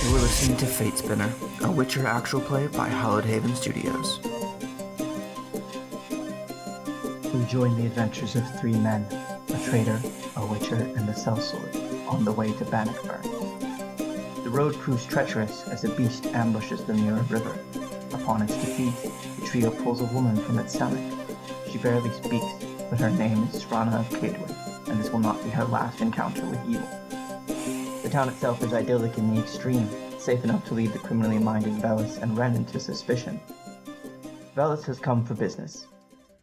You are listening to Fate Spinner, a Witcher actual play by Hallowed Haven Studios. We join the adventures of three men, a traitor, a witcher, and a sellsword, on the way to Bannockburn. The road proves treacherous as a beast ambushes the Mirror River. Upon its defeat, the trio pulls a woman from its stomach. She barely speaks, but her name is Srana of Cadwin, and this will not be her last encounter with evil. The town itself is idyllic in the extreme, safe enough to lead the criminally minded Velis and Ren into suspicion. Velis has come for business.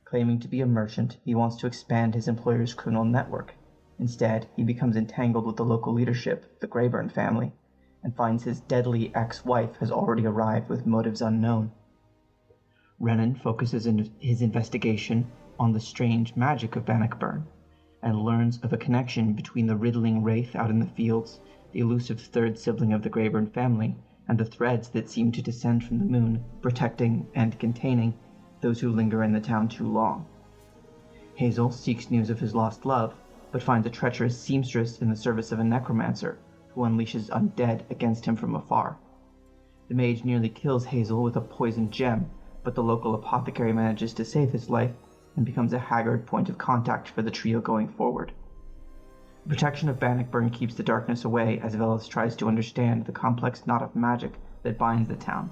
Claiming to be a merchant, he wants to expand his employer's criminal network. Instead, he becomes entangled with the local leadership, the Greyburn family, and finds his deadly ex-wife has already arrived with motives unknown. Renan focuses his investigation on the strange magic of Bannockburn, and learns of a connection between the riddling wraith out in the fields, the elusive third sibling of the Greyburn family, and the threads that seem to descend from the moon, protecting and containing those who linger in the town too long. Hazel seeks news of his lost love, but finds a treacherous seamstress in the service of a necromancer, who unleashes undead against him from afar. The mage nearly kills Hazel with a poisoned gem, but the local apothecary manages to save his life and becomes a haggard point of contact for the trio going forward. The protection of Bannockburn keeps the darkness away as Velis tries to understand the complex knot of magic that binds the town.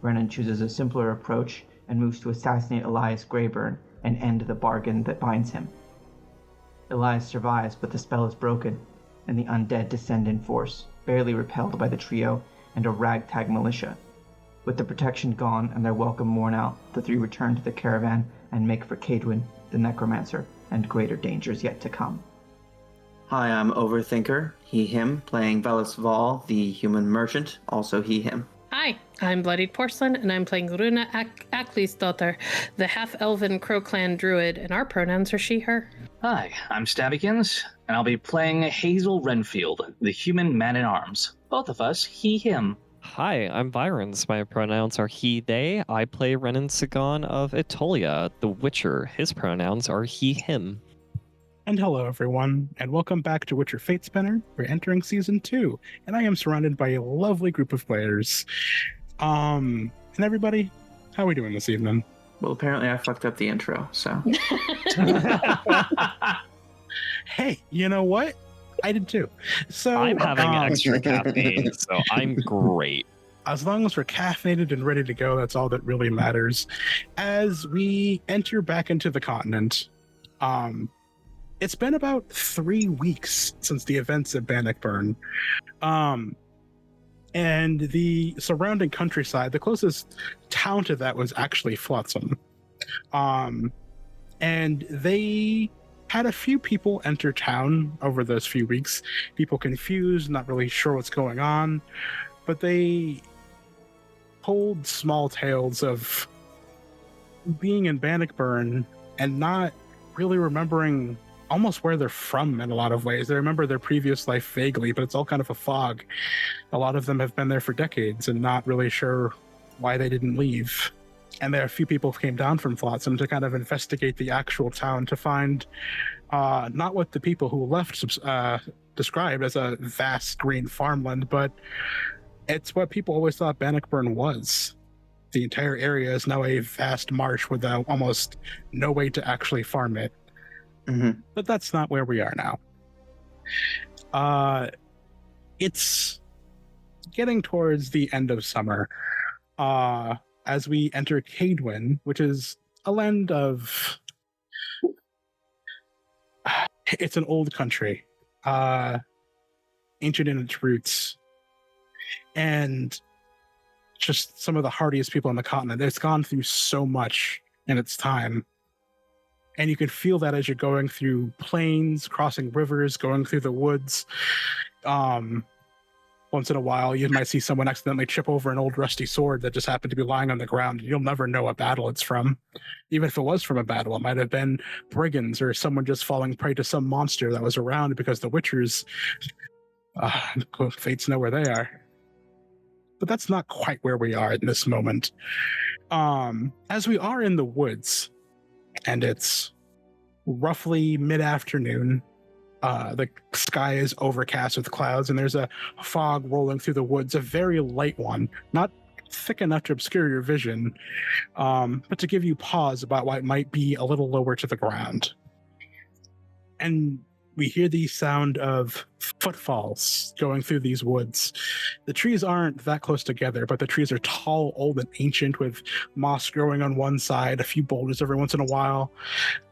Renan chooses a simpler approach and moves to assassinate Elias Greyburn and end the bargain that binds him. Elias survives, but the spell is broken, and the undead descend in force, barely repelled by the trio and a ragtag militia. With the protection gone and their welcome worn out, the three return to the caravan and make for Cadwin, the necromancer, and greater dangers yet to come. Hi, I'm Overthinker, he, him, playing Velis Val, the human merchant, also he, him. Hi, I'm Bloodied Porcelain, and I'm playing Runa Aklisdottir, the half-elven Crow Clan druid, and our pronouns are she, her. Hi, I'm Stabbykins, and I'll be playing Hazel Renfield, the human man-at-arms. Both of us, he, him. Hi, I'm Virons. My pronouns are he, they. I play Renan Sagan of Etolia, the Witcher. His pronouns are he, him. And hello, everyone, and welcome back to Witcher Fate Spinner. We're entering Season 2, and I am surrounded by a lovely group of players. And everybody, how are we doing this evening? Well, apparently I fucked up the intro, so... Hey, you know what? I did too. So I'm having extra caffeine, so I'm great. As long as we're caffeinated and ready to go, that's all that really matters. As we enter back into the continent, it's been about 3 weeks since the events at Bannockburn. And the surrounding countryside, the closest town to that was actually Flotsam. And they had a few people enter town over those few weeks. People confused, not really sure what's going on. But they told small tales of being in Bannockburn and not really remembering almost where they're from in a lot of ways. They remember their previous life vaguely, but it's all kind of a fog. A lot of them have been there for decades and not really sure why they didn't leave. And there are a few people who came down from Flotsam to kind of investigate the actual town to find not what the people who left described as a vast green farmland, but it's what people always thought Bannockburn was. The entire area is now a vast marsh with almost no way to actually farm it. Mm-hmm. But that's not where we are now. It's getting towards the end of summer as we enter Cadwin, which is a land of... It's an old country, ancient in its roots, and just some of the hardiest people on the continent. It's gone through so much in its time. And you can feel that as you're going through plains, crossing rivers, going through the woods. Once in a while, you might see someone accidentally chip over an old rusty sword that just happened to be lying on the ground. You'll never know what battle it's from. Even if it was from a battle, it might have been brigands or someone just falling prey to some monster that was around because the Witchers, fates know where they are. But that's not quite where we are in this moment. As we are in the woods, and it's roughly mid-afternoon, The sky is overcast with clouds, and there's a fog rolling through the woods, a very light one, not thick enough to obscure your vision, but to give you pause about why it might be a little lower to the ground. And we hear the sound of footfalls going through these woods. The trees aren't that close together, but the trees are tall, old, and ancient, with moss growing on one side, a few boulders every once in a while,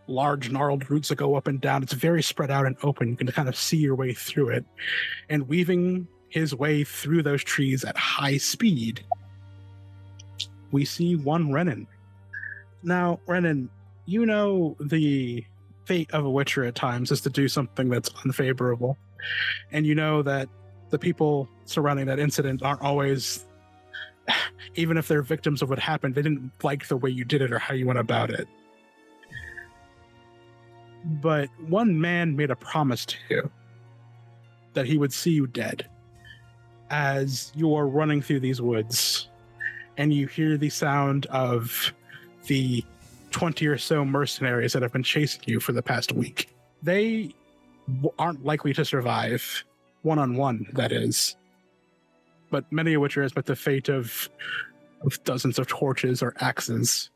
large gnarled roots that go up and down. It's very spread out and open. You can kind of see your way through it. And weaving his way through those trees at high speed, we see one Renan. Now, Renan, you know the fate of a Witcher at times is to do something that's unfavorable. And you know that the people surrounding that incident aren't always, even if they're victims of what happened, they didn't like the way you did it or how you went about it. But one man made a promise to you that he would see you dead as you're running through these woods, and you hear the sound of the 20 or so mercenaries that have been chasing you for the past week. They aren't likely to survive, one-on-one, that is. But many a Witcher has met the fate of dozens of torches or axes.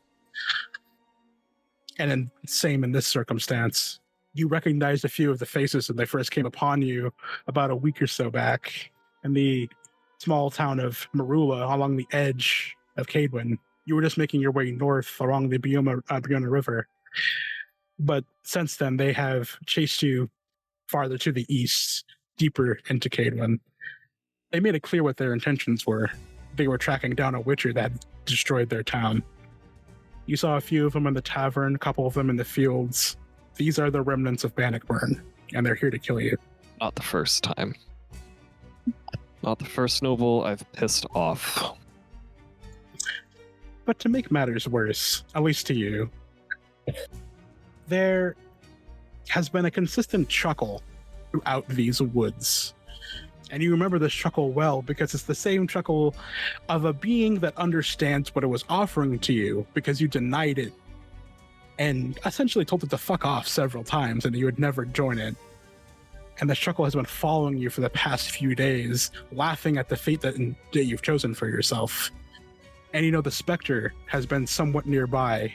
And then, same in this circumstance. You recognized a few of the faces when they first came upon you about a week or so back in the small town of Marula along the edge of Cadwin. You were just making your way north along the Biona River. But since then, they have chased you farther to the east, deeper into Cadwin. They made it clear what their intentions were. They were tracking down a Witcher that destroyed their town. You saw a few of them in the tavern, a couple of them in the fields. These are the remnants of Bannockburn, and they're here to kill you. Not the first time. Not the first noble I've pissed off. But to make matters worse, at least to you, there has been a consistent chuckle throughout these woods. And you remember this chuckle well because it's the same chuckle of a being that understands what it was offering to you because you denied it and essentially told it to fuck off several times and that you would never join it. And the chuckle has been following you for the past few days, laughing at the fate that you've chosen for yourself. And you know the specter has been somewhat nearby,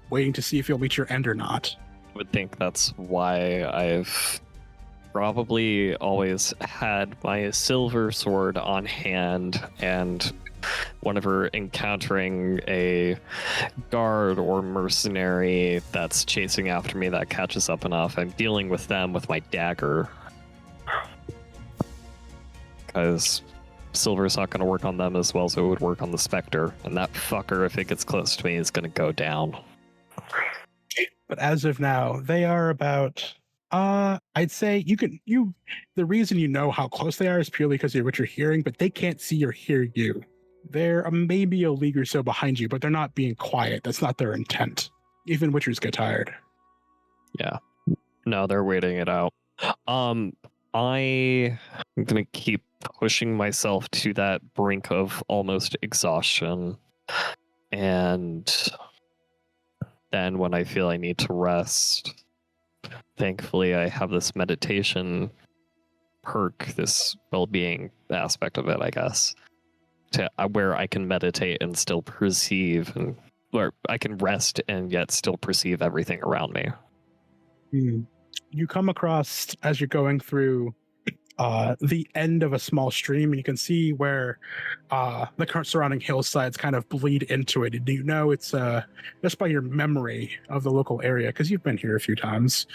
waiting to see if you'll meet your end or not. I would think that's why I've probably always had my silver sword on hand, and whenever encountering a guard or mercenary that's chasing after me that catches up enough, I'm dealing with them with my dagger. Because silver's not going to work on them as well as it would work on the specter, and that fucker, if it gets close to me, is going to go down. But as of now, they are about I'd say the reason you know how close they are is purely because of what you're hearing, but they can't see or hear you. They're maybe a league or so behind you, but they're not being quiet. That's not their intent. Even Witchers get tired. Yeah. No, they're waiting it out. I'm gonna keep pushing myself to that brink of almost exhaustion. And then when I feel I need to rest, thankfully I have this meditation perk, this well-being aspect of it, I guess, to where I can meditate and still perceive, and where I can rest and yet still perceive everything around me. You come across, as you're going through the end of a small stream, and you can see where the current surrounding hillsides kind of bleed into it. And you know it's just by your memory of the local area, because you've been here a few times.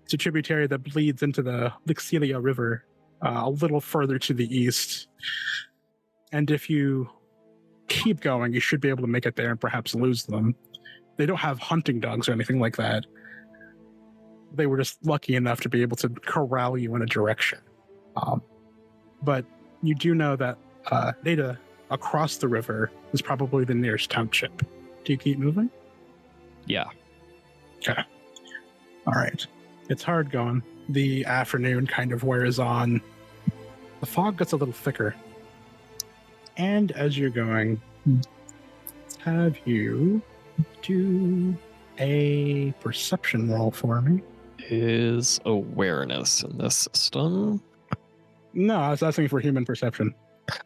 It's a tributary that bleeds into the Lixilia River a little further to the east. And if you keep going, you should be able to make it there and perhaps lose them. They don't have hunting dogs or anything like that. They were just lucky enough to be able to corral you in a direction. But you do know that Nada across the river is probably the nearest township. Do you keep moving? Yeah. Okay. All right. It's hard going. The afternoon kind of wears on. The fog gets a little thicker. And as you're going, let's have you do a perception roll for me. is awareness in this system? No, I was asking for human perception.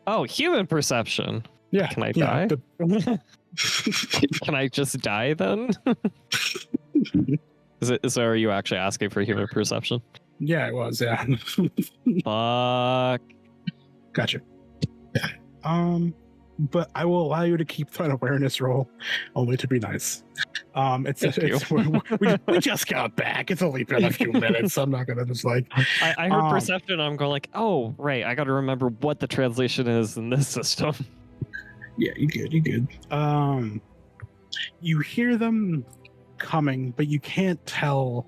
Oh, human perception. Yeah. Can I yeah, die? Can I just die then? So are you actually asking for human perception? yeah, it was. Yeah. Fuck. Gotcha. But I will allow you to keep that awareness roll, only to be nice. We just got back. It's only been a few minutes. I'm not gonna just like. I heard perception. I'm going like, oh right, I got to remember what the translation is in this system. Yeah, you good. You good. You hear them coming, but you can't tell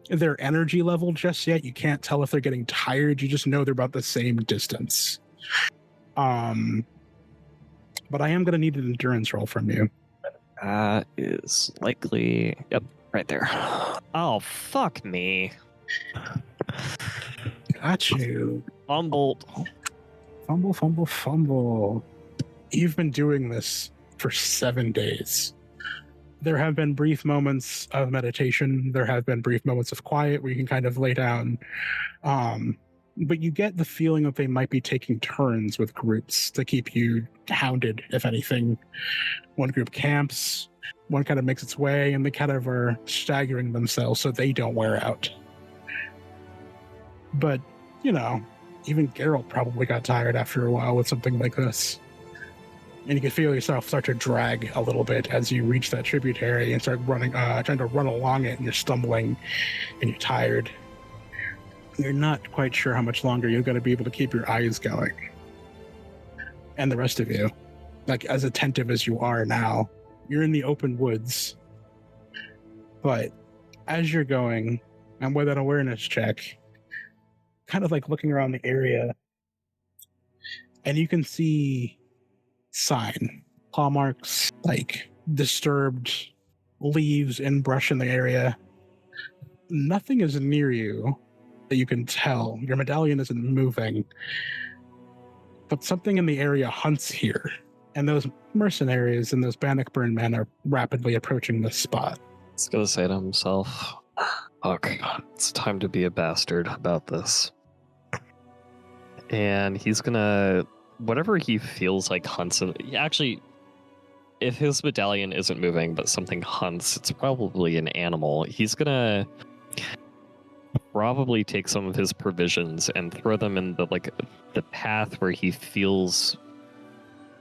their energy level just yet. You can't tell if they're getting tired. You just know they're about the same distance. But I am going to need an endurance roll from you. That is likely. Yep, right there. Oh, fuck me. Got you. Fumbled. Fumble, fumble, fumble. You've been doing this for 7 days. There have been brief moments of meditation. There have been brief moments of quiet where you can kind of lay down. But you get the feeling that they might be taking turns with groups to keep you hounded, if anything. One group camps, one kind of makes its way, and they kind of are staggering themselves so they don't wear out. But, you know, even Geralt probably got tired after a while with something like this. And you can feel yourself start to drag a little bit as you reach that tributary and start running, trying to run along it, and you're stumbling and you're tired. You're not quite sure how much longer you're going to be able to keep your eyes going. And the rest of you, like as attentive as you are now, you're in the open woods. But as you're going, and with an awareness check, kind of like looking around the area, and you can see sign, claw marks, like disturbed leaves and brush in the area. Nothing is near you that you can tell. Your medallion isn't moving, but something in the area hunts here, and those mercenaries and those Bannockburn men are rapidly approaching this spot. He's gonna say to himself, "Fuck, it's time to be a bastard about this." And he's gonna, whatever he feels like hunts. Actually, if his medallion isn't moving, but something hunts, it's probably an animal. He's gonna probably take some of his provisions and throw them in the path where he feels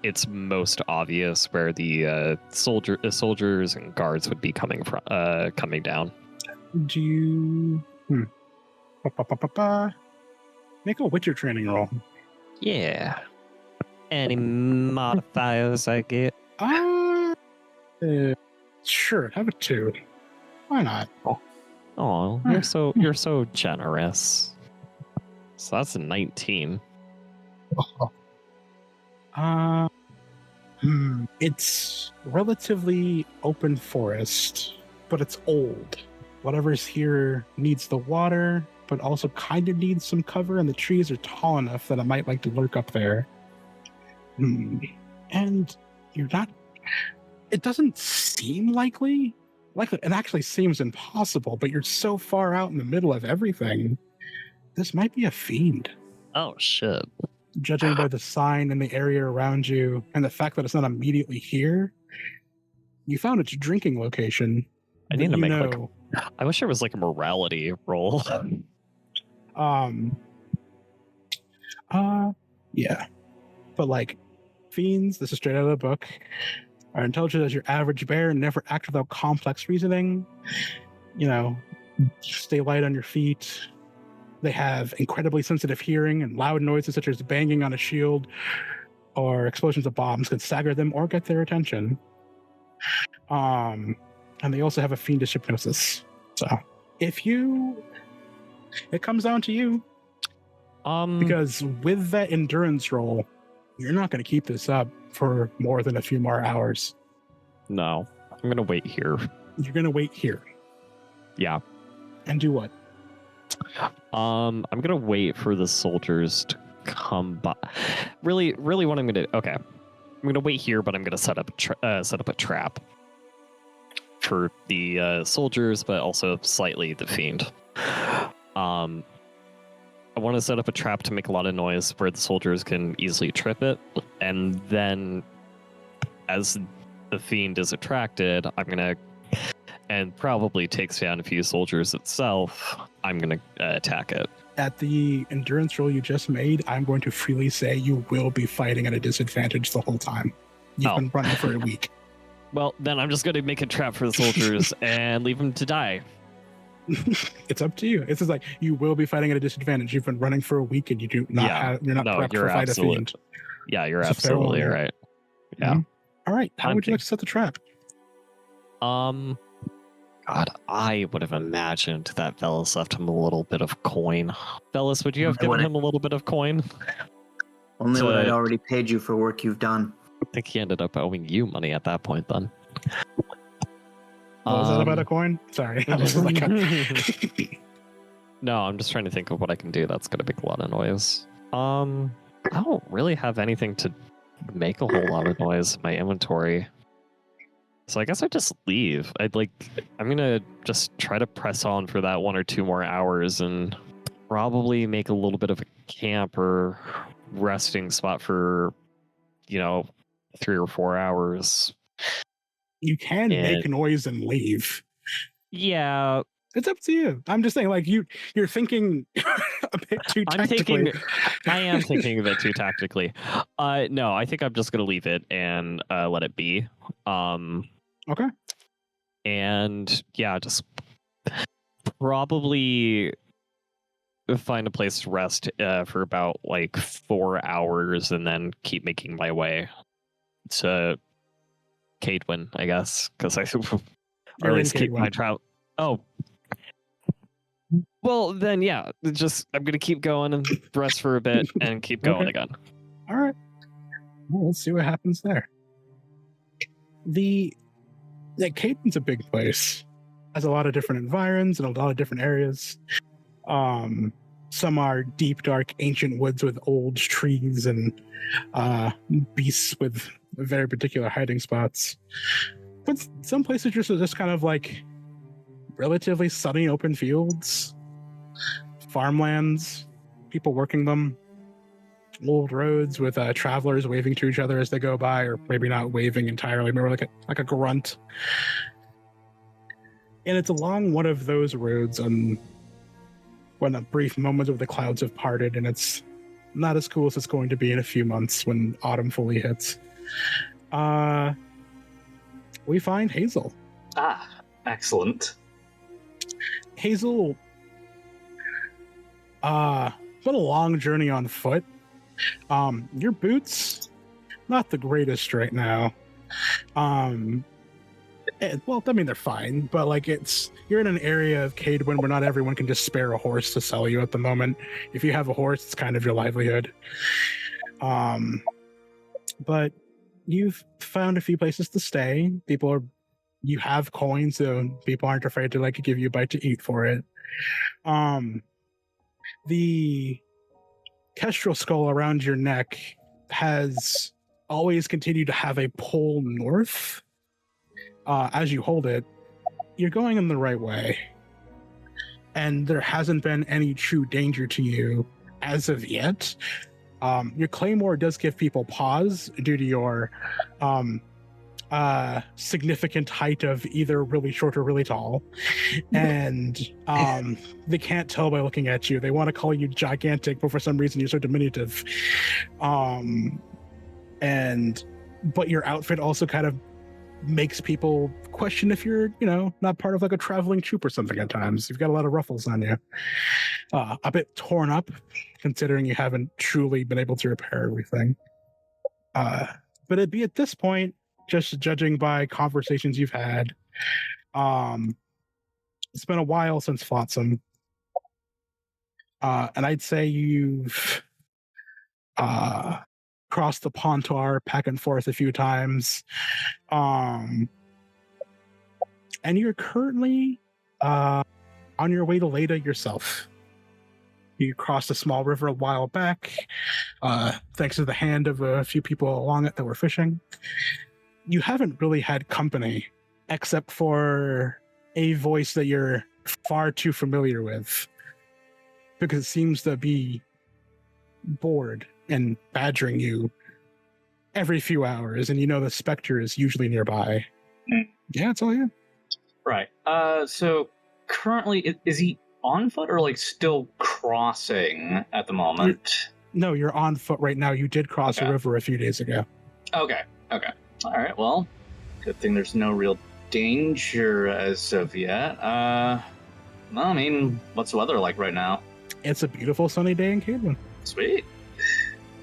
it's most obvious, where the soldiers and guards would be coming down. Do you make a Witcher training roll? Yeah. Any modifiers I get? Sure. Have a 2. Why not? Oh, you're so generous. So that's a 19. It's relatively open forest, but it's old. Whatever's here needs the water, but also kind of needs some cover, and the trees are tall enough that it might like to lurk up there. And you're not... It doesn't seem likely. It actually seems impossible, but you're so far out in the middle of everything. This might be a fiend. Oh, shit. Judging by the sign and the area around you, and the fact that it's not immediately here, you found its drinking location. I need to make I wish there was like a morality roll. Yeah. But like, fiends, this is straight out of the book, are intelligent as your average bear and never act without complex reasoning. You know, stay light on your feet. They have incredibly sensitive hearing, and loud noises such as banging on a shield or explosions of bombs can stagger them or get their attention. And they also have a fiendish hypnosis. So it comes down to you. Because with that endurance roll, you're not going to keep this up for more than a few more hours. No, I'm going to wait here. You're going to wait here. Yeah. And do what? I'm going to wait for the soldiers to come by. Really what I'm going to... Okay. I'm going to wait here, but I'm going to set up a trap for the soldiers, but also slightly the fiend. I want to set up a trap to make a lot of noise where the soldiers can easily trip it, and then as the fiend is attracted, I'm gonna, and probably takes down a few soldiers itself, I'm gonna attack it. At the endurance roll you just made, I'm going to freely say you will be fighting at a disadvantage the whole time. You've been running for a week. Well, then I'm just gonna make a trap for the soldiers and leave them to die. It's up to you. It's just like you will be fighting at a disadvantage. You've been running for a week and you're not prepped for fight a fiend. Yeah, you're absolutely right. Yeah. Mm-hmm. All right. How would you like to set the trap? God, I would have imagined that Velas left him a little bit of coin. Velas, would you have given him a little bit of coin? Only what I'd already paid you for work you've done. I think he ended up owing you money at that point then. What was that about a coin? Sorry. No, I'm just trying to think of what I can do that's going to make a lot of noise. I don't really have anything to make a whole lot of noise in my inventory. So I guess I just leave. I'm going to just try to press on for that 1 or 2 more hours and probably make a little bit of a camp or resting spot for, 3 or 4 hours. You can make noise and leave. Yeah. It's up to you. I'm just saying, you're thinking a bit too tactically. I am thinking a bit too tactically. No, I think I'm just going to leave it and let it be. Okay. And yeah, just probably find a place to rest for about 4 hours and then keep making my way to Cadwin, I guess, because I or at least keep my travel. Oh, well then, yeah. I'm gonna keep going and rest for a bit and keep going again. All right. Well, let's see what happens there. Cadwin's a big place. Has a lot of different environs and a lot of different areas. Some are deep, dark, ancient woods with old trees and beasts with very particular hiding spots. But some places are just kind of relatively sunny open fields, farmlands, people working them, old roads with travelers waving to each other as they go by, or maybe not waving entirely, maybe like a grunt. And it's along one of those roads when a brief moment of the clouds have parted, and it's not as cool as it's going to be in a few months when autumn fully hits. We find Hazel. Ah, excellent. Hazel, been a long journey on foot. Your boots, not the greatest right now. They're fine, but you're in an area of Cadwin where not everyone can just spare a horse to sell you at the moment. If you have a horse, it's kind of your livelihood. But you've found a few places to stay. You have coins, so people aren't afraid to give you a bite to eat for it. The kestrel skull around your neck has always continued to have a pole north. As you hold it, you're going in the right way. And there hasn't been any true danger to you as of yet. Your claymore does give people pause due to your significant height of either really short or really tall. And they can't tell by looking at you. They want to call you gigantic, but for some reason you're so diminutive. But your outfit also kind of makes people question if you're, not part of a traveling troupe or something at times. You've got a lot of ruffles on you. A bit torn up, considering you haven't truly been able to repair everything. But it'd be at this point, just judging by conversations you've had, it's been a while since Flotsam. And I'd say you've crossed the Pontar back and forth a few times. And you're currently on your way to Leda yourself. You crossed a small river a while back, thanks to the hand of a few people along it that were fishing. You haven't really had company except for a voice that you're far too familiar with, because it seems to be bored and badgering you every few hours, and you know the specter is usually nearby. Yeah, it's all you. Right. So currently, is he on foot or like still crossing at the moment? No, you're on foot right now. You did cross Okay. a river a few days ago. Okay. All right. Well, good thing there's no real danger as of yet. Well, I mean, what's the weather like right now? It's a beautiful sunny day in Cadeland. Sweet.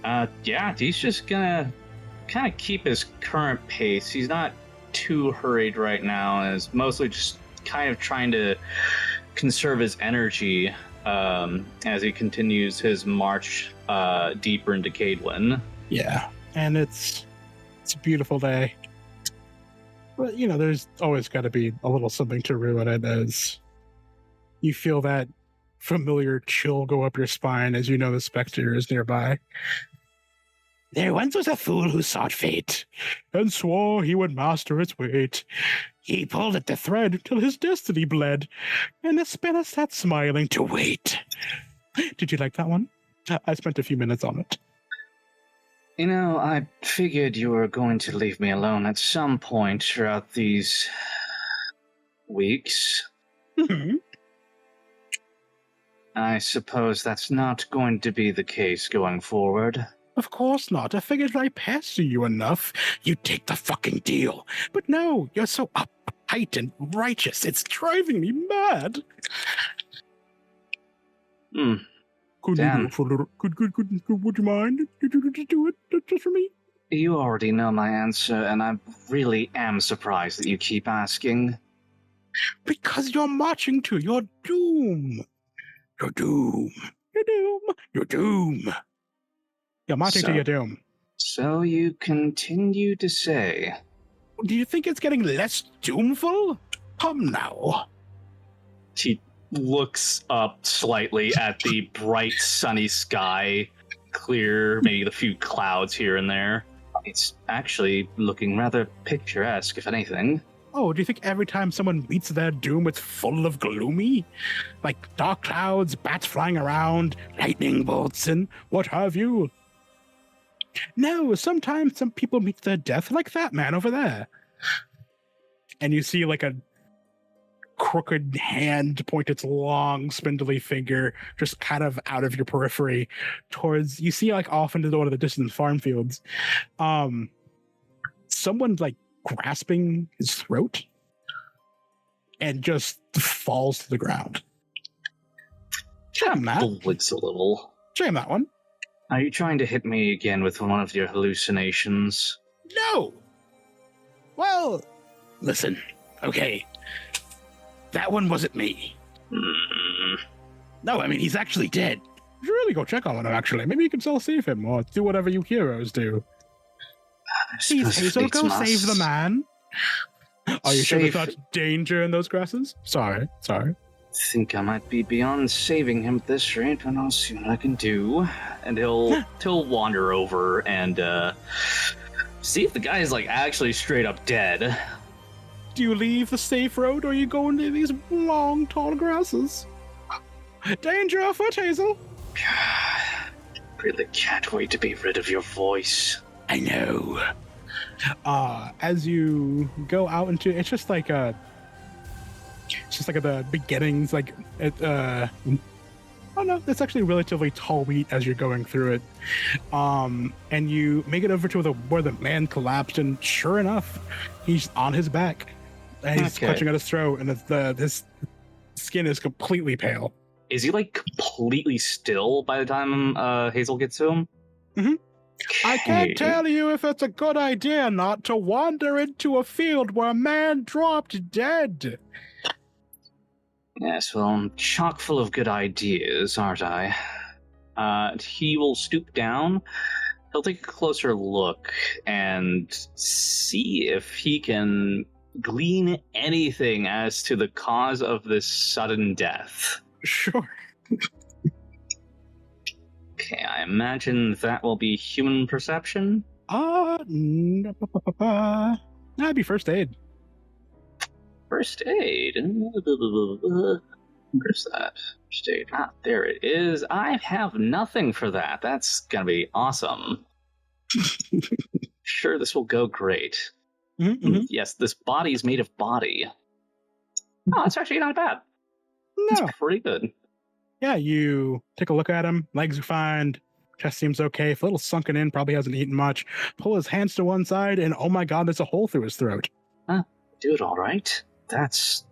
Yeah, he's just gonna kind of keep his current pace. He's not too hurried right now, is mostly just kind of trying to conserve his energy as he continues his march deeper into Cadeland. Yeah, and it's a beautiful day. But, you know, there's always got to be a little something to ruin it as you feel that familiar chill go up your spine as you know the specter is nearby. There once was a fool who sought fate and swore he would master its weight. He pulled at the thread till his destiny bled, and the spinner sat smiling to wait. Did you like that one? I spent a few minutes on it. You know, I figured you were going to leave me alone at some point throughout these weeks. I suppose that's not going to be the case going forward. Of course not. I figured if I pester you enough, you'd take the fucking deal. But no, you're so uptight and righteous. It's driving me mad. Could Damn. you do it for a little? Would you mind? Did you do it just for me? You already know my answer, and I really am surprised that you keep asking. Because you're marching to your doom. Your doom. Your doom. Your doom. You're marching to your doom. So you continue to say. Do you think it's getting less doomful? Come now. She looks up slightly at the bright sunny sky, clear, maybe a few clouds here and there. It's actually looking rather picturesque, if anything. Oh, do you think every time someone meets their doom, it's full of gloomy? Like dark clouds, bats flying around, lightning bolts, and what have you? No, sometimes some people meet their death like that man over there. And you see like a crooked hand point its long, spindly finger just kind of out of your periphery towards, you see like off into one of the distant farm fields. Someone like grasping his throat and just falls to the ground. Shame that. Blinks a little. Shame that one. Are you trying to hit me again with one of your hallucinations? No! Well, listen, okay. That one wasn't me. No, I mean, he's actually dead. You should really go check on him, actually. Maybe you can still save him, or do whatever you heroes do. Please, Hazel, go save the man. Are you sure there's not danger in those grasses? Sorry. I think I might be beyond saving him at this rate, but I'll see what I can do. And he'll wander over and see if the guy is like actually straight up dead. Do you leave the safe road, or you go into these long, tall grasses? Danger afoot, Hazel! Really can't wait to be rid of your voice. I know. As you go out into, it's just like at the beginnings, like oh no, it's actually relatively tall wheat as you're going through it. And you make it over to where the man collapsed, and sure enough, he's on his back. And he's clutching at his throat, and his skin is completely pale. Is he like completely still by the time Hazel gets to him? Mm-hmm. I can't tell you if it's a good idea not to wander into a field where a man dropped dead. Yes, well, I'm chock full of good ideas, aren't I? He will stoop down. He'll take a closer look and see if he can glean anything as to the cause of this sudden death. Sure. Okay, I imagine that will be human perception. That'd be first aid. First aid. Where's that? First aid. Ah, there it is. I have nothing for that. That's gonna be awesome. Sure, this will go great. Mm-hmm. Yes, this body is made of body. Oh, it's actually not bad. No. It's pretty good. Yeah, you take a look at him. Legs are fine. Chest seems okay. A little sunken in. Probably hasn't eaten much. Pull his hands to one side, and oh my god, there's a hole through his throat. Do it all right. That's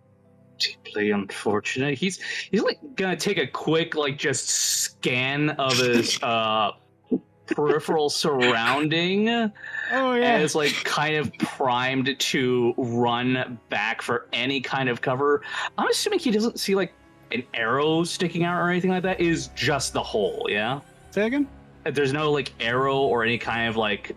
deeply unfortunate. He's like gonna take a quick just scan of his peripheral surrounding. Oh yeah. And is like kind of primed to run back for any kind of cover. I'm assuming he doesn't see like an arrow sticking out or anything like that. It is just the hole, yeah? Say again? There's no like arrow or any kind of like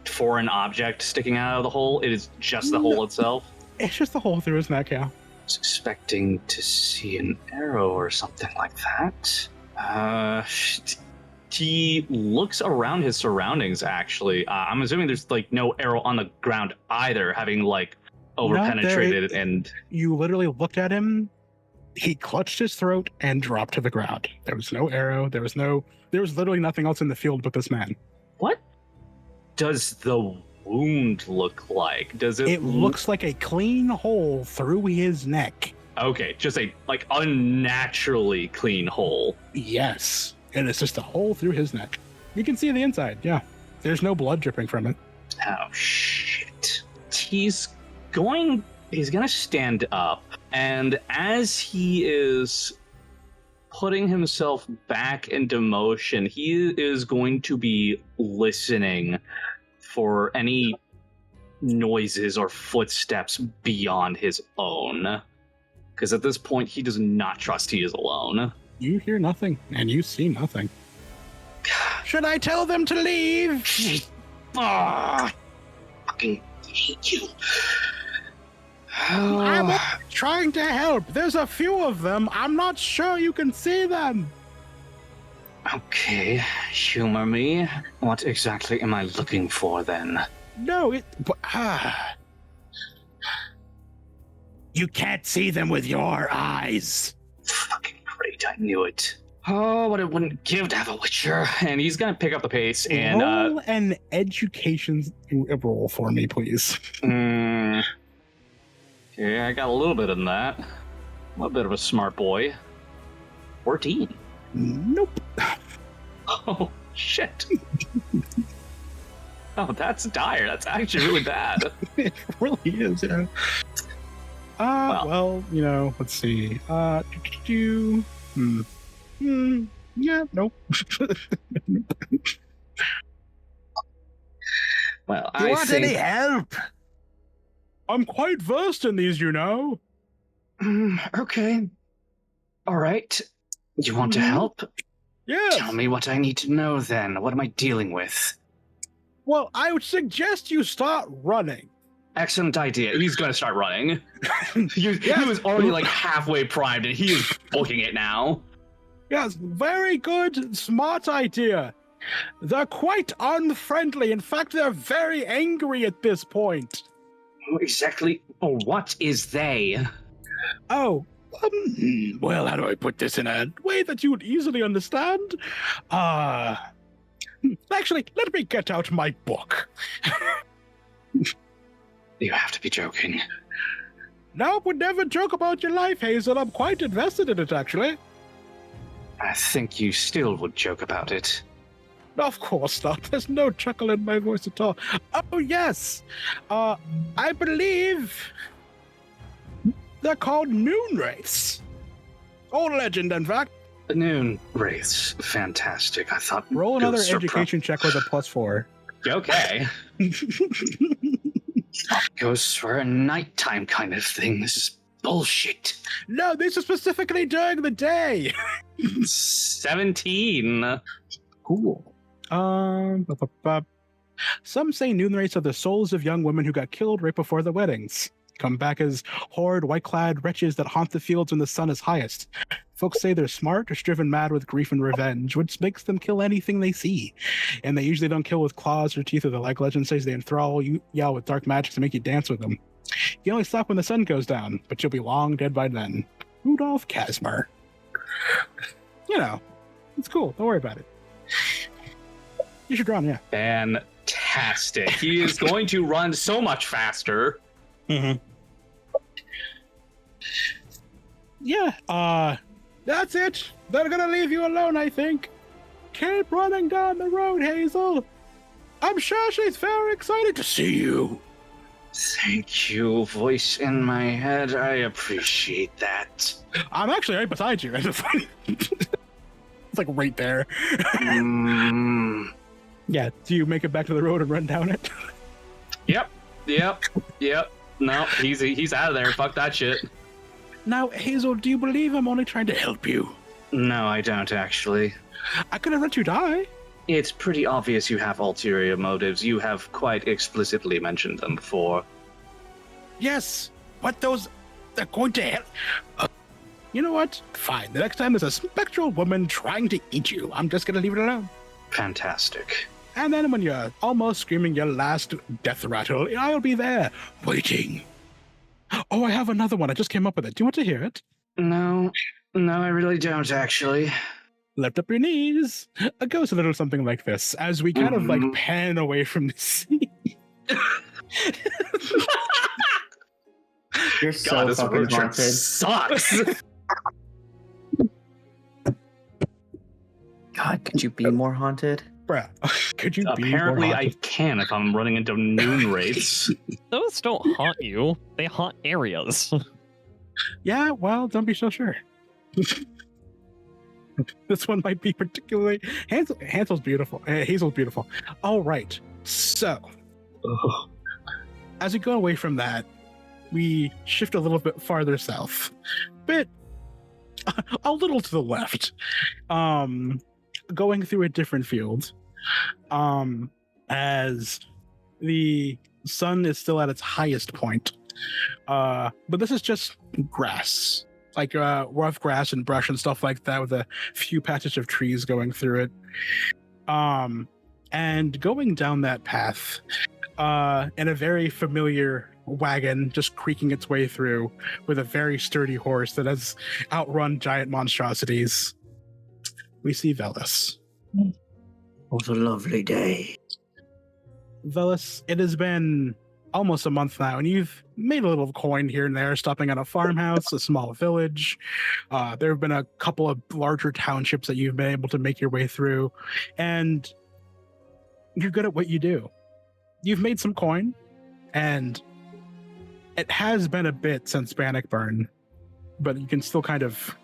foreign object sticking out of the hole. It is just the hole itself. It's just the hole through his neck, yeah. I was expecting to see an arrow or something like that. He looks around his surroundings, actually. I'm assuming there's like no arrow on the ground either, having like over-penetrated and... You literally looked at him, he clutched his throat and dropped to the ground. There was no arrow, there was literally nothing else in the field but this man. What does the wound look like? Does it... It looks like a clean hole through his neck. Okay, just a like unnaturally clean hole. Yes. And it's just a hole through his neck. You can see the inside, yeah. There's no blood dripping from it. Oh, shit. He's gonna stand up, and as he is putting himself back into motion, he is going to be listening for any noises or footsteps beyond his own. Because at this point, he does not trust he is alone. You hear nothing, and you see nothing. Should I tell them to leave? Fucking hate you. I'm trying to help. There's a few of them. I'm not sure you can see them. Okay, humor me. What exactly am I looking for then? No, you can't see them with your eyes. Fucking great, I knew it. Oh, what it wouldn't give to have a Witcher. And he's gonna pick up the pace and roll an education roll for me, please. Okay, I got a little bit in that. A little bit of a smart boy. 14. Nope. Oh, shit. Oh, that's dire. That's actually really bad. It really is, yeah. Well, let's see. Yeah, nope. Well, You want any help? I'm quite versed in these, Okay. All right. You want to help? Yes. Tell me what I need to know then. What am I dealing with? Well, I would suggest you start running. Excellent idea. He's going to start running. He was already like halfway primed and he is booking it now. Yes, very good, smart idea. They're quite unfriendly. In fact, they're very angry at this point. Exactly. Oh, what is they? Oh, well, how do I put this in a way that you would easily understand? Actually, let me get out my book. You have to be joking. No, would never joke about your life, Hazel. I'm quite invested in it, actually. I think you still would joke about it. Of course not. There's no chuckle in my voice at all. Oh, yes. I believe they're called Noon Wraiths. Old legend, in fact. The Noon Wraiths. Fantastic. I thought... Roll another ghosts are education check with a +4. Okay. Ghosts were a nighttime kind of thing. This is bullshit. No, these are specifically during the day. 17. Cool. Some say Noon Wraiths are the souls of young women who got killed right before the weddings. Come back as horrid, white-clad wretches that haunt the fields when the sun is highest. Folks say they're smart or driven mad with grief and revenge, which makes them kill anything they see. And they usually don't kill with claws or teeth, or the like legend says they enthrall you with dark magic to make you dance with them. You only stop when the sun goes down, but you'll be long dead by then. Rudolph Kasmer. You know, it's cool. Don't worry about it. You should run, yeah. Fantastic. He is going to run so much faster. Mm-hmm. Yeah, that's it. They're gonna leave you alone, I think. Keep running down the road, Hazel. I'm sure she's very excited to see you. Thank you, voice in my head. I appreciate that. I'm actually right beside you. It's like right there. Yeah, do you make it back to the road and run down it? Yep. No, he's out of there. Fuck that shit. Now, Hazel, do you believe I'm only trying to help you? No, I don't actually. I could have let you die. It's pretty obvious you have ulterior motives. You have quite explicitly mentioned them before. Yes, but they're going to help. You know what? Fine. The next time there's a spectral woman trying to eat you, I'm just going to leave it alone. Fantastic. And then when you're almost screaming your last death rattle, I'll be there, waiting. Oh, I have another one. I just came up with it. Do you want to hear it? No, I really don't actually. Lift up your knees. It goes a little something like this, as we kind of like pan away from the sea. You're so this fucking road trip haunted. sucks. God, could you be more haunted? Bruh, could you Apparently, be more I haunted? can if I'm running into noon wraiths. Those don't haunt you. They haunt areas. Yeah, well, don't be so sure. This one might be particularly... Hansel's beautiful. Hazel's beautiful. All right, so... As we go away from that, we shift a little bit farther south. A little to the left. Going through a different field. As the sun is still at its highest point. But this is just grass. Like rough grass and brush and stuff like that with a few patches of trees going through it. And going down that path in a very familiar wagon just creaking its way through with a very sturdy horse that has outrun giant monstrosities, we see Velis. What a lovely day. Velis, it has been almost a month now, and you've made a little coin here and there, stopping at a farmhouse, a small village. There have been a couple of larger townships that you've been able to make your way through, and you're good at what you do. You've made some coin, and it has been a bit since Bannockburn, but you can still kind of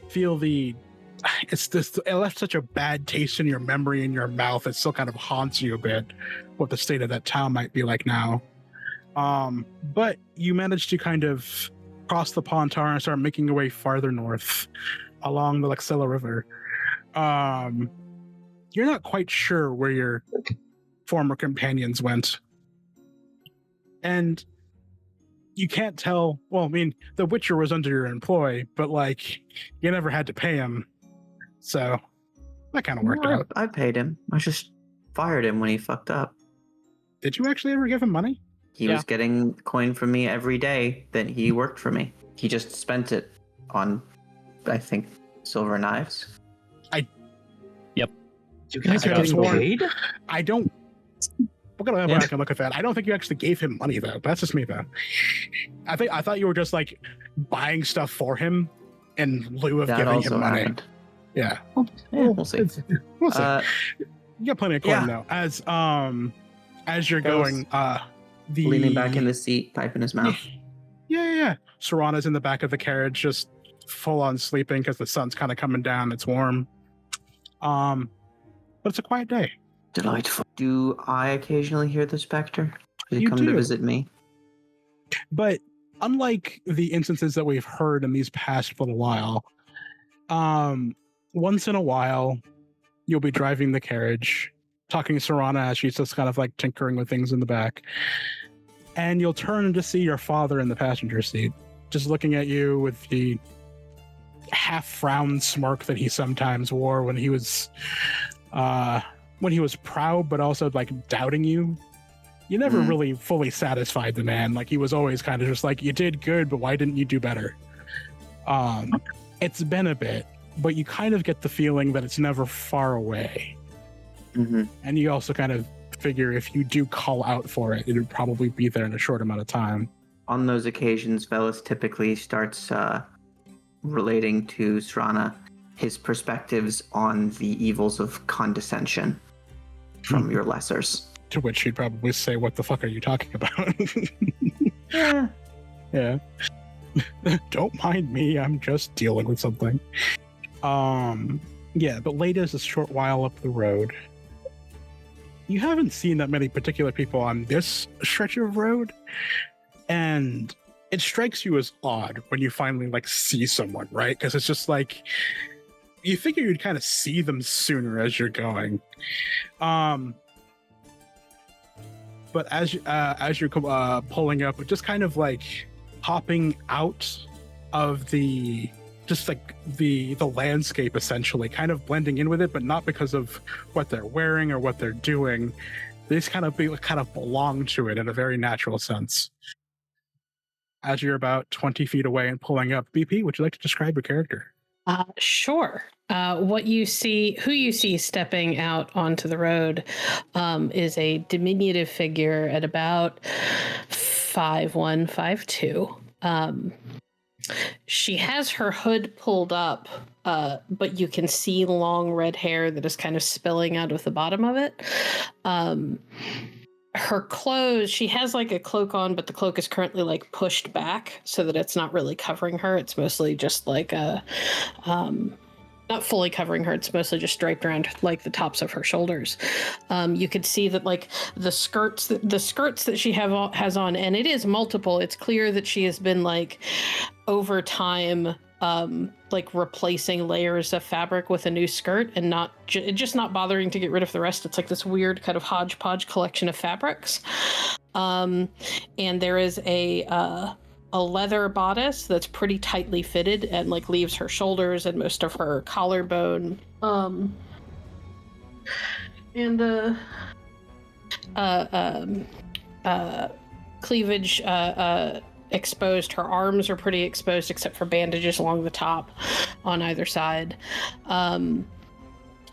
feel it left such a bad taste in your memory, in your mouth. It still kind of haunts you a bit what the state of that town might be like now. But you managed to kind of cross the Pontar and start making your way farther north along the Lexilla River. You're not quite sure where your former companions went. And you can't tell, well, I mean, the Witcher was under your employ, but like, you never had to pay him. So that kind of worked out. I paid him. I just fired him when he fucked up. Did you actually ever give him money? He was getting coin from me every day that he worked for me. He just spent it on, I think, silver knives. You guys I got could've sworn- paid? I don't. We're gonna have to look at that. I don't think you actually gave him money though. That's just me though. I thought you were just like buying stuff for him in lieu of That giving also him money. happened. Yeah. We'll see. We'll see. You got plenty of coin yeah. though. As you're going, the Leaning back in the seat, pipe in his mouth. Yeah. Serana's in the back of the carriage, just full on sleeping because the sun's kind of coming down. It's warm. But it's a quiet day. Delightful. Do I occasionally hear the specter? Does he You come do. to visit me? But unlike the instances that we've heard in these past little while, once in a while, you'll be driving the carriage, talking to Serana as she's just kind of like tinkering with things in the back. And you'll turn to see your father in the passenger seat, just looking at you with the half-frown smirk that he sometimes wore when he was proud, but also like doubting you. you never really fully satisfied the man. Like, he was always kind of just like, you did good, but why didn't you do better? It's been a bit, but you kind of get the feeling that it's never far away. Mm-hmm. And you also kind of figure if you do call out for it, it would probably be there in a short amount of time. On those occasions, Velas typically starts relating to Srana his perspectives on the evils of condescension from your lessers. To which he'd probably say, what the fuck are you talking about? Yeah. Yeah. Don't mind me, I'm just dealing with something. Yeah, but Lada's a short while up the road. You haven't seen that many particular people on this stretch of road, and it strikes you as odd when you finally like see someone, right? Because it's just like you figure you'd kind of see them sooner as you're going. But as you're pulling up, just kind of like hopping out of the landscape, essentially, kind of blending in with it, but not because of what they're wearing or what they're doing. They just kind of belong to it in a very natural sense. As you're about 20 feet away and pulling up, BP, would you like to describe your character? Sure. Who you see stepping out onto the road is a diminutive figure at about 5'1", 5'2". She has her hood pulled up, but you can see long red hair that is kind of spilling out of the bottom of it. Her clothes, she has like a cloak on, but the cloak is currently like pushed back so that it's not really covering her. It's mostly just like a, not fully covering her. It's mostly just draped around like the tops of her shoulders. You could see that like the skirts that she has on, and it is multiple. It's clear that she has been like over time, like replacing layers of fabric with a new skirt and not just not bothering to get rid of the rest. It's like this weird kind of hodgepodge collection of fabrics. And there is a leather bodice that's pretty tightly fitted and like leaves her shoulders and most of her collarbone. Cleavage exposed. Her arms are pretty exposed except for bandages along the top on either side.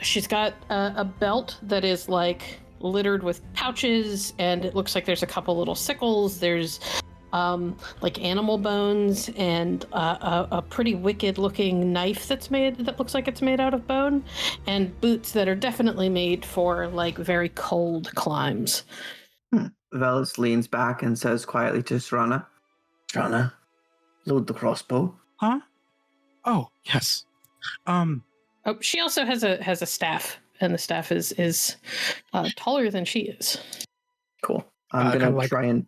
She's got a belt that is like littered with pouches, and it looks like there's a couple little sickles. There's like animal bones and a pretty wicked looking knife that looks like it's made out of bone, and boots that are definitely made for like very cold climes. Velas leans back and says quietly to Srana, "Srana, load the crossbow." Huh? Oh, yes. Oh, she also has a staff, and the staff is taller than she is. Cool. I'm gonna try and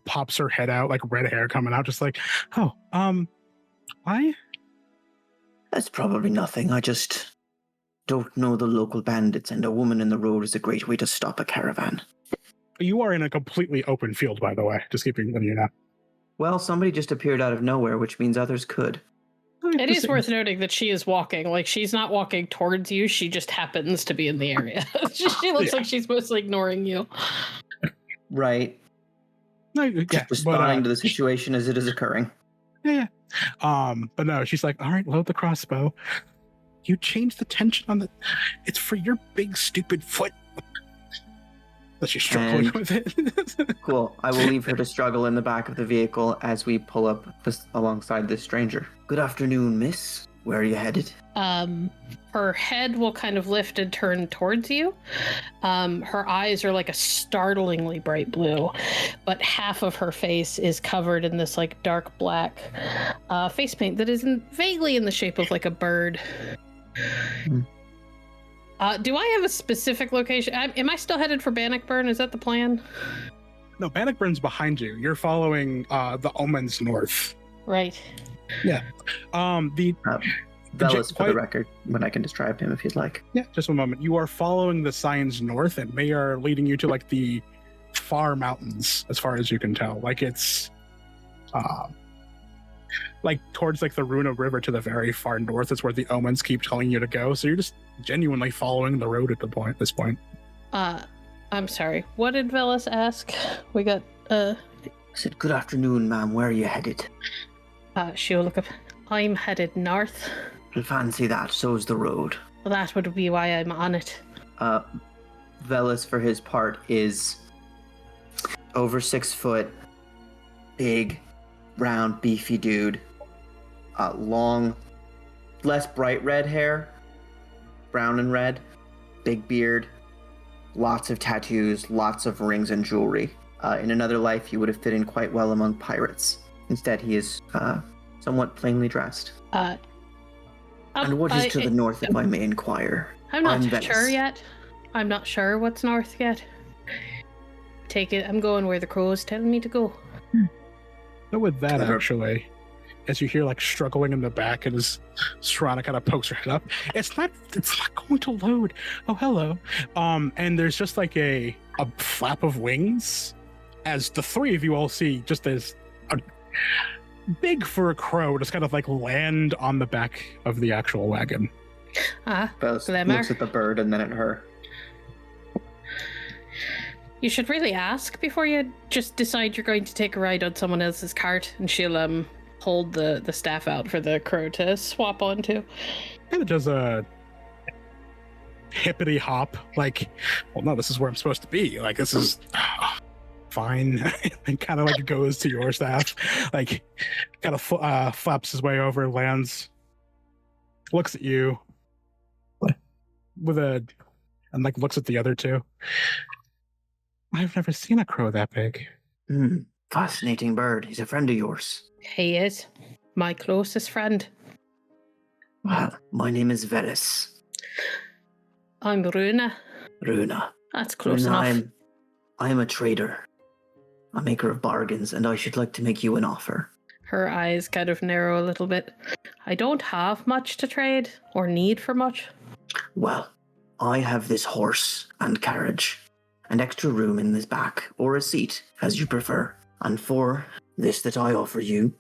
pops her head out, like red hair coming out, just like, oh, why? That's probably nothing. I just don't know the local bandits, and a woman in the road is a great way to stop a caravan. You are in a completely open field, by the way. Just keeping you know. Well, somebody just appeared out of nowhere, which means others could. It is worth noting that she is walking. Like, she's not walking towards you. She just happens to be in the area. She looks like she's mostly ignoring you. Right. No, just responding to the situation as it is occurring. Yeah. But no, she's like, all right, load the crossbow. You change the tension on the... It's for your big, stupid foot. That she's struggling with it. Cool. I will leave her to struggle in the back of the vehicle as we pull up alongside this stranger. Good afternoon, miss. Where are you headed? Her head will kind of lift and turn towards you. Her eyes are like a startlingly bright blue, but half of her face is covered in this like dark black face paint that is vaguely in the shape of like a bird. Do I have a specific location? Am I still headed for Bannockburn? Is that the plan? No, Bannockburn's behind you. You're following the Omens north. Right. Yeah. Velas, for the record, when I can describe him if you'd like. Yeah, just one moment. You are following the signs north, and they are leading you to like the far mountains, as far as you can tell. Like it's like towards like the Runa River to the very far north is where the Omens keep telling you to go. So you're just genuinely following the road at this point. I'm sorry. What did Velas ask? We got I said, good afternoon, ma'am. Where are you headed? she'll look up. I'm headed north. I fancy that. So's the road. Well, that would be why I'm on it. Velas, for his part, is over 6 foot, big, round, beefy dude. Long, less bright red hair, brown and red, big beard, lots of tattoos, lots of rings and jewelry. In another life, he would have fit in quite well among pirates. Instead, he is somewhat plainly dressed. And what is to the north, if I may inquire? I'm not Velas. sure yet. I'm not sure what's north yet. Take it. I'm going where the crow's telling me to go. So with that, Clever. actually, as you hear like struggling in the back, and as Serana kind of pokes her head up, it's not going to load. Oh, hello. And there's just like a flap of wings, as the three of you all see just as a big for a crow just kind of like land on the back of the actual wagon. Velas Glimmer. looks at the bird and then at her. You should really ask before you just decide you're going to take a ride on someone else's cart, and she'll hold the staff out for the crow to swap onto. Kind of does a hippity hop, like, well, no, this is where I'm supposed to be. Like, this is fine. And kind of like goes to your staff, like, kind of flaps his way over, lands, looks at you with and like looks at the other two. I've never seen a crow that big. Fascinating bird. He's a friend of yours. He is my closest friend. Well, my name is Velas. I'm Runa. Runa. That's close Runa, enough. I am a trader, a maker of bargains, and I should like to make you an offer. Her eyes kind of narrow a little bit. I don't have much to trade or need for much. Well, I have this horse and carriage, and extra room in this back, or a seat, as you prefer. And for this that I offer you,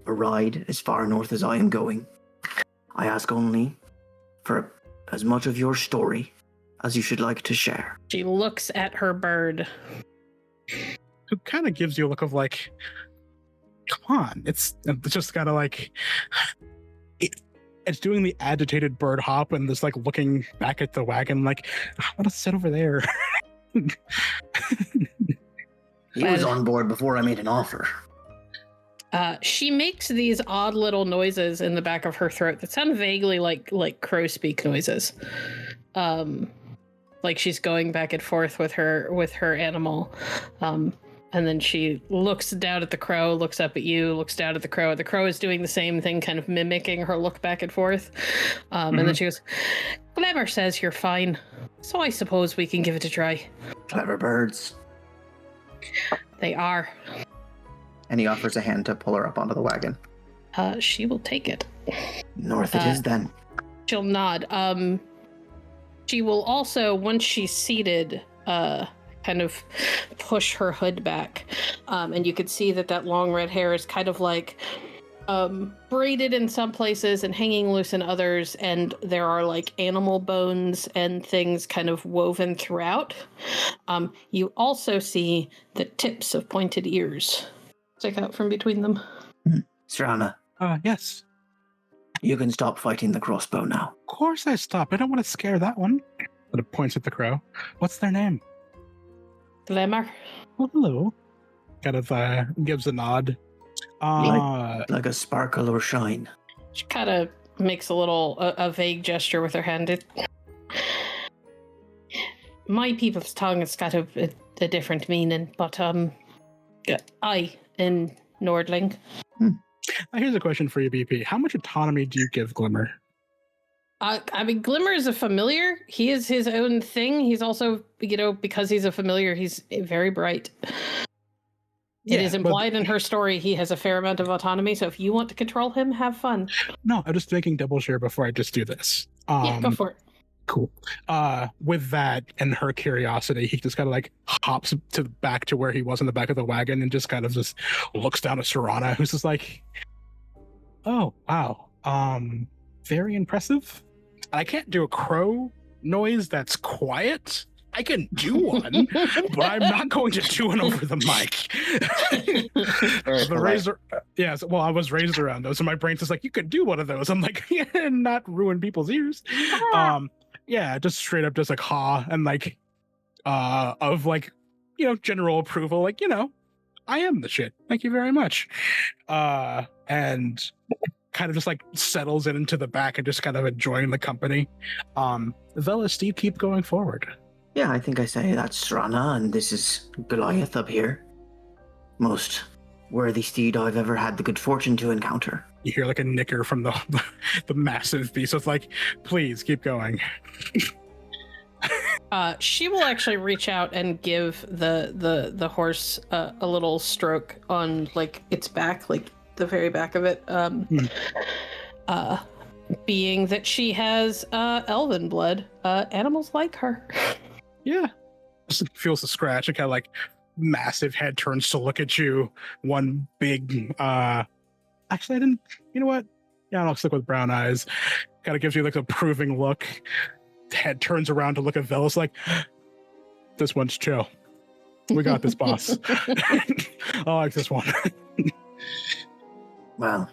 a ride as far north as I am going, I ask only for as much of your story as you should like to share. She looks at her bird. It kind of gives you a look of like, come on. It's just kind of like, it's doing the agitated bird hop and just like looking back at the wagon like, I want to sit over there. He was on board before I made an offer. She makes these odd little noises in the back of her throat that sound vaguely like crow speak noises. Like she's going back and forth with her animal. And then she looks down at the crow, looks up at you, looks down at the crow. The crow is doing the same thing, kind of mimicking her look back and forth. And then she goes, Glimmer says you're fine, so I suppose we can give it a try. Clever birds. They are. And he offers a hand to pull her up onto the wagon. She will take it. North it is then. She'll nod. She will also, once she's seated, kind of push her hood back. And you could see that long red hair is kind of like braided in some places and hanging loose in others. And there are like animal bones and things kind of woven throughout. You also see the tips of pointed ears stick out from between them. Serana, Yes. you can stop fighting the crossbow now. Of course I stop. I don't want to scare that one. But it points at the crow. What's their name? Glimmer. Oh, hello. Kind of gives a nod. Like a sparkle or shine. She kind of makes a vague gesture with her hand. My people's tongue has got a different meaning, but I in Nordling. Here's a question for you, BP. How much autonomy do you give Glimmer? I mean, Glimmer is a familiar. He is his own thing. He's also, because he's a familiar, he's very bright. It is implied in her story he has a fair amount of autonomy, so if you want to control him, have fun. No, I'm just making double sure before I just do this. Yeah, go for it. Cool. With that and her curiosity, he just kind of like hops back to where he was in the back of the wagon and just kind of just looks down at Serana, who's just like, oh, wow. Very impressive. I can't do a crow noise that's quiet, I can do one, but I'm not going to do one over the mic. The razor, well, I was raised around those, so my brain's just like, you could do one of those. I'm like, yeah, and not ruin people's ears. Just straight up, just like and like, of like, general approval, like, I am the shit. Thank you very much. And kind of just like settles it into the back and just kind of enjoying the company. Velas, do you keep going forward? Yeah, I think I say that's Strana, and this is Goliath up here. Most worthy steed I've ever had the good fortune to encounter. You hear like a nicker from the massive beast. So it's like, please keep going. She will actually reach out and give the horse a little stroke on like its back, like the very back of it. Being that she has elven blood, animals like her. Yeah. Just feels the scratch and kind of like massive head turns to look at you. One big actually I didn't, you know what? Yeah, I'll stick with brown eyes. Kind of gives you like a approving look. Head turns around to look at Velas like, this one's chill. We got this, boss. I like this one. Well,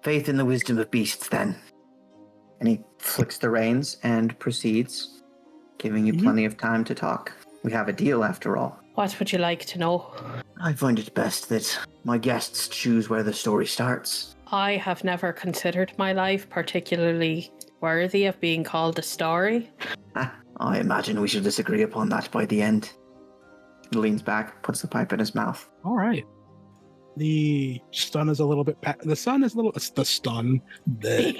faith in the wisdom of beasts, then. And he flicks the reins and proceeds, giving you plenty of time to talk. We have a deal, after all. What would you like to know? I find it best that my guests choose where the story starts. I have never considered my life particularly worthy of being called a story. I imagine we shall disagree upon that by the end. He leans back, puts the pipe in his mouth. All right. The stun is a little bit... the sun is a little... It's the stun. The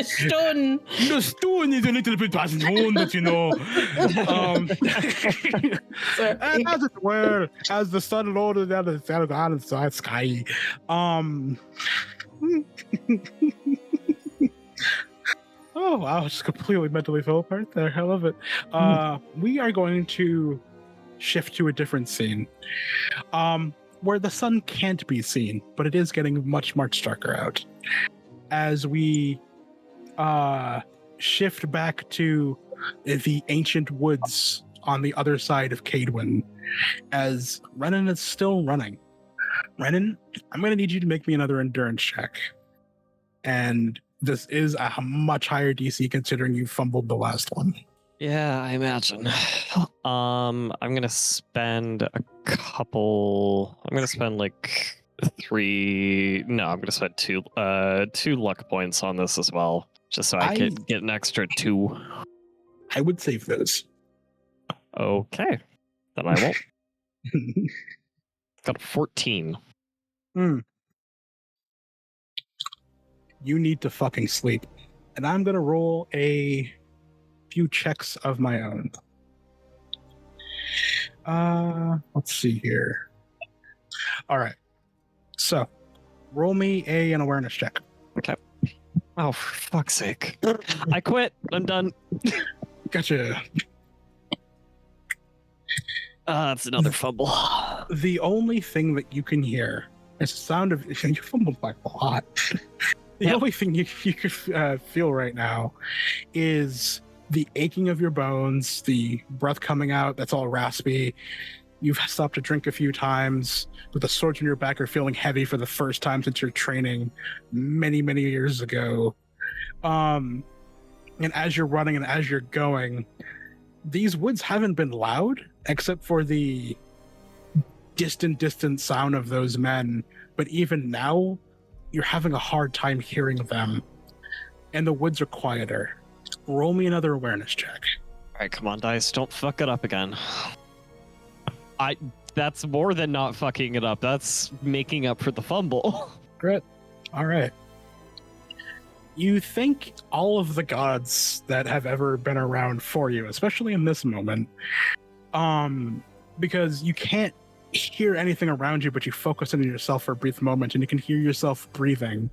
stun! The stun is a little bit past known, but as it were, as the sun loaded down the sky. Oh, wow. Just completely mentally fell apart there. I love it. We are going to shift to a different scene. Where the sun can't be seen, but it is getting much, much darker out. As we shift back to the ancient woods on the other side of Cadwin, as Renan is still running. Renan, I'm going to need you to make me another endurance check. And this is a much higher DC considering you fumbled the last one. Yeah, I imagine. I'm gonna spend a couple. I'm gonna spend like 3. No, I'm gonna spend 2 luck points on this as well, just so I could get an extra 2. I would save those. Okay, then I won't. Got a 14. You need to fucking sleep, and I'm gonna roll a few checks of my own. Let's see here. All right. So, roll me an awareness check. Okay. Oh, for fuck's sake. I quit. I'm done. Gotcha. That's another fumble. The only thing that you can hear is the sound of... You fumbled by a lot. The only thing you could feel right now is the aching of your bones, the breath coming out that's all raspy. You've stopped to drink a few times, but the swords in your back are feeling heavy for the first time since your training many, many years ago. And as you're running and as you're going, these woods haven't been loud except for the distant sound of those men. But even now, you're having a hard time hearing them. And the woods are quieter. Roll me another awareness check. All right, come on, dice. Don't fuck it up again. That's more than not fucking it up. That's making up for the fumble. Great. All right. You think all of the gods that have ever been around for you, especially in this moment, because you can't hear anything around you, but you focus on yourself for a brief moment and you can hear yourself breathing.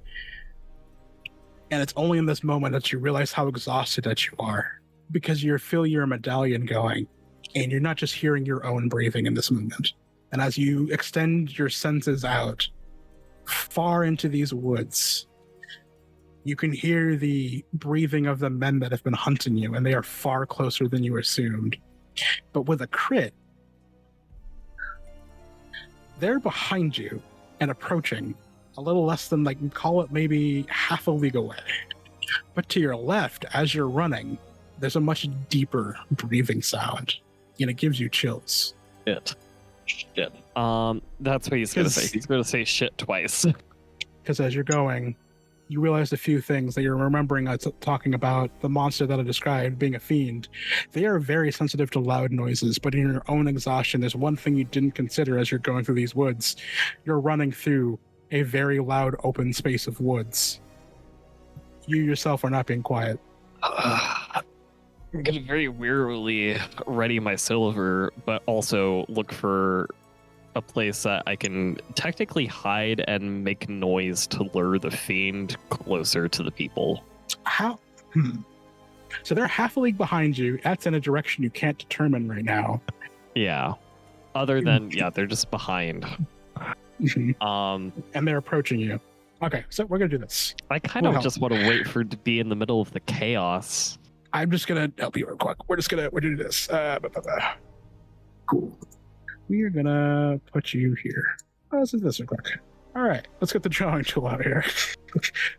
And it's only in this moment that you realize how exhausted that you are, because you feel your medallion going and you're not just hearing your own breathing in this moment. And as you extend your senses out far into these woods, you can hear the breathing of the men that have been hunting you, and they are far closer than you assumed. But with a crit, they're behind you and approaching a little less than, like, call it maybe half a league away. But to your left, as you're running, there's a much deeper breathing sound, and it gives you chills. Shit. That's what he's gonna say. He's gonna say shit twice. Because as you're going, you realize a few things that you're remembering talking about the monster that I described being a fiend. They are very sensitive to loud noises, but in your own exhaustion, there's one thing you didn't consider as you're going through these woods. You're running through a very loud open space of woods. You yourself are not being quiet. I'm gonna very wearily ready my silver, but also look for a place that I can technically hide and make noise to lure the fiend closer to the people. How? So they're half a league behind you. That's in a direction you can't determine right now. Yeah. Other than, they're just behind. And they're approaching you. Okay, so we're gonna do this. I kind of just want to wait for it to be in the middle of the chaos. I'm just gonna help you real quick. We're gonna do this. Cool. We are gonna put you here. Let's do this real quick. All right, let's get the drawing tool out here.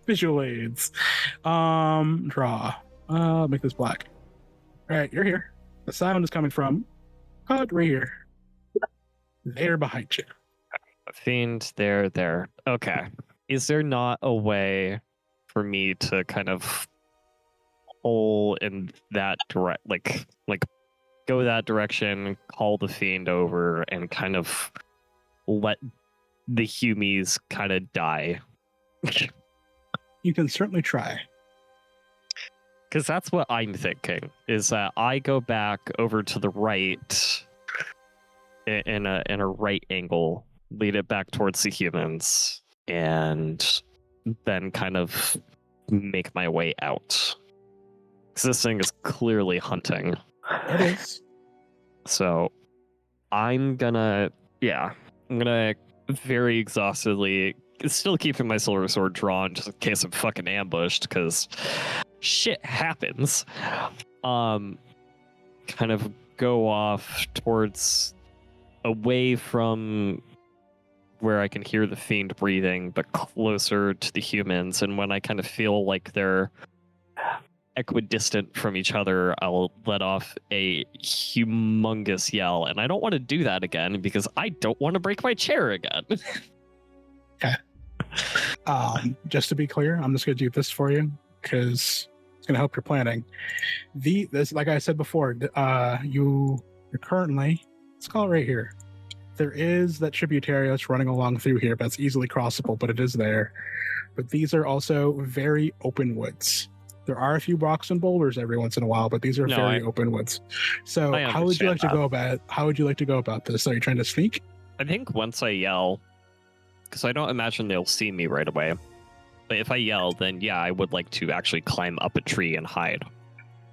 Visual aids. Draw. Make this black. All right, you're here. The sound is coming from right here. They're behind you. Fiend, there. Okay. Is there not a way for me to kind of hole in that like go that direction, call the fiend over, and kind of let the humies kind of die? You can certainly try. Because that's what I'm thinking, is that I go back over to the right in a right angle, lead it back towards the humans, and then kind of make my way out. Because this thing is clearly hunting. It is. So I'm gonna very exhaustedly, still keeping my silver sword drawn just in case I'm fucking ambushed, because shit happens. Kind of go off towards away from where I can hear the fiend breathing, but closer to the humans. And when I kind of feel like they're equidistant from each other, I'll let off a humongous yell. And I don't want to do that again because I don't want to break my chair again. Okay. Just to be clear, I'm just going to do this for you because it's going to help your planning. This, like I said before, you're currently, let's call it right here. There is that tributary that's running along through here, but it's easily crossable, but it is there. But these are also very open woods. There are a few rocks and boulders every once in a while, but these are very open woods. So how would you like to go about? How would you like to go about this? Are you trying to sneak? I think once I yell, because I don't imagine they'll see me right away. But if I yell, then yeah, I would like to actually climb up a tree and hide.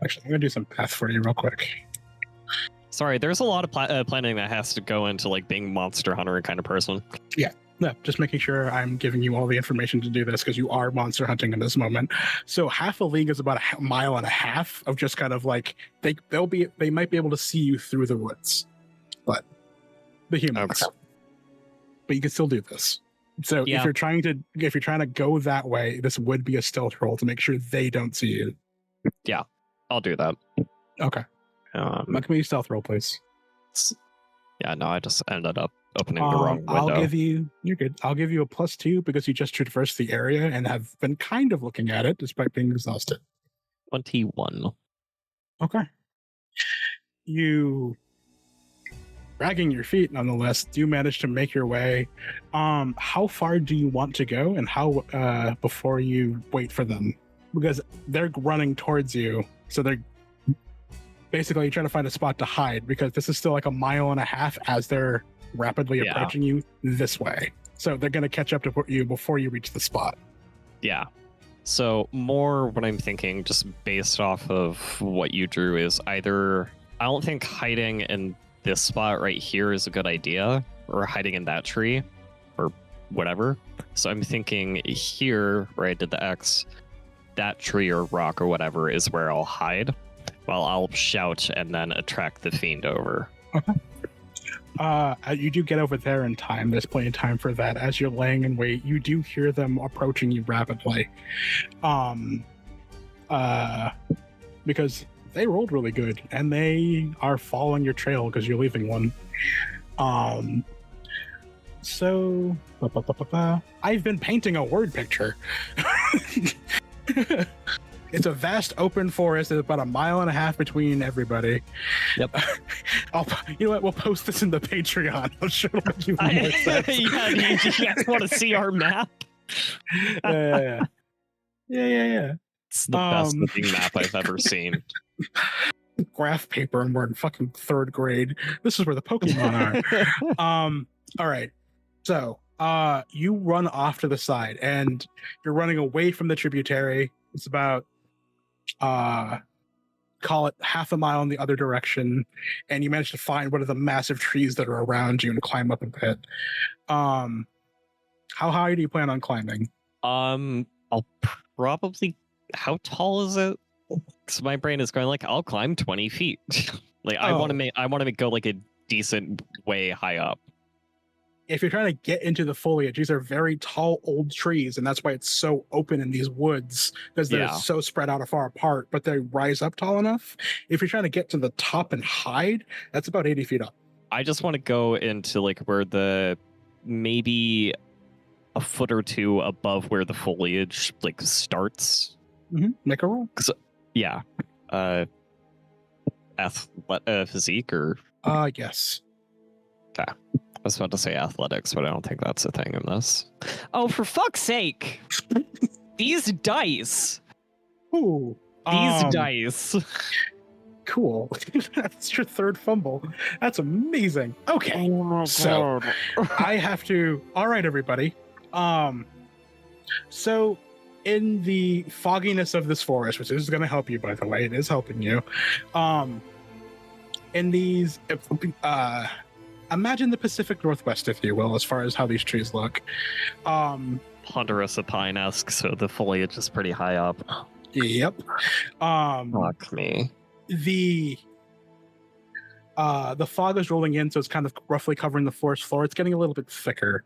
Actually, I'm gonna do some path for you real quick. Sorry, there's a lot of planning that has to go into like being monster hunter kind of person. Yeah. No, just making sure I'm giving you all the information to do this because you are monster hunting in this moment. So half a league is about a mile and a half of just kind of like they might be able to see you through the woods, but the humans. Okay. But you can still do this. So if you're trying to go that way, this would be a stealth roll to make sure they don't see you. Yeah, I'll do that. Okay. Make me a stealth roll, please. Yeah, no, I just ended up opening the wrong window. You're good. I'll give you a +2 because you just traversed the area and have been kind of looking at it despite being exhausted. 21. Okay. You, dragging your feet nonetheless, do manage to make your way. How far do you want to go and how before you wait for them? Because they're running towards you, so they're basically trying to find a spot to hide because this is still like a mile and a half as they're rapidly approaching you this way. So they're going to catch up to you before you reach the spot. Yeah. So more what I'm thinking, just based off of what you drew, is either I don't think hiding in this spot right here is a good idea, or hiding in that tree, or whatever. So I'm thinking here, where I did the X, that tree or rock or whatever is where I'll hide. Well, I'll shout and then attract the fiend over. Okay. You do get over there in time. There's plenty of time for that. As you're laying in wait, you do hear them approaching you rapidly. Because they rolled really good, and they are following your trail because you're leaving one. So, I've been painting a word picture. It's a vast open forest. There's about 1.5 miles between everybody. Yep. You know what? We'll post this in the Patreon. I'm sure it'll make you more sense. Yeah, do you guys want to see our map? Yeah. It's the best looking map I've ever seen. Graph paper, and we're in fucking 3rd grade. This is where the Pokemon are. All right. So, you run off to the side, and you're running away from the tributary. It's about, call it 1/2 mile in the other direction, and you manage to find one of the massive trees that are around you and climb up a bit. How high do you plan on climbing? I'll probably. How tall is it? So my brain is going like, I'll climb 20 feet. Like I want to go like a decent way high up. If you're trying to get into the foliage, these are very tall old trees, and that's why it's so open in these woods, because they're so spread out far apart, but they rise up tall enough. If you're trying to get to the top and hide, that's about 80 feet up. I just want to go into like where the maybe a foot or two above where the foliage like starts. Make a roll. Yeah. Physique or yes. Okay. I was about to say athletics, but I don't think that's a thing in this. Oh, for fuck's sake! These dice. Ooh. These dice. Cool. That's your 3rd fumble. That's amazing. Okay. Oh, so I have to. All right, everybody. So in the fogginess of this forest, which is going to help you, by the way, it is helping you. In these, imagine the Pacific Northwest, if you will, as far as how these trees look. Ponderosa pine-esque, so the foliage is pretty high up. Yep. Fuck me. The fog is rolling in, so it's kind of roughly covering the forest floor. It's getting a little bit thicker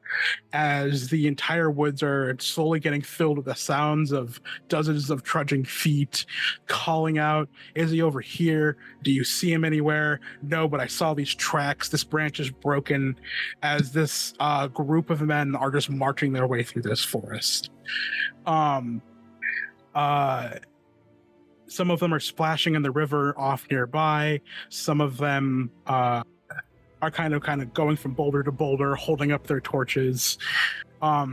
as the entire woods are slowly getting filled with the sounds of dozens of trudging feet calling out, "Is he over here? Do you see him anywhere?" "No, but I saw these tracks. This branch is broken," as this group of men are just marching their way through this forest. Some of them are splashing in the river off nearby. Some of them are kind of going from boulder to boulder, holding up their torches.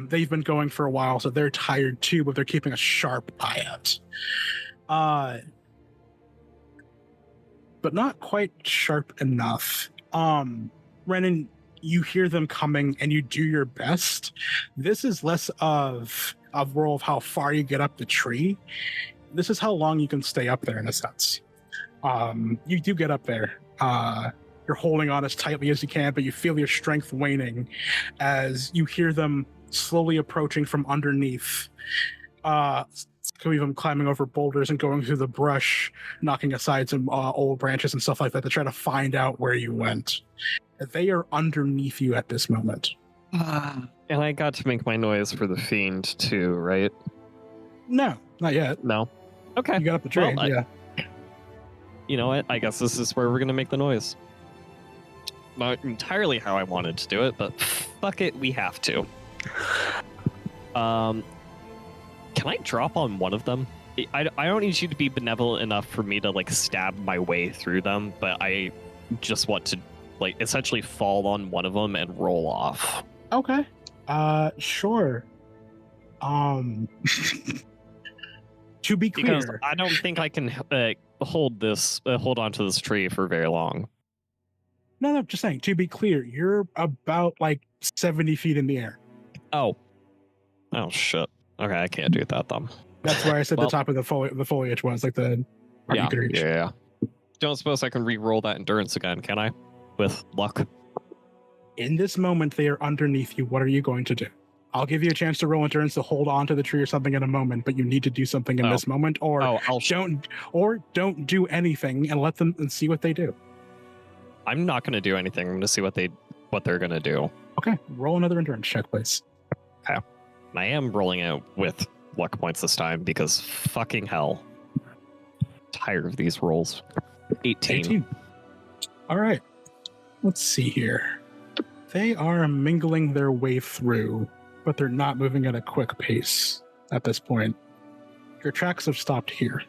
They've been going for a while, so they're tired too, but they're keeping a sharp eye out. But not quite sharp enough. Renan, you hear them coming and you do your best. This is less of a role of how far you get up the tree. This is how long you can stay up there, in a sense. You do get up there. You're holding on as tightly as you can, but you feel your strength waning as you hear them slowly approaching from underneath. Even climbing over boulders and going through the brush, knocking aside some old branches and stuff like that to try to find out where you went. They are underneath you at this moment. And I got to make my noise for the fiend too, right? No, not yet. No. Okay. You got up the tree, well, yeah. You know what? I guess this is where we're going to make the noise. Not entirely how I wanted to do it, but fuck it, we have to. Can I drop on one of them? I don't need you to be benevolent enough for me to like stab my way through them, but I just want to like essentially fall on one of them and roll off. Okay. Sure. To be clear, because I don't think I can hold on to this tree for very long. No, just saying. To be clear, you're about like 70 feet in the air. Oh shit. Okay, I can't do that then. That's where I said the top of the foliage was like the. Yeah. Don't suppose I can re-roll that endurance again, can I? With luck. In this moment, they are underneath you. What are you going to do? I'll give you a chance to roll endurance to hold on to the tree or something in a moment, but you need to do something in this moment, or don't do anything and let them and see what they do. I'm not going to do anything. I'm going to see what they're going to do. Okay, roll another endurance check, please. Okay. I am rolling it with luck points this time because fucking hell. Tired of these rolls. 18. All right. Let's see here. They are mingling their way through, but they're not moving at a quick pace at this point. Your tracks have stopped here.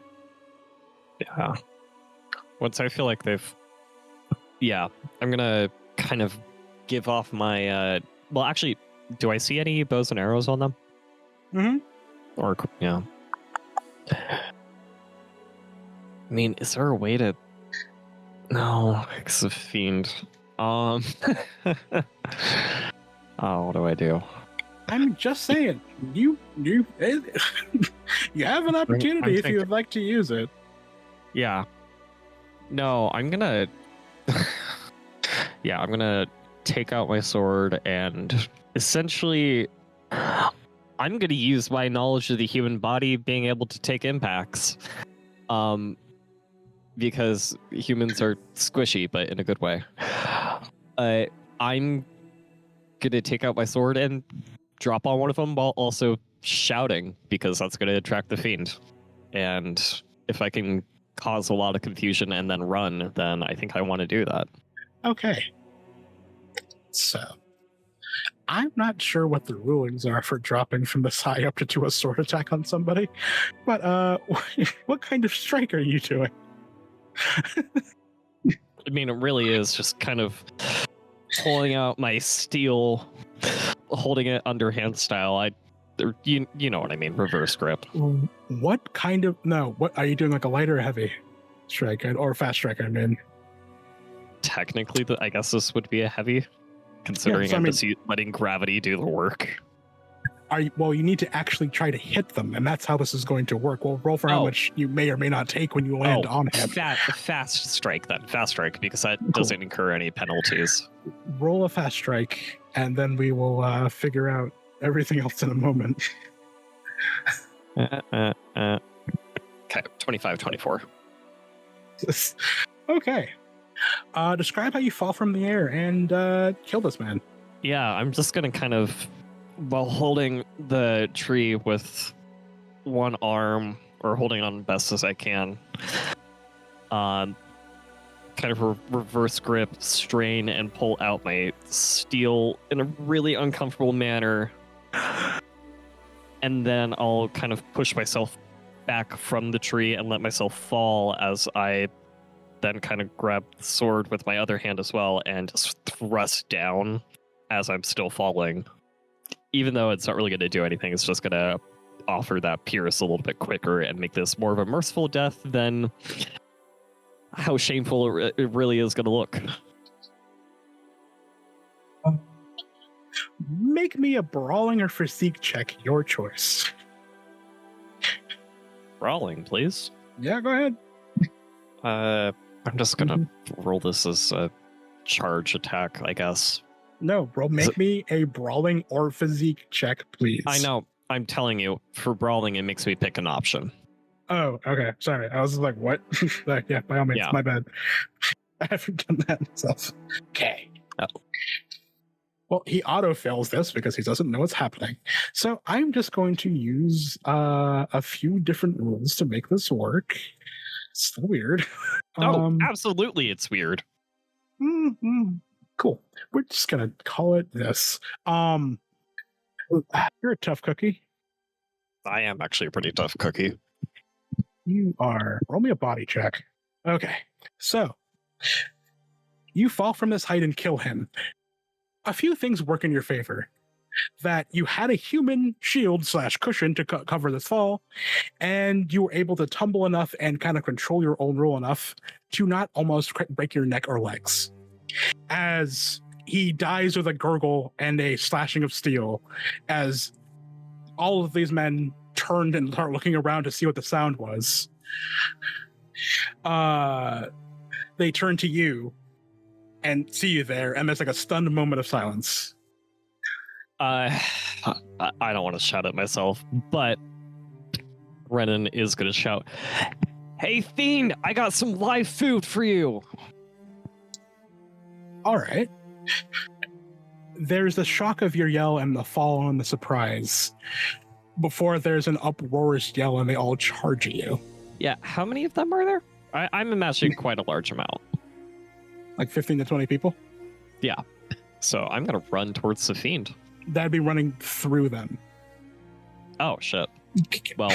Yeah. Once I feel like they've... Yeah, I'm going to kind of give off my... Well, actually, do I see any bows and arrows on them? Mm-hmm. Or, yeah. I mean, is there a way to... No, it's a fiend. Oh, what do I do? I'm just saying, you have an opportunity if you would like to use it. Yeah. No, I'm gonna... Yeah, I'm gonna take out my sword and essentially... I'm gonna use my knowledge of the human body being able to take impacts. Because humans are squishy, but in a good way. I'm gonna take out my sword and drop on one of them while also shouting, because that's gonna attract the fiend. And if I can cause a lot of confusion and then run, then I think I want to do that. Okay. So, I'm not sure what the rulings are for dropping from this high up to do a sword attack on somebody, but what kind of strike are you doing? I mean, it really is just kind of pulling out my steel, holding it underhand style. You know what I mean, reverse grip. What kind of... No, what are you doing, like a light or a heavy strike, or fast strike, I mean? Technically, I guess this would be a heavy, considering I'm just letting gravity do the work. Well, you need to actually try to hit them, and that's how this is going to work. We'll roll for how much you may or may not take when you land on him. Fast strike, then. Fast strike, because that doesn't incur any penalties. Roll a fast strike, and then we will figure out everything else in a moment. Okay, 25, 24. Okay. Describe how you fall from the air and kill this man. Yeah, I'm just going to kind of, while holding the tree with one arm, or holding on best as I can, kind of reverse grip, strain, and pull out my steel in a really uncomfortable manner. And then I'll kind of push myself back from the tree and let myself fall as I then kind of grab the sword with my other hand as well and just thrust down as I'm still falling. Even though it's not really going to do anything, it's just going to offer that pierce a little bit quicker and make this more of a merciful death than how shameful it really is going to look. Make me a brawling or physique check, your choice. Brawling, please. Yeah, go ahead. I'm just going to roll this as a charge attack, I guess. No, bro, make me a brawling or physique check, please. I know. I'm telling you, for brawling, it makes me pick an option. Oh, okay. Sorry. I was like, what? Like, yeah, by all means, my bad. I haven't done that myself. Okay. Oh. Well, he auto-fails this because he doesn't know what's happening. So I'm just going to use a few different rules to make this work. It's still weird. Absolutely, it's weird. Cool. We're just gonna call it this. You're a tough cookie. I am actually a pretty tough cookie. You are. Roll me a body check. Okay. So you fall from this height and kill him. A few things work in your favor. That you had a human shield / cushion to cover this fall, and you were able to tumble enough and kind of control your own roll enough to not almost break your neck or legs. As he dies with a gurgle and a slashing of steel, as all of these men turned and started looking around to see what the sound was, they turn to you and see you there, and there's like a stunned moment of silence. I don't want to shout at myself, but Brennan is going to shout, "Hey, Fiend, I got some live food for you." All right. There's the shock of your yell and the fall and the surprise before there's an uproarious yell and they all charge at you. Yeah, how many of them are there? I'm imagining quite a large amount. Like 15 to 20 people? Yeah. So I'm going to run towards the Fiend. That'd be running through them. Oh, shit. Well.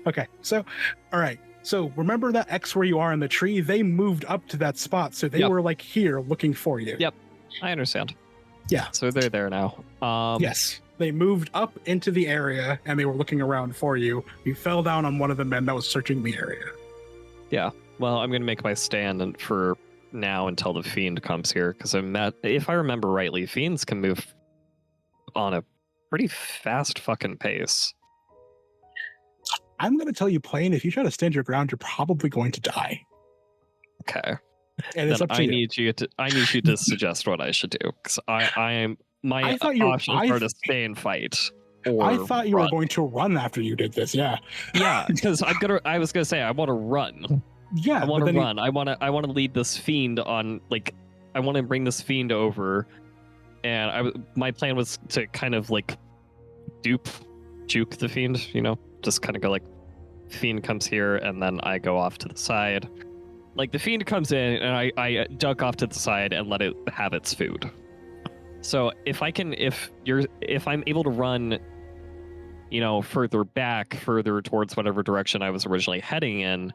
Okay, so, all right. So remember that X where you are in the tree? They moved up to that spot, so they were like here looking for you. Yep, I understand. Yeah. So they're there now. Yes. They moved up into the area and they were looking around for you. You fell down on one of the men that was searching the area. Yeah. Well, I'm going to make my stand for now until the Fiend comes here, because if I remember rightly, Fiends can move on a pretty fast fucking pace. I'm going to tell you plain, if you try to stand your ground, you're probably going to die. Okay. And it's then up to you. I need you to suggest what I should do, because my options are to stay and fight. Or I thought you run. were going to run after you did this. Yeah. Yeah, because I was gonna say I want to run. Yeah. I want to run. I want to lead this Fiend on, like, I want to bring this Fiend over, and my plan was to kind of like juke the Fiend. You know, just kind of go like, Fiend comes here, and then I go off to the side. Like, the Fiend comes in, and I duck off to the side and let it have its food. So if I'm able to run, you know, further towards whatever direction I was originally heading in,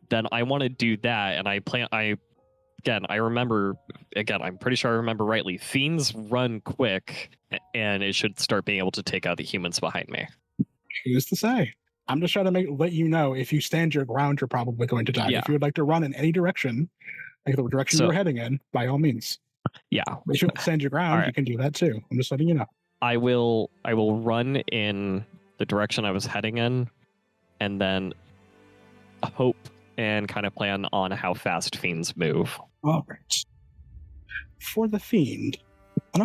then I want to do that. And I'm pretty sure I remember rightly. Fiends run quick, and it should start being able to take out the humans behind me. Who's to say? I'm just trying to let you know, if you stand your ground, you're probably going to die. Yeah. If you would like to run in any direction, like the direction you were heading in, by all means. Yeah. If you want to stand your ground, right. You can do that too. I'm just letting you know. I will run in the direction I was heading in, and then hope and kind of plan on how fast Fiends move. All right. For the Fiend,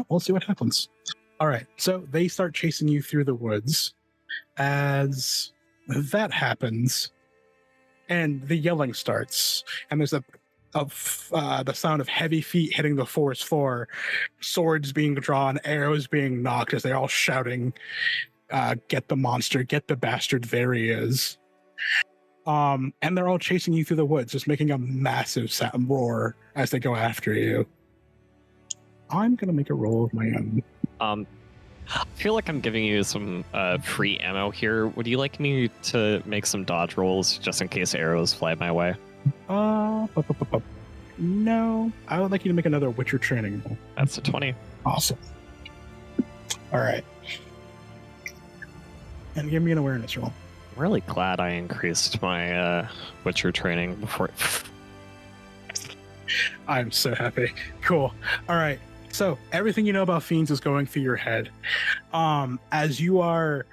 we'll see what happens. All right. So they start chasing you through the woods. As that happens, and the yelling starts, and there's the sound of heavy feet hitting the forest floor, swords being drawn, arrows being knocked as they're all shouting, "Get the monster, get the bastard, there he is." And they're all chasing you through the woods, just making a massive roar as they go after you. I'm going to make a roll of my own. I feel like I'm giving you some free ammo here. Would you like me to make some dodge rolls just in case arrows fly my way? No. I would like you to make another Witcher training roll. That's a 20. Awesome. All right. And give me an awareness roll. I'm really glad I increased my Witcher training before. I'm so happy. Cool. All right. So everything you know about Fiends is going through your head. As you are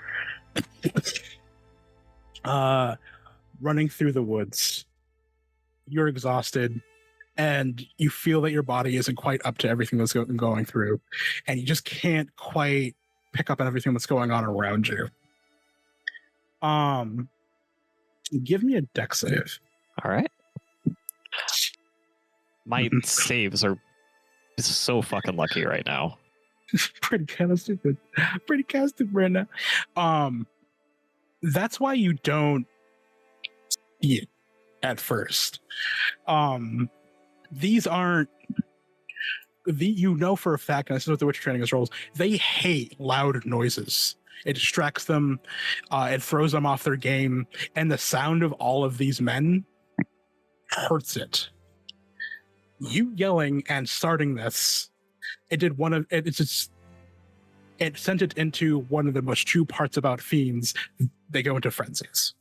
running through the woods, you're exhausted, and you feel that your body isn't quite up to everything that's going through, and you just can't quite pick up on everything that's going on around you. Give me a dex save. All right. My saves are so fucking lucky right now. Pretty kind of stupid right now. That's why you don't see it at first. These aren't you know for a fact, and this is what the Witcher training is rolls, they hate loud noises. It distracts them, it throws them off their game, and the sound of all of these men hurts it. You yelling and starting this, it sent it into one of the most true parts about Fiends. They go into frenzies.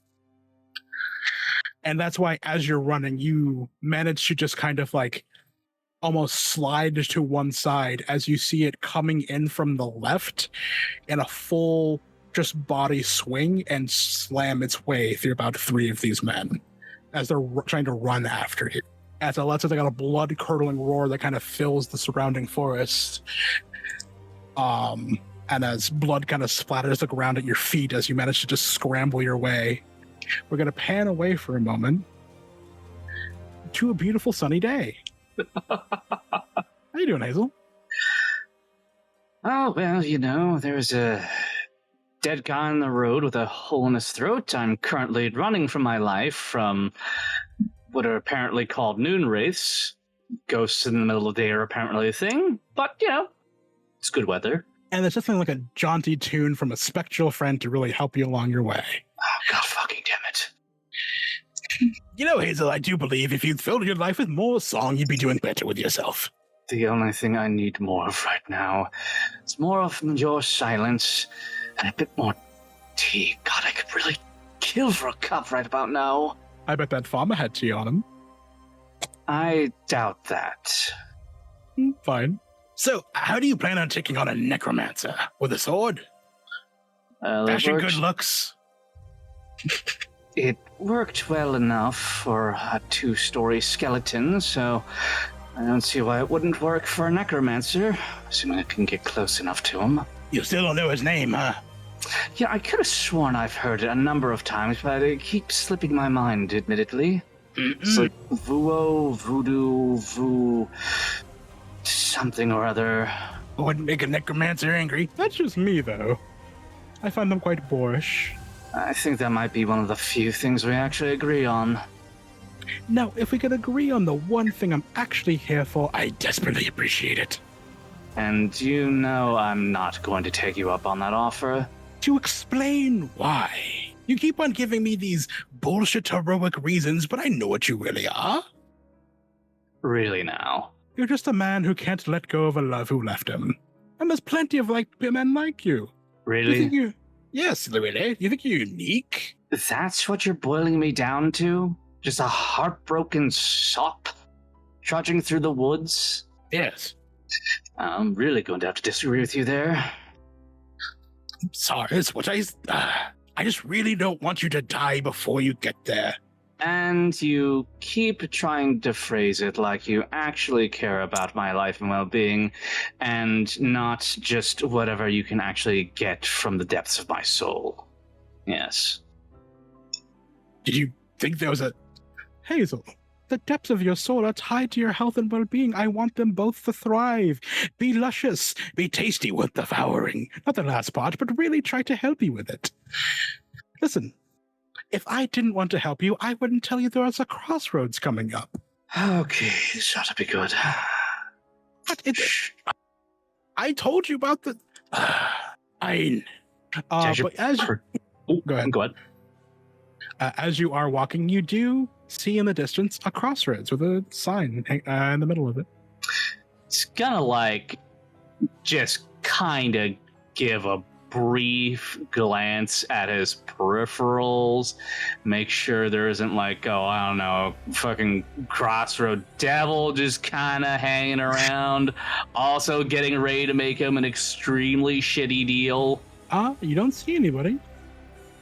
And that's why as you're running, you manage to just kind of like almost slide to one side as you see it coming in from the left in a full just body swing and slam its way through about 3 of these men as they're trying to run after you. As it lets it, they got a blood-curdling roar that kind of fills the surrounding forest. And as blood kind of splatters the ground at your feet as you manage to just scramble your way, we're going to pan away for a moment to a beautiful sunny day. How you doing, Hazel? Oh, well, there's a dead guy on the road with a hole in his throat. I'm currently running for my life from what are apparently called noon wraiths. Ghosts in the middle of the day are apparently a thing, but, it's good weather. And there's something like a jaunty tune from a spectral friend to really help you along your way. Oh, God fucking damn it. Hazel, I do believe if you'd filled your life with more song, you'd be doing better with yourself. The only thing I need more of right now is more of your silence and a bit more tea. God, I could really kill for a cup right about now. I bet that farmer had tea on him. I doubt that. Fine. So, how do you plan on taking on a necromancer? With a sword? Fashion good looks? It worked well enough for a 2-story skeleton, so I don't see why it wouldn't work for a necromancer, assuming I can get close enough to him. You still don't know his name, huh? Yeah, I could have sworn I've heard it a number of times, but it keeps slipping my mind, admittedly. It's like Vuo, Voodoo, Vu... something or other. Wouldn't make a necromancer angry. That's just me, though. I find them quite boorish. I think that might be one of the few things we actually agree on. Now, if we could agree on the one thing I'm actually here for, I desperately appreciate it. And I'm not going to take you up on that offer. To explain why. You keep on giving me these bullshit heroic reasons, but I know what you really are. Really now? You're just a man who can't let go of a love who left him. And there's plenty of men like you. Really? Yes, really. You think you're unique? That's what you're boiling me down to? Just a heartbroken sop trudging through the woods? Yes. I'm really going to have to disagree with you there. I'm sorry, it's what I just really don't want you to die before you get there. And you keep trying to phrase it like you actually care about my life and well-being, and not just whatever you can actually get from the depths of my soul. Yes. Did you think there was a... Hazel, the depths of your soul are tied to your health and well-being. I want them both to thrive, be luscious, be tasty worth devouring. Not the last part, but really try to help you with it. Listen. If I didn't want to help you, I wouldn't tell you there was a crossroads coming up. Okay, this ought to be good. But I told you about the... Fine. But as... Go ahead. As you are walking, you do see in the distance a crossroads with a sign in the middle of it. It's gonna, just kind of give a brief glance at his peripherals, make sure there isn't fucking crossroad devil just kind of hanging around, also getting ready to make him an extremely shitty deal. You don't see anybody.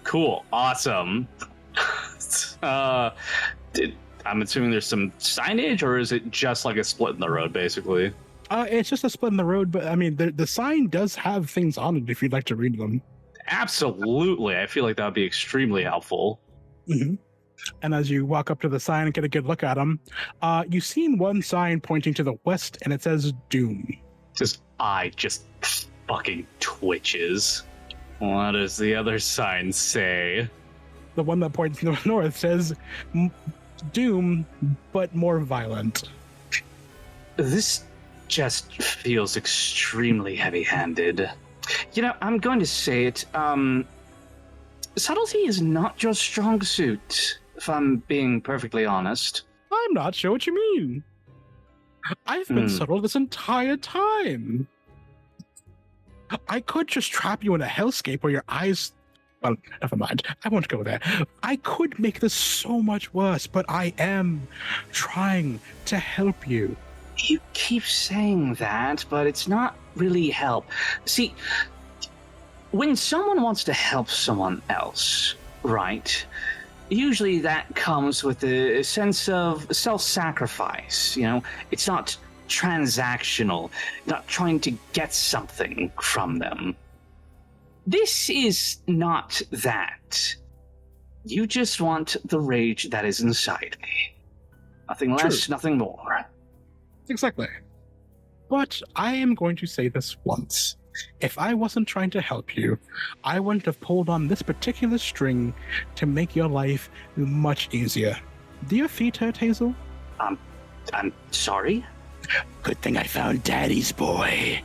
Cool, awesome. I'm assuming there's some signage, or is it just like a split in the road, basically? It's just a split in the road, but I mean, the sign does have things on it if you'd like to read them. Absolutely. I feel like that would be extremely helpful. Mm-hmm. And as you walk up to the sign and get a good look at them, you've seen one sign pointing to the west, and it says Doom. Eye just fucking twitches. What does the other sign say? The one that points to the north says Doom, but more violent. This just feels extremely heavy-handed. I'm going to say it, subtlety is not your strong suit, if I'm being perfectly honest. I'm not sure what you mean. I've been subtle this entire time. I could just trap you in a hellscape where your eyes... Well, never mind. I won't go there. I could make this so much worse, but I am trying to help you. You keep saying that, but it's not really help. See, when someone wants to help someone else, right, usually that comes with a sense of self-sacrifice, It's not transactional, not trying to get something from them. this is not that. You just want the rage that is inside me. Nothing less, True. nothing more. Exactly. But I am going to say this once. If I wasn't trying to help you, I wouldn't have pulled on this particular string to make your life much easier. Do your feet hurt, Hazel? I'm sorry? Good thing I found Daddy's boy.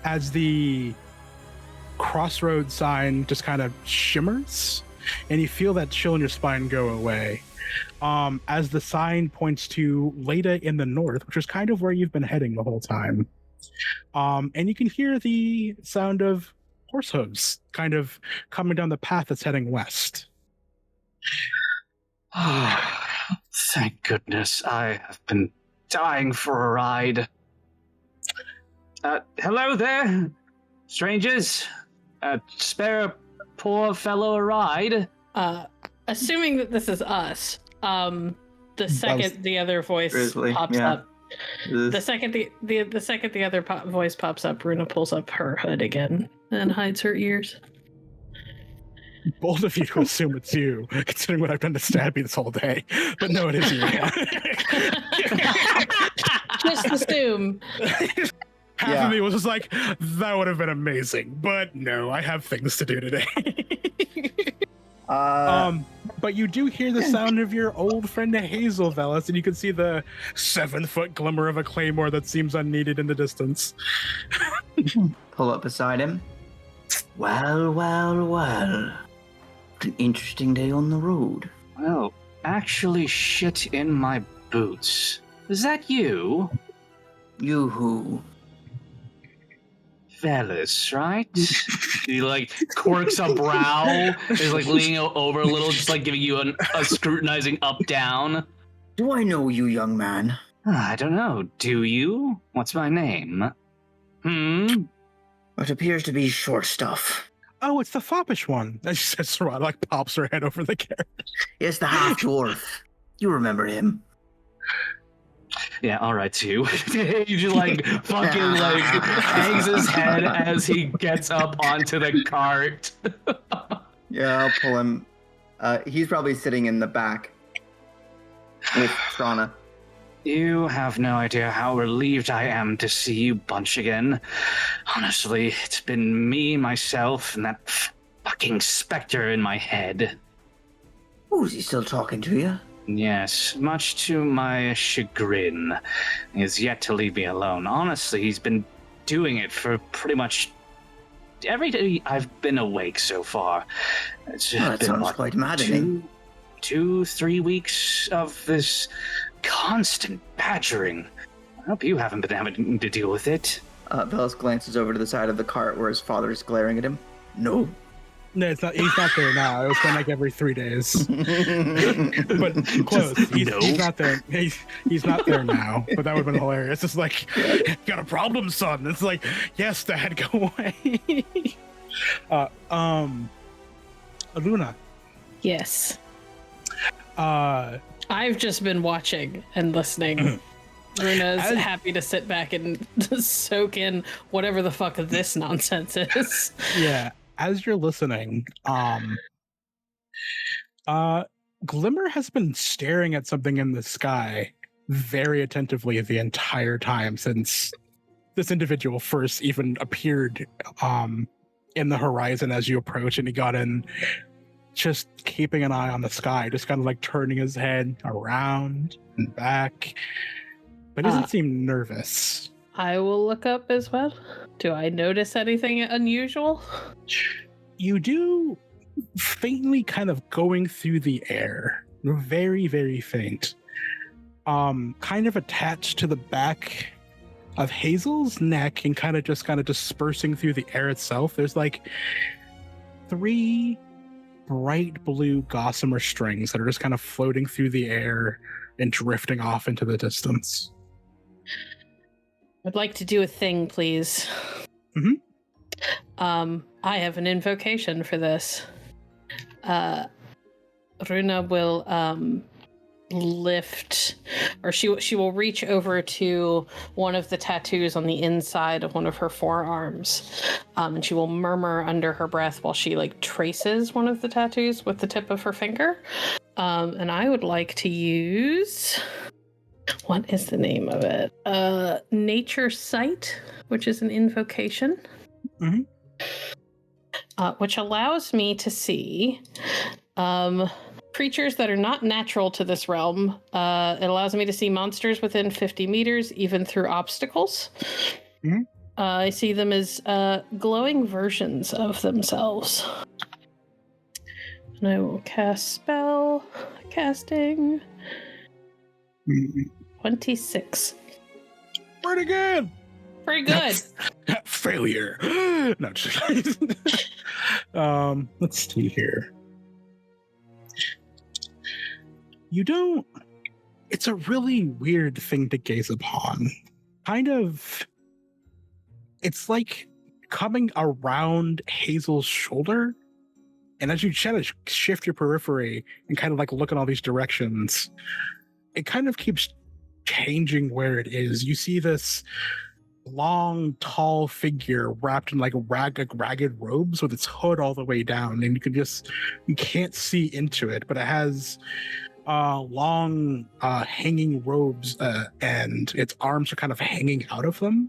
As the crossroads sign just kind of shimmers, and you feel that chill in your spine go away. As the sign points to Leda in the north, which is kind of where you've been heading the whole time. And you can hear the sound of horse hooves kind of coming down the path that's heading west. Thank goodness. I have been dying for a ride. Hello there, strangers. Spare a poor fellow a ride. Assuming that this is us, the second the other voice Grizzly, pops yeah. up, the second the other voice pops up, Runa pulls up her hood again and hides her ears. Bold of you to assume it's you, considering what I've done to Stabby this whole day. But no, it is you. Just assume. Half of me was just like, that would have been amazing. But no, I have things to do today. But you do hear the sound of your old friend Hazel, Velas, and you can see the 7-foot glimmer of a claymore that seems unneeded in the distance. Pull up beside him. Well. What an interesting day on the road. Well, actually shit in my boots. Is that you? You who? Fellas, right? He like quirks a brow, is like leaning over a little, just like giving you a scrutinizing up-down. Do I know you, young man? I don't know. Do you? What's my name? What appears to be short stuff. Oh, it's the foppish one. As she says, Sarah, like pops her head over the carriage. Yes, the half dwarf. You remember him? Yeah, all right, too. He just like fucking like hangs his head as he gets up onto the cart. Yeah, I'll pull him. He's probably sitting in the back with Trana. You have no idea how relieved I am to see you bunch again. Honestly, it's been me, myself, and that fucking specter in my head. Oh, is he still talking to you? Yes, much to my chagrin. He has yet to leave me alone. Honestly, he's been doing it for pretty much every day I've been awake so far. It's Well, that been, sounds what, quite maddening. 3 weeks of this constant badgering. I hope you haven't been having to deal with it. Velas glances over to the side of the cart where his father is glaring at him. No. No, it's not. He's not there now. It was been like every 3 days. But close. He's not there. He's not there now. But that would have been hilarious. It's like, got a problem, son. It's like, yes, Dad, go away. Luna. Yes. I've just been watching and listening. Runa's happy to sit back and soak in whatever the fuck this nonsense is. Yeah. As you're listening, Glimmer has been staring at something in the sky very attentively the entire time since this individual first even appeared in the horizon as you approach, and he got in, just keeping an eye on the sky, just kind of like turning his head around and back, but doesn't seem nervous. I will look up as well. Do I notice anything unusual? You do faintly kind of going through the air. Very, very faint. Kind of attached to the back of Hazel's neck and kind of dispersing through the air itself. There's like 3 bright blue gossamer strings that are just kind of floating through the air and drifting off into the distance. I'd like to do a thing, please. Mm-hmm. I have an invocation for this. Runa will lift, or she will reach over to one of the tattoos on the inside of one of her forearms, and she will murmur under her breath while she like traces one of the tattoos with the tip of her finger. And I would like to use, what is the name of it? Nature Sight, which is an invocation, which allows me to see creatures that are not natural to this realm. It allows me to see monsters within 50 meters, even through obstacles. I see them as glowing versions of themselves. And I will cast spell. Casting. 26. Pretty good. Pretty good. Failure. No, just let's see here. You don't. It's a really weird thing to gaze upon. Kind of. It's like coming around Hazel's shoulder, and as you try to shift your periphery and kind of like look in all these directions, it kind of keeps changing where it is. You see this long, tall figure wrapped in like ragged robes with its hood all the way down, and you can't see into it, but it has long hanging robes, and its arms are kind of hanging out of them.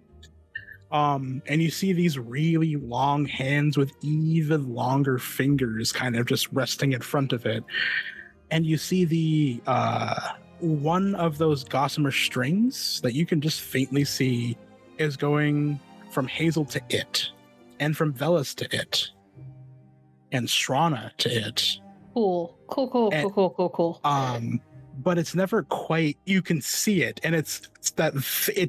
And you see these really long hands with even longer fingers kind of just resting in front of it. And you see the one of those gossamer strings that you can just faintly see is going from Hazel to it, and from Velas to it, and Srana to it. Cool. But it's never quite, you can see it, and it's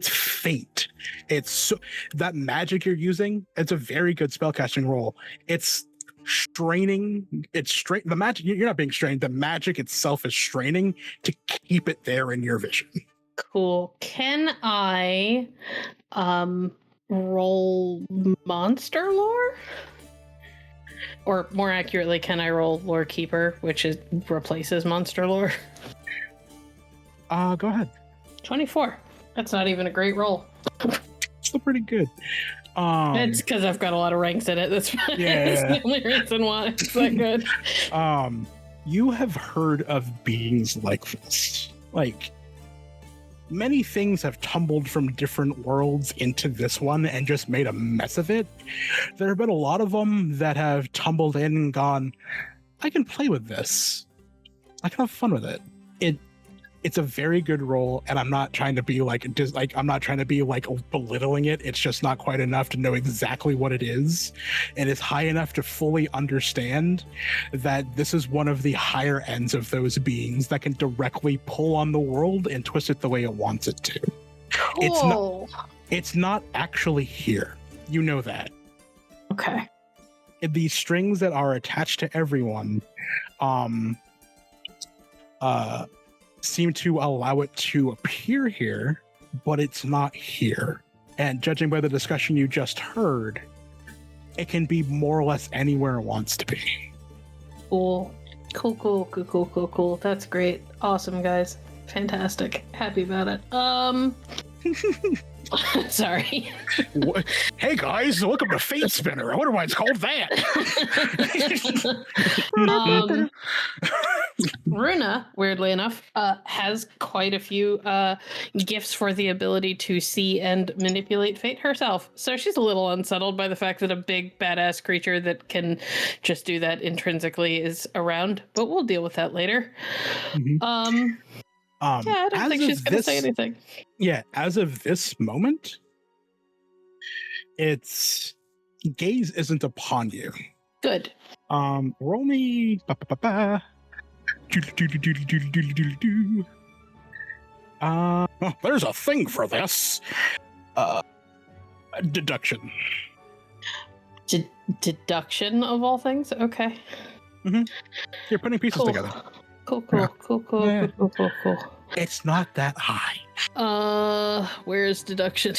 faint. It's so, that magic you're using, it's a very good spellcasting roll. It's straining, the magic, you're not being strained, the magic itself is straining to keep it there in your vision. Cool. Can I roll monster lore? Or more accurately, can I roll lore keeper, which replaces monster lore? Go ahead. 24. That's not even a great roll. Still pretty good. It's because I've got a lot of ranks in it. That's the only reason why it's that good. You have heard of beings like this. Like, many things have tumbled from different worlds into this one and just made a mess of it. There have been a lot of them that have tumbled in and gone, I can play with this. I can have fun with it. It's a very good role, and I'm not trying to be belittling it. It's just not quite enough to know exactly what it is, and it's high enough to fully understand that this is one of the higher ends of those beings that can directly pull on the world and twist it the way it wants it to. Cool. It's not actually here. You know that. Okay. These strings that are attached to everyone, seem to allow it to appear here, but it's not here. And judging by the discussion you just heard, it can be more or less anywhere it wants to be. Cool. That's great. Awesome, guys. Fantastic. Happy about it. Sorry. Hey guys, welcome to Fate Spinner. I wonder why it's called that. Runa, weirdly enough, has quite a few gifts for the ability to see and manipulate fate herself. So she's a little unsettled by the fact that a big badass creature that can just do that intrinsically is around, but we'll deal with that later. Mm-hmm. I don't think she's going to say anything. Yeah, as of this moment, its gaze isn't upon you. Good. Roll me. There's a thing for this. Deduction. Deduction of all things? Okay. Mm-hmm. You're putting pieces together. Cool. It's not that high. Where is deduction?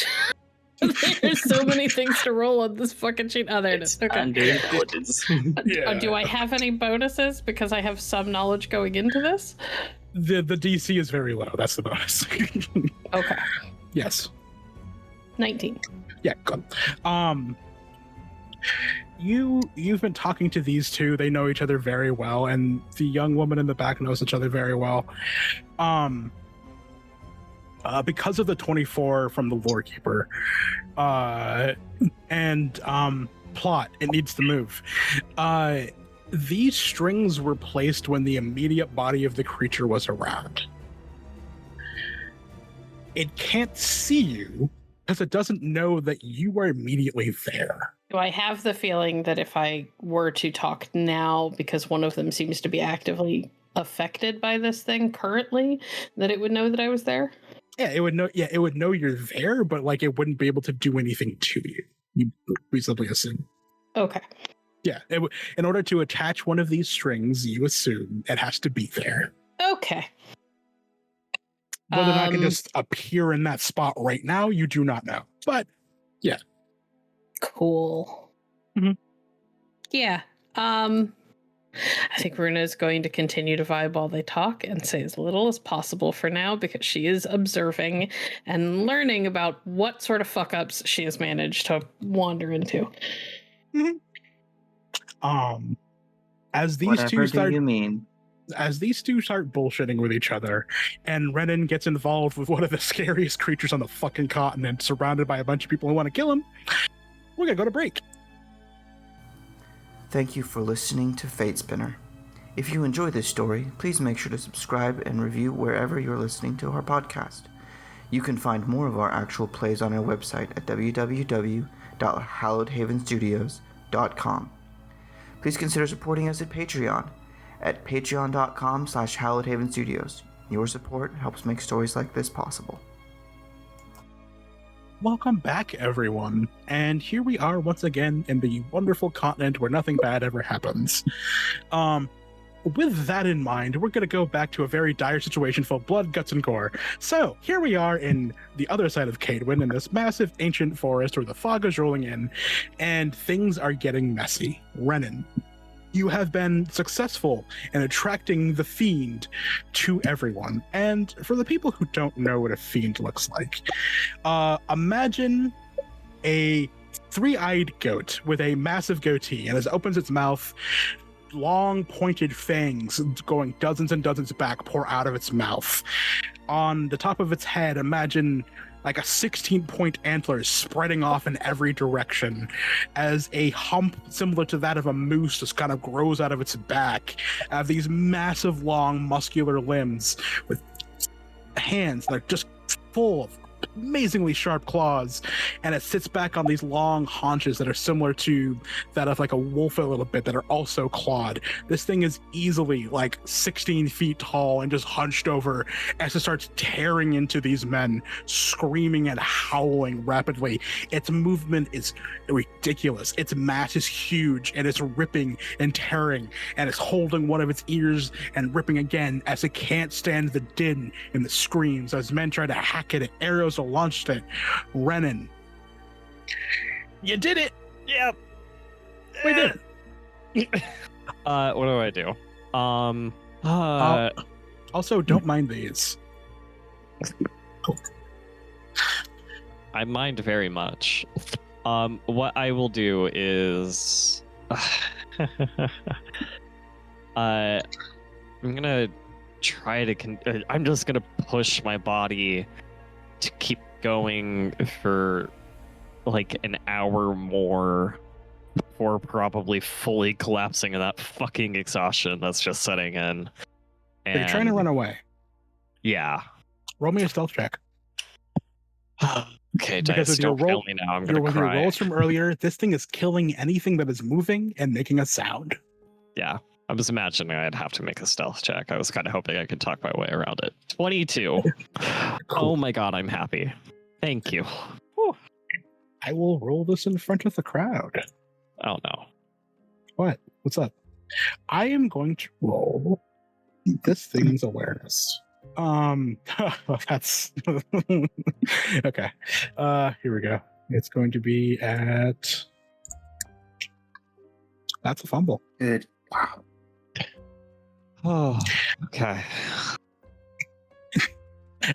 There's so many things to roll on this fucking sheet. Oh, there it is. Okay. Yeah. Do I have any bonuses because I have some knowledge going into this? The DC is very low. That's the bonus. Okay. Yes. 19. Yeah, good. You've been talking to these two. They know each other very well, and the young woman in the back knows each other very well. Because of the 24 from the lore keeper, and plot, it needs to move. These strings were placed when the immediate body of the creature was around. It can't see you because it doesn't know that you are immediately there. Do I have the feeling that if I were to talk now, because one of them seems to be actively affected by this thing currently, that it would know that I was there? Yeah, it would know. Yeah, it would know you're there, but like it wouldn't be able to do anything to you. You reasonably assume. Okay. Yeah, in order to attach one of these strings, you assume it has to be there. Okay. Whether or not it can just appear in that spot right now, you do not know. But yeah. Cool. Mm-hmm. Yeah. I think Runa is going to continue to vibe while they talk and say as little as possible for now, because she is observing and learning about what sort of fuck ups she has managed to wander into. Mm-hmm. As these Whatever two start, do you mean? as these two start bullshitting with each other, and Renan gets involved with one of the scariest creatures on the fucking continent, surrounded by a bunch of people who want to kill him, we're gonna go to break. Thank you for listening to Fate Spinner. If you enjoy this story, please make sure to subscribe and review wherever you're listening to our podcast. You can find more of our actual plays on our website at www.hallowedhavenstudios.com. Please consider supporting us at Patreon at patreon.com/hallowedhavenstudios. Your support helps make stories like this possible. Welcome back, everyone. And here we are once again in the wonderful continent where nothing bad ever happens. With that in mind, we're going to go back to a very dire situation full of blood, guts, and gore. So here we are in the other side of Cadwin, in this massive ancient forest where the fog is rolling in, and things are getting messy. Renan, you have been successful in attracting the fiend to everyone. And for the people who don't know what a fiend looks like, imagine a three-eyed goat with a massive goatee, and as it opens its mouth, long pointed fangs going dozens and dozens back pour out of its mouth. On the top of its head, imagine like a 16-point antler spreading off in every direction as a hump similar to that of a moose just kind of grows out of its back. Have these massive, long, muscular limbs with hands that are just full of amazingly sharp claws, and it sits back on these long haunches that are similar to that of like a wolf a little bit, that are also clawed. This thing is easily like 16 feet tall and just hunched over as it starts tearing into these men, screaming and howling rapidly. Its movement is ridiculous. Its mass is huge, and it's ripping and tearing, and it's holding one of its ears and ripping again as it can't stand the din and the screams as men try to hack at it. Arrows are launched at Renan. You did it! Yep. We did it. What do I do? Also, don't mind these. I mind very much. What I will do is, I'm gonna try to. I'm just gonna push my body to keep going for like an hour more before probably fully collapsing in that fucking exhaustion that's just setting in. And you're trying to run away. Yeah. Roll me a stealth check. Okay, because dice, don't kill me now. I'm gonna with cry. your rolls from earlier, this thing is killing anything that is moving and making a sound. Yeah. I was imagining I'd have to make a stealth check. I was kind of hoping I could talk my way around it. 22. Oh my god, I'm happy. Thank you. Whew. I will roll this in front of the crowd. Oh no. What? What's up? I am going to roll this thing's awareness. That's okay. Here we go. It's going to be at. That's a fumble. Good. Wow. Oh, okay.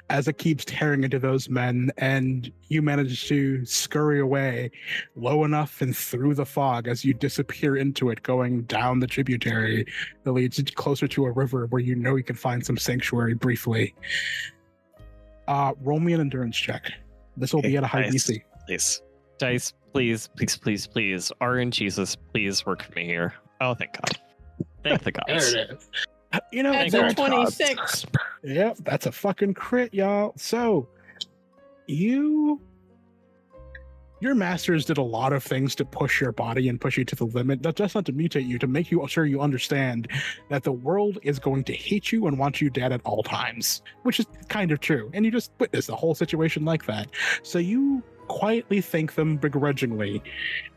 as it keeps tearing into those men, and you manage to scurry away low enough and through the fog as you disappear into it, going down the tributary that leads closer to a river where you know you can find some sanctuary briefly. Roll me an endurance check. This will be at a high DC. Please. Dice, please. RNGesus, please work for me here. Oh, thank God. Thank the gods. There it is. You know, That's there- a 26. Yep, that's a fucking crit, y'all. So, your masters did a lot of things to push your body and push you to the limit. That's just not to mutate you, to make you sure you understand that the world is going to hate you and want you dead at all times, which is kind of true. And you just witnessed the whole situation like that. So you quietly thank them begrudgingly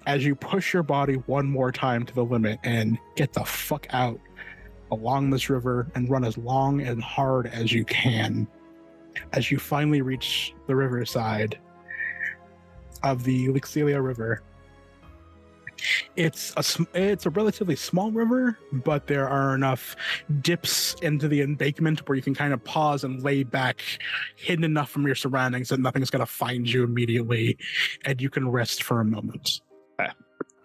as you push your body one more time to the limit and get the fuck out along this river and run as long and hard as you can as you finally reach the riverside of the Lixelia River. It's a relatively small river, but there are enough dips into the embankment where you can kind of pause and lay back, hidden enough from your surroundings that nothing's going to find you immediately, and you can rest for a moment. I'm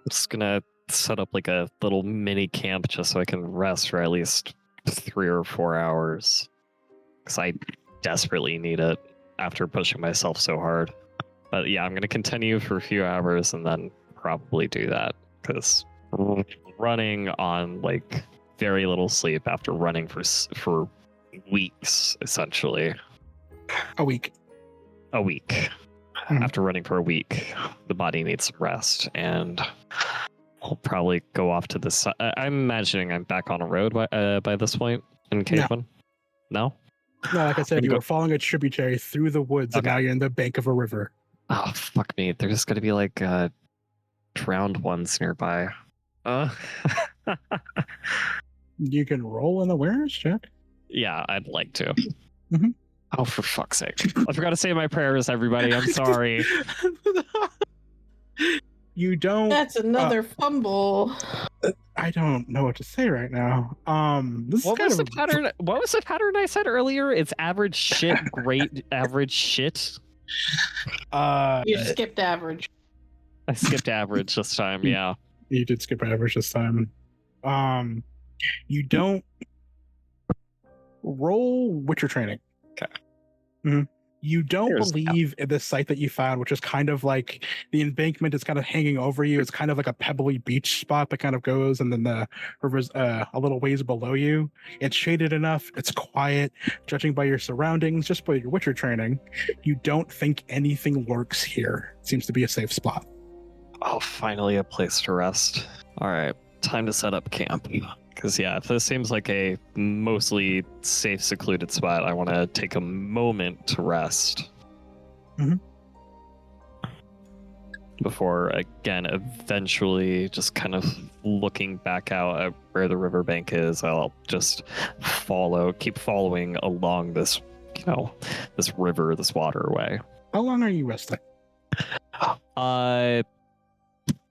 just gonna set up like a little mini camp just so I can rest for at least 3 or 4 hours, because I desperately need it after pushing myself so hard. But yeah, I'm gonna continue for a few hours and then probably do that, because running on like very little sleep after running for weeks, essentially A week. After running for a week, the body needs some rest, and I'll probably go off to the side. I'm imagining I'm back on a road by this point in Cave One. No? No, like I said, you were following a tributary through the woods, and now you're in the bank of a river. Oh, fuck me. There's going to be like drowned ones nearby. You can roll an awareness check. Yeah, I'd like to. Mhm. Oh, for fuck's sake. I forgot to say my prayers, everybody. I'm sorry. You don't. That's another fumble. I don't know what to say right now. This What is kind was of the pattern? What was the pattern I said earlier? It's average shit, great average shit. You skipped average. I skipped average this time, yeah. You did skip average this time. You don't roll Witcher training. Okay. Mm-hmm. You don't There's- believe in this site that you found, which is kind of like the embankment is kind of hanging over you. It's kind of like a pebbly beach spot that kind of goes, and then the river's a little ways below you. It's shaded enough. It's quiet. Judging by your surroundings, just by your Witcher training, you don't think anything lurks here. It seems to be a safe spot. Oh, finally a place to rest. All right, time to set up camp. Because, yeah, if this seems like a mostly safe, secluded spot, I want to take a moment to rest. Mhm. Before, again, eventually just kind of looking back out at where the riverbank is, I'll just keep following along this, this river, this waterway. How long are you resting?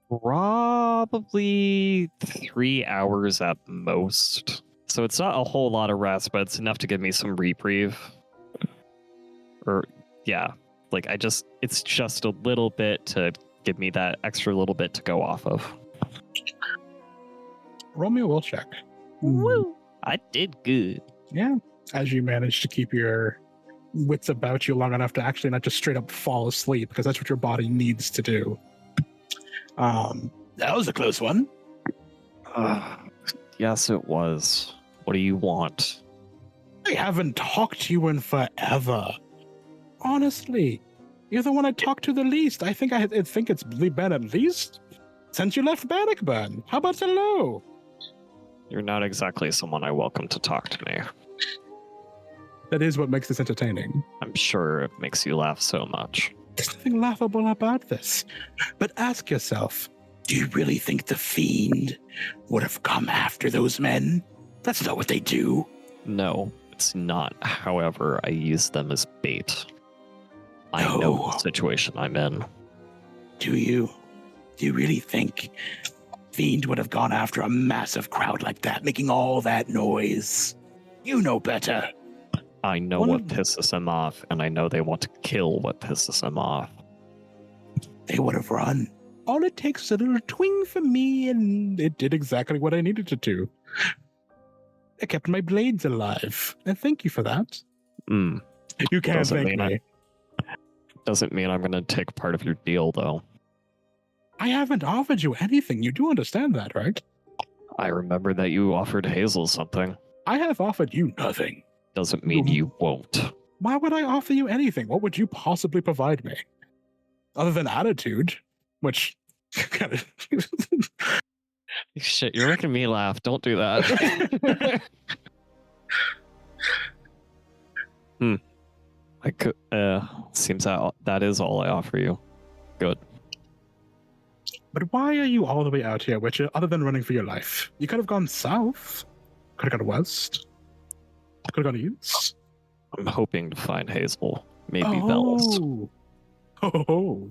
Probably 3 hours at most. So it's not a whole lot of rest, but it's enough to give me some reprieve. It's just a little bit to give me that extra little bit to go off of. Roll me a will check. Woo! I did good. Yeah. As you manage to keep your wits about you long enough to actually not just straight up fall asleep, because that's what your body needs to do. That was a close one. Yes, it was. What do you want? I haven't talked to you in forever. Honestly, you're the one I talked to the least. I think it's been at least since you left Bannockburn. How about hello? You're not exactly someone I welcome to talk to me. That is what makes this entertaining. I'm sure it makes you laugh so much. There's nothing laughable about this. But ask yourself, do you really think the Fiend would have come after those men? That's not what they do. No, it's not. However, I use them as bait. I know the situation I'm in. Do you? Do you really think Fiend would have gone after a massive crowd like that, making all that noise? You know better. I know One what of- pisses them off, and I know they want to kill what pisses them off. They would have run. All it takes is a little twing from me, and it did exactly what I needed to do. It kept my blades alive, and thank you for that. Mm. You can't Doesn't thank mean me. Doesn't mean I'm going to take part of your deal, though. I haven't offered you anything. You do understand that, right? I remember that you offered Hazel something. I have offered you nothing. Doesn't mean you won't. Why would I offer you anything? What would you possibly provide me? Other than attitude, which kind of... Shit, you're making me laugh. Don't do that. I could. Seems that is all I offer you. Good. But why are you all the way out here, Witcher, other than running for your life? You could have gone south. Could have gone west. Could have gone east. I'm hoping to find Hazel. Maybe Velas. Oh.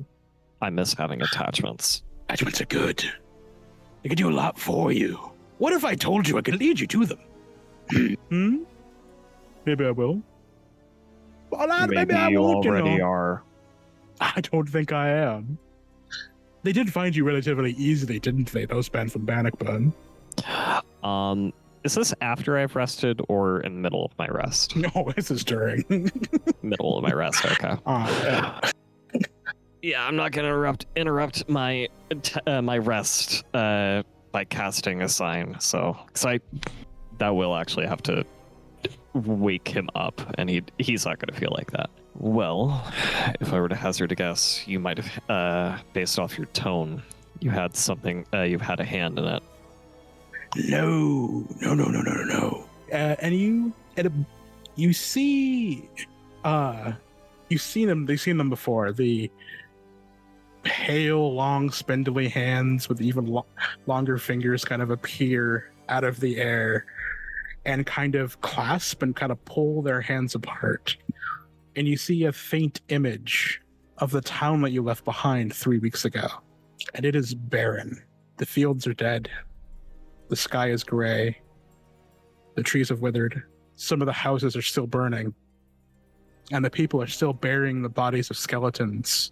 I miss having attachments. Attachments are good. They can do a lot for you. What if I told you I could lead you to them? Hmm? Maybe I will. Well, maybe I you won't, already are. I don't think I am. They did find you relatively easily, didn't they? Those men from Bannockburn. Is this after I've rested or in the middle of my rest? No, this is during. Middle of my rest. Okay. Yeah. Yeah, I'm not gonna interrupt my my rest by casting a sign. So, that will actually have to wake him up, and he's not gonna feel like that. Well, if I were to hazard a guess, you might have, based off your tone, you had something. You had a hand in it. No. And you see, you've seen them. They've seen them before. The pale, long, spindly hands with even longer fingers kind of appear out of the air and kind of clasp and kind of pull their hands apart. And you see a faint image of the town that you left behind 3 weeks ago. And it is barren. The fields are dead. The sky is gray. The trees have withered. Some of the houses are still burning. And the people are still burying the bodies of skeletons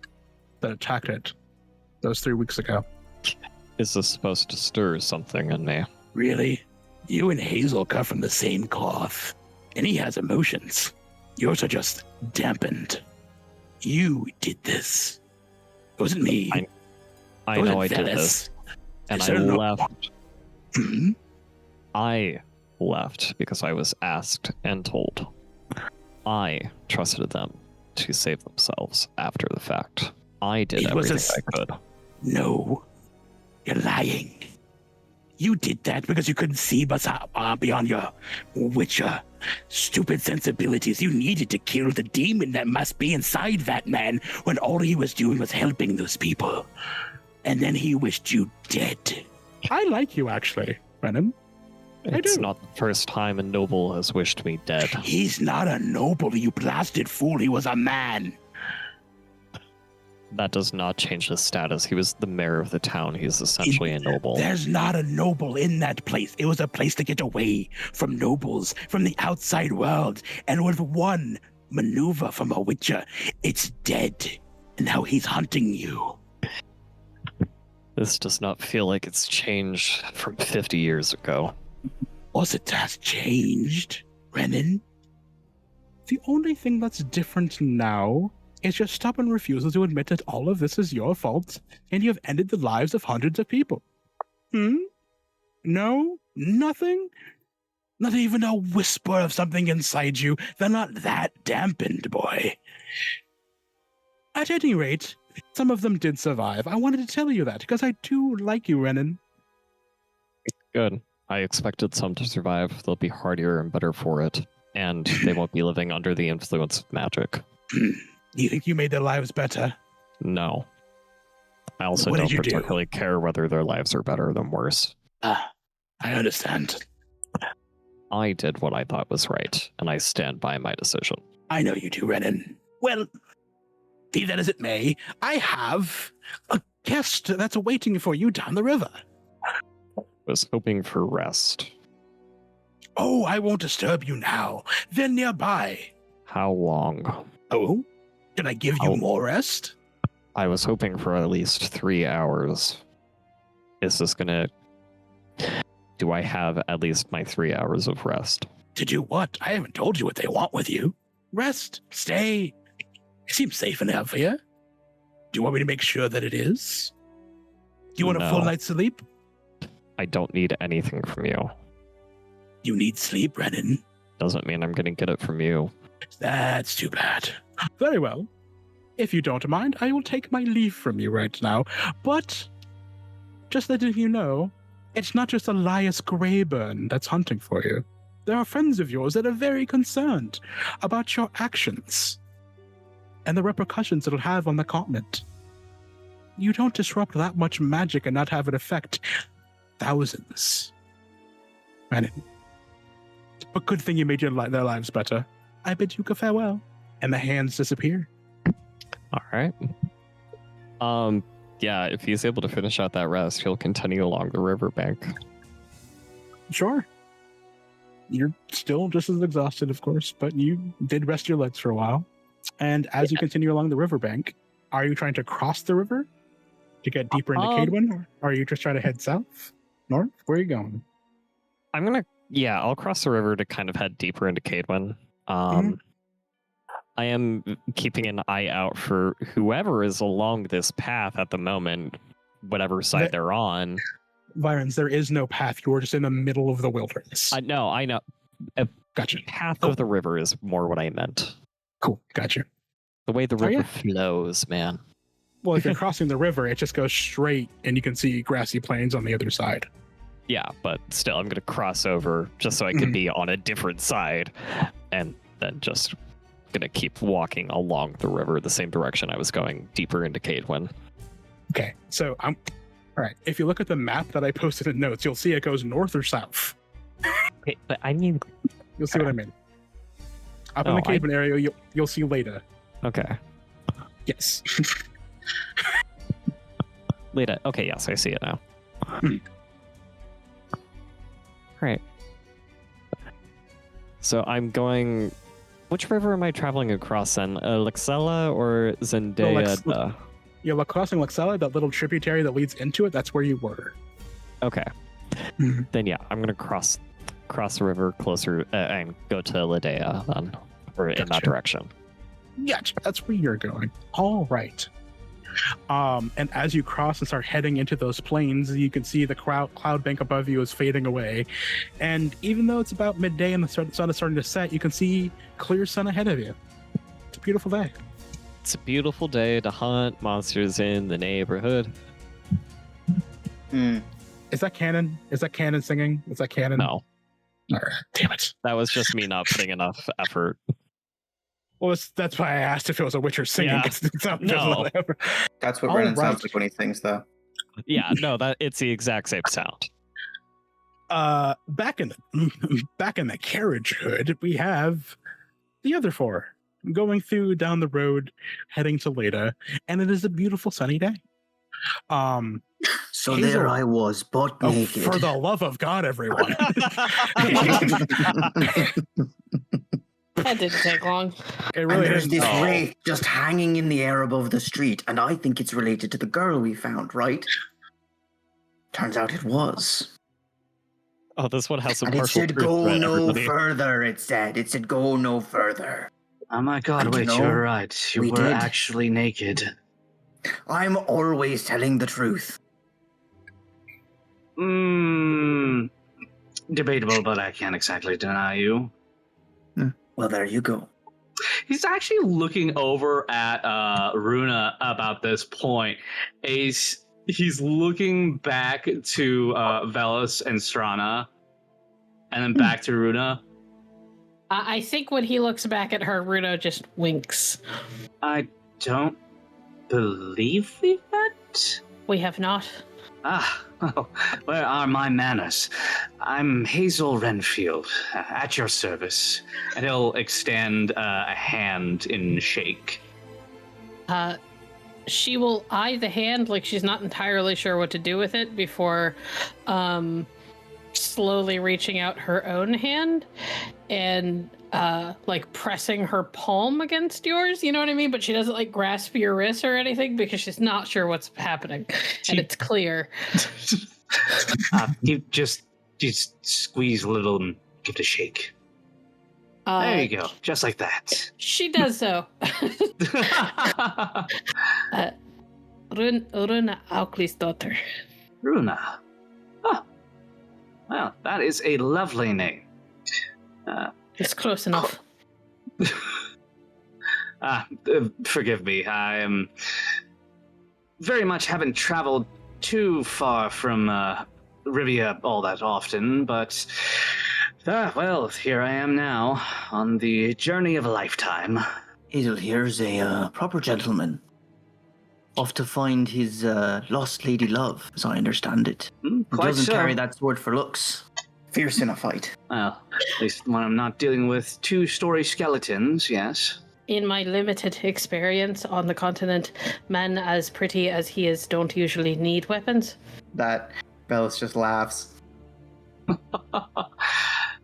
that attacked it those 3 weeks ago. Is this supposed to stir something in me? Really? You and Hazel cut from the same cloth, and he has emotions. Yours are just dampened. You did this. It wasn't me. I know I did this, and I left. Hmm? I left because I was asked and told. I trusted them to save themselves after the fact. I did everything I could. No. You're lying. You did that because you couldn't see beyond your Witcher stupid sensibilities. You needed to kill the demon that must be inside that man when all he was doing was helping those people. And then he wished you dead. I like you, actually, Brennan. It's not the first time a noble has wished me dead. He's not a noble, you blasted fool. He was a man. That does not change his status. He was the mayor of the town. He's essentially a noble. There's not a noble in that place. It was a place to get away from nobles, from the outside world. And with one maneuver from a Witcher, it's dead. And now he's hunting you. This does not feel like it's changed from 50 years ago. Was it has changed, Renan? The only thing that's different now is your stubborn refusal to admit that all of this is your fault and you have ended the lives of hundreds of people. No? Nothing? Not even a whisper of something inside you? They're not that dampened, boy. At any rate, some of them did survive. I wanted to tell you that because I do like you, Renan. Good. I expected some to survive. They'll be hardier and better for it. And they won't be living under the influence of magic. You think you made their lives better? No. I also What don't did you do? particularly care whether their lives are better than worse. I understand. I did what I thought was right, and I stand by my decision. I know you do, Renan. Well, be that as it may, I have A guest that's waiting for you down the river. Was hoping for rest. Oh, I won't disturb you now. They're nearby. How long? Oh? Can I give you more rest? I was hoping for at least 3 hours. Is this gonna... Do I have at least my 3 hours of rest? To do what? I haven't told you what they want with you. Rest. Stay. It seems safe enough for you. Do you want me to make sure that it is? Do you want a full night's sleep? I don't need anything from you. You need sleep, Brennan. Doesn't mean I'm gonna get it from you. That's too bad. Very well. If you don't mind, I will take my leave from you right now. But, just letting you know, it's not just Elias Greyburn that's hunting for you. There are friends of yours that are very concerned about your actions and the repercussions it'll have on the continent. You don't disrupt that much magic and not have it affect thousands. And a good thing you made their lives better. I bid you farewell. And the hands disappear. All right. Yeah, if he's able to finish out that rest, he'll continue along the riverbank. Sure. You're still just as exhausted, of course, but you did rest your legs for a while. And as you continue along the riverbank, are you trying to cross the river to get deeper into Cadwin? Or are you just trying to head south? North? Where are you going? I'll cross the river to kind of head deeper into Cadwin. I am keeping an eye out for whoever is along this path at the moment, whatever side they're on. Virens, there is no path. You're just in the middle of the wilderness. I know. Gotcha. Path of the river is more what I meant. Cool. Gotcha. The way the river flows, man. Well, if you're crossing the river, it just goes straight and you can see grassy plains on the other side. Yeah, but still, I'm going to cross over just so I can be on a different side and then just going to keep walking along the river the same direction I was going deeper into Cadwin. Okay, so all right. If you look at the map that I posted in notes, you'll see it goes north or south. Okay, but I mean... You'll see what I mean. Up in the Cadwin area, you'll see Leda. Okay. Yes. Leda. Okay, yes, I see it now. Right. So I'm going... Which river am I traveling across then? Lexella or Zendaya? You're crossing Lexella, that little tributary that leads into it. That's where you were. Okay. Then yeah, I'm gonna cross the river closer and go to Ledea then, or in that direction. Gotcha. That's where you're going. All right. And as you cross and start heading into those plains, you can see the cloud bank above you is fading away. And even though it's about midday and the sun is starting to set, you can see clear sun ahead of you. It's a beautiful day. It's a beautiful day to hunt monsters in the neighborhood. Is that canon? Is that canon singing? Is that canon? No. All right. Damn it. That was just me not putting enough effort. Well, that's why I asked if it was a Witcher singing. Yeah. No. That's what Brennan sounds like when he sings, though. Yeah, no, it's the exact same sound. Back in the carriage hood, we have the other four going through down the road, heading to Leda, and it is a beautiful sunny day. So Hazel, there I was, butt naked. For the love of God, everyone! That didn't take long. It really and there's this wraith just hanging in the air above the street, and I think it's related to the girl we found, right? Turns out it was. Oh, this one has some and partial it said, truth go no everybody. further, it said, go no further. Oh my god, And wait, you're right. You we were did. actually naked. I'm always telling the truth. Debatable, but I can't exactly deny you. Well, there you go. He's actually looking over at Runa about this point. He's looking back to Velas and Strana, and then back to Runa. I think when he looks back at her, Runa just winks. I don't believe we met? We have not. Where are my manners? I'm Hazel Renfield, at your service. And he'll extend a hand in shake. She will eye the hand like she's not entirely sure what to do with it before slowly reaching out her own hand and like pressing her palm against yours, you know what I mean? But she doesn't like grasp your wrist or anything because she's not sure what's happening. And it's clear. You just squeeze a little and give it a shake. There you go, just like that. She does so. Runa Aukli's daughter. Runa. Oh. Well, that is a lovely name. It's close enough. Forgive me. I am very much haven't traveled too far from Rivia all that often, but well, here I am now on the journey of a lifetime. Hazel here's a proper gentleman. Off to find his lost lady love, as I understand it. He Quite doesn't so. carry that sword for looks. Fierce in a fight. Well, at least when I'm not dealing with two-story skeletons, yes. In my limited experience on the continent, men as pretty as he is don't usually need weapons. That Bellis just laughs.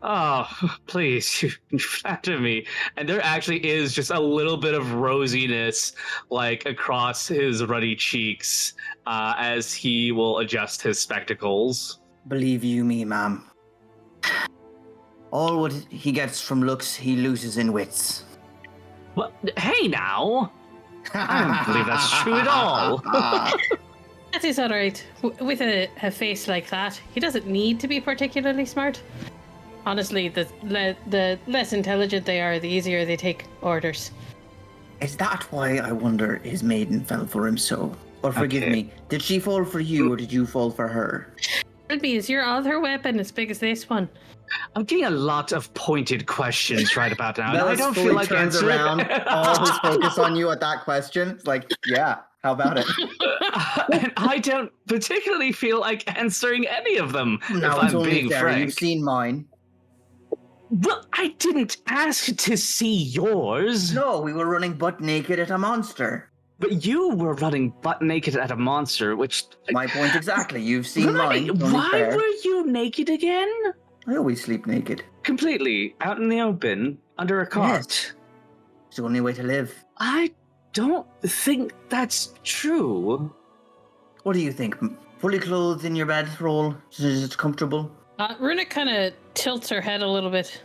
Oh, please, you flatter me. And there actually is just a little bit of rosiness, like, across his ruddy cheeks as he will adjust his spectacles. Believe you me, ma'am. All what he gets from looks, he loses in wits. Well, hey now! I don't believe that's true at all. That is alright. With a face like that, he doesn't need to be particularly smart. Honestly, the less intelligent they are, the easier they take orders. Is that why I wonder his maiden fell for him so? Or forgive Okay. me, did she fall for you or did you fall for her? Ruby, is your other weapon as big as this one? I'm getting a lot of pointed questions right about now. and I Bellis don't fully feel like turns answering. around, all his focus on you at that question. It's like, yeah, how about it? And I don't particularly feel like answering any of them, No, if it's I'm only being fair. frank. You've seen mine. Well, I didn't ask to see yours. No, we were running butt naked at a monster. But you were running butt naked at a monster, which... My point exactly. You've seen Really? mine. Only Why fair. were you naked again? I always sleep naked. Completely, out in the open, under a cart. Yes. It's the only way to live. I don't think that's true. What do you think? Fully clothed in your bedroll? Is it comfortable? Runa kind of tilts her head a little bit.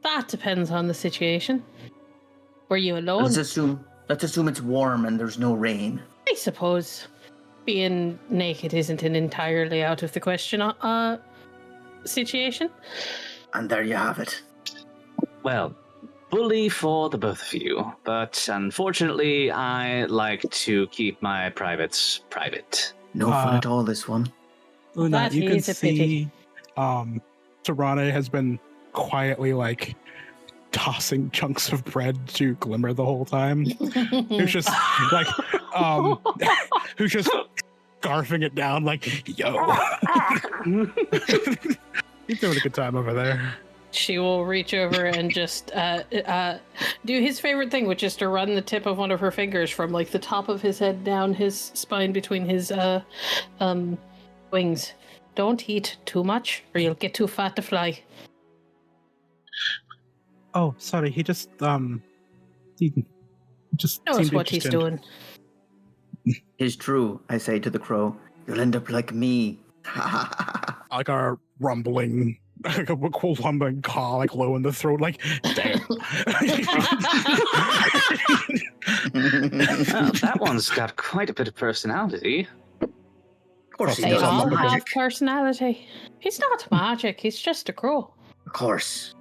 That depends on the situation. Were you alone? Let's assume it's warm and there's no rain. I suppose being naked isn't an entirely out of the question situation. And there you have it. Well, bully for the both of you, but unfortunately, I like to keep my privates private. No fun at all, this one. Luna, That you can is a pity. see Tarana has been quietly like tossing chunks of bread to Glimmer the whole time. Who's just like who's just scarfing it down like, yo. He's having a good time over there. She will reach over and just do his favorite thing, which is to run the tip of one of her fingers from like the top of his head down his spine between his wings. Don't eat too much or you'll get too fat to fly. Oh, sorry, he just Knows seemed what he's interested. doing. It's true, I say to the crow. You'll end up like me. Like a rumbling, like a cool rumbling caw, like low in the throat, like damn. Well, that one's got quite a bit of personality. Of course he They does. all Magic. have personality. He's not magic, he's just a crow. Of course.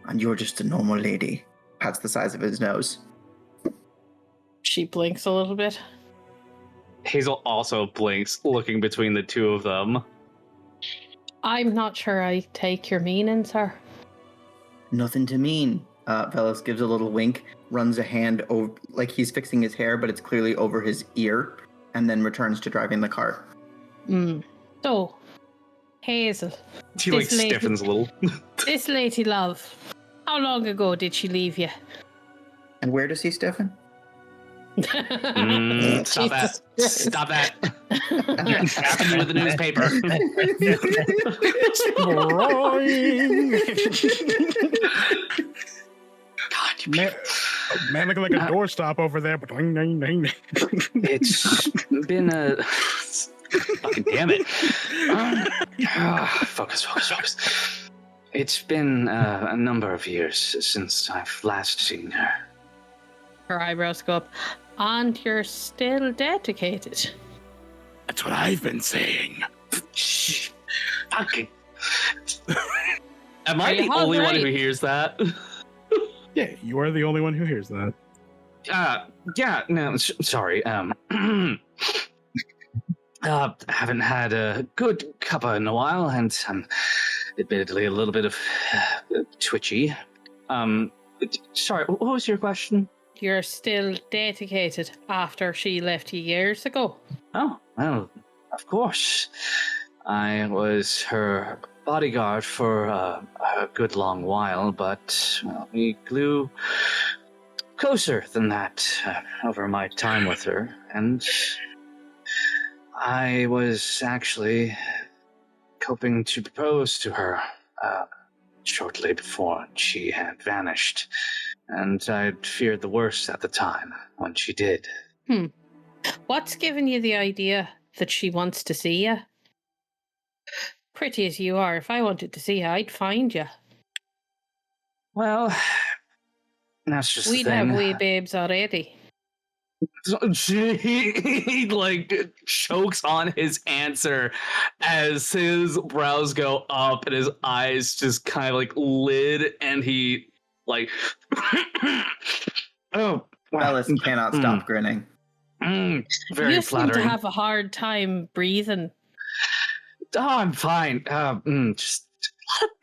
And you're just a normal lady. Pats the size of his nose. She blinks a little bit. Hazel also blinks, looking between the two of them. I'm not sure I take your meaning, sir. Nothing to mean. Velas gives a little wink, runs a hand over, like he's fixing his hair, but it's clearly over his ear, and then returns to driving the car. So, Hazel. She This lady- stiffens a little. This lady love, how long ago did she leave you? And where does he stiffen? Stop that. Jesus. Stop that. Tapping you with the newspaper. God, you Man looking like a doorstop over there. It's been a fucking damn it. Focus. It's been a number of years since I've last seen her. Her eyebrows go up. And you're still dedicated. That's what I've been saying. Shh. Fucking. Am I Are the you only one hungry? who hears that? Yeah, you are the only one who hears that. Yeah, no, sorry. Haven't had a good cuppa in a while, and I'm admittedly a little bit of twitchy. Sorry, what was your question? You're still dedicated after she left you years ago. Oh, well, of course. I was her bodyguard for a good long while, but we grew closer than that over my time with her, and I was actually hoping to propose to her shortly before she had vanished, and I feared the worst at the time when she did. What's given you the idea that she wants to see you? Pretty as you are, if I wanted to see you, I'd find you. Well, that's just We'd the thing. have wee babes already. He like chokes on his answer as his brows go up and his eyes just kind of like lid, and he like oh Bellis cannot stop grinning. very you flattering. seem to have a hard time breathing. Oh, I'm fine. Just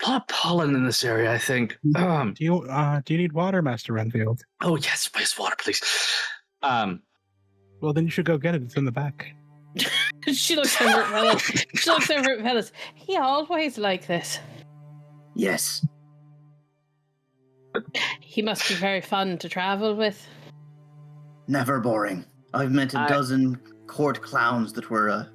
a lot of pollen in this area, I think. Do you need water, Master Renfield? Oh yes, please, water, please. Well, then you should go get it. It's in the back. She looks over at Fellas. She looks over at Fellas. He always like this. Yes. He must be very fun to travel with. Never boring. I've met a dozen court clowns that were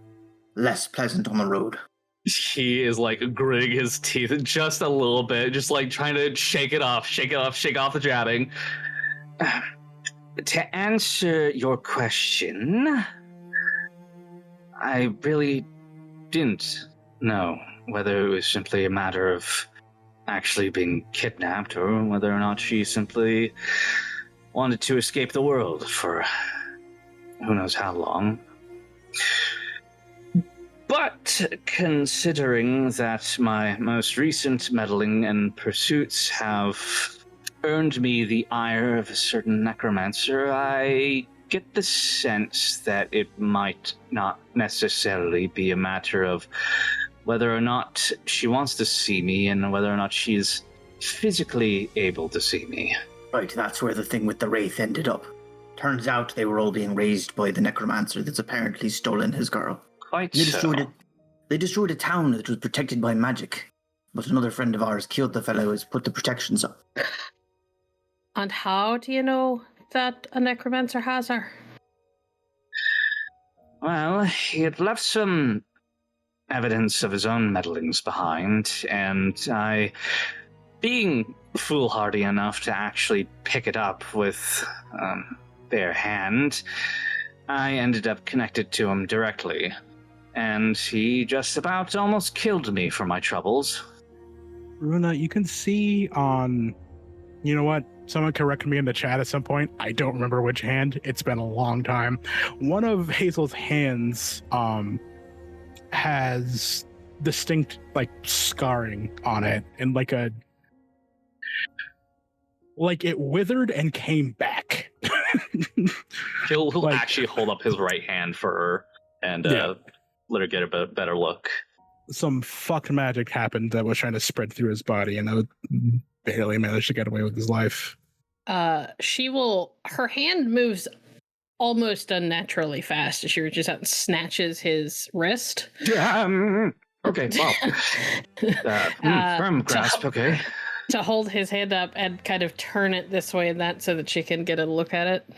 less pleasant on the road. He is like gritting his teeth just a little bit, just like trying to shake off the jabbing. To answer your question, I really didn't know whether it was simply a matter of actually being kidnapped or whether or not she simply wanted to escape the world for who knows how long. But considering that my most recent meddling and pursuits have earned me the ire of a certain necromancer, I get the sense that it might not necessarily be a matter of whether or not she wants to see me and whether or not she's physically able to see me. Right, that's where the thing with the Wraith ended up. Turns out they were all being raised by the necromancer that's apparently stolen his girl. Quite They so. destroyed a town that was protected by magic. But another friend of ours killed the fellow who's put the protections up. And how do you know that a necromancer has her? Well, he had left some evidence of his own meddlings behind, and I, being foolhardy enough to actually pick it up with bare hand, I ended up connected to him directly, and he just about almost killed me for my troubles. Runa, you can see on... You know what? Someone correct me in the chat at some point. I don't remember which hand. It's been a long time. One of Hazel's hands has distinct like scarring on it, and like it withered and came back. He'll Like- actually hold up his right hand for her and let her get a better look. Some fucked magic happened that was trying to spread through his body, and I barely managed to get away with his life. Her hand moves almost unnaturally fast as she reaches out and snatches his wrist. Okay, wow. Firm grasp, okay. To hold his hand up and kind of turn it this way and that so that she can get a look at it.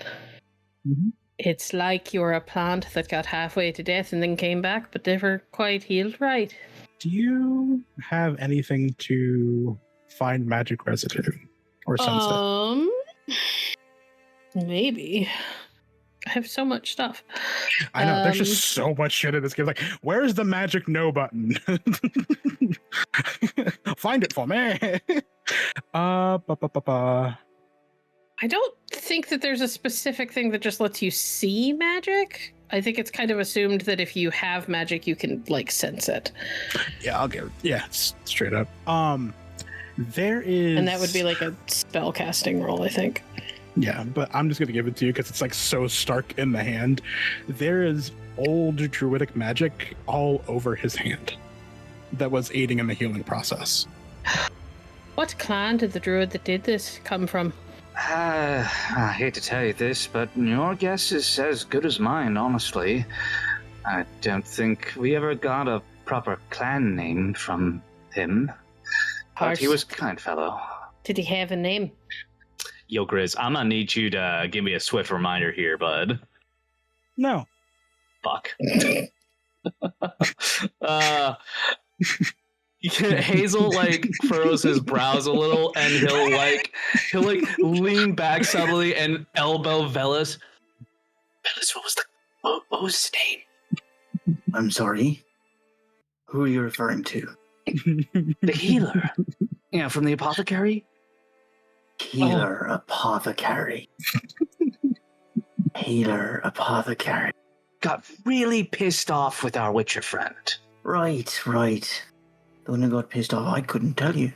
Mhm. It's like you're a plant that got halfway to death and then came back, but never quite healed right. Do you have anything to find magic residue or sense it? Maybe. I have so much stuff. I know, there's just so much shit in this game. Like, where's the magic no button? Find it for me. I don't think that there's a specific thing that just lets you see magic. I think it's kind of assumed that if you have magic, you can, like, sense it. Yeah, I'll give it. Yeah, straight up. There is... And that would be like a spell casting roll, I think. Yeah, but I'm just going to give it to you because it's like so stark in the hand. There is old druidic magic all over his hand that was aiding in the healing process. What clan did the druid that did this come from? I hate to tell you this, but your guess is as good as mine, honestly. I don't think we ever got a proper clan name from him. But he was a kind fellow. Did he have a name? Yo, Grizz, I'm gonna need you to give me a swift reminder here, bud. No. Fuck. Hazel like furrows his brows a little, and he'll lean back subtly and elbow Velis. Velis, what was his name? I'm sorry. Who are you referring to? The healer. Yeah, from the apothecary. Healer, apothecary. Healer, apothecary. Got really pissed off with our Witcher friend. Right. The one who got pissed off, I couldn't tell you.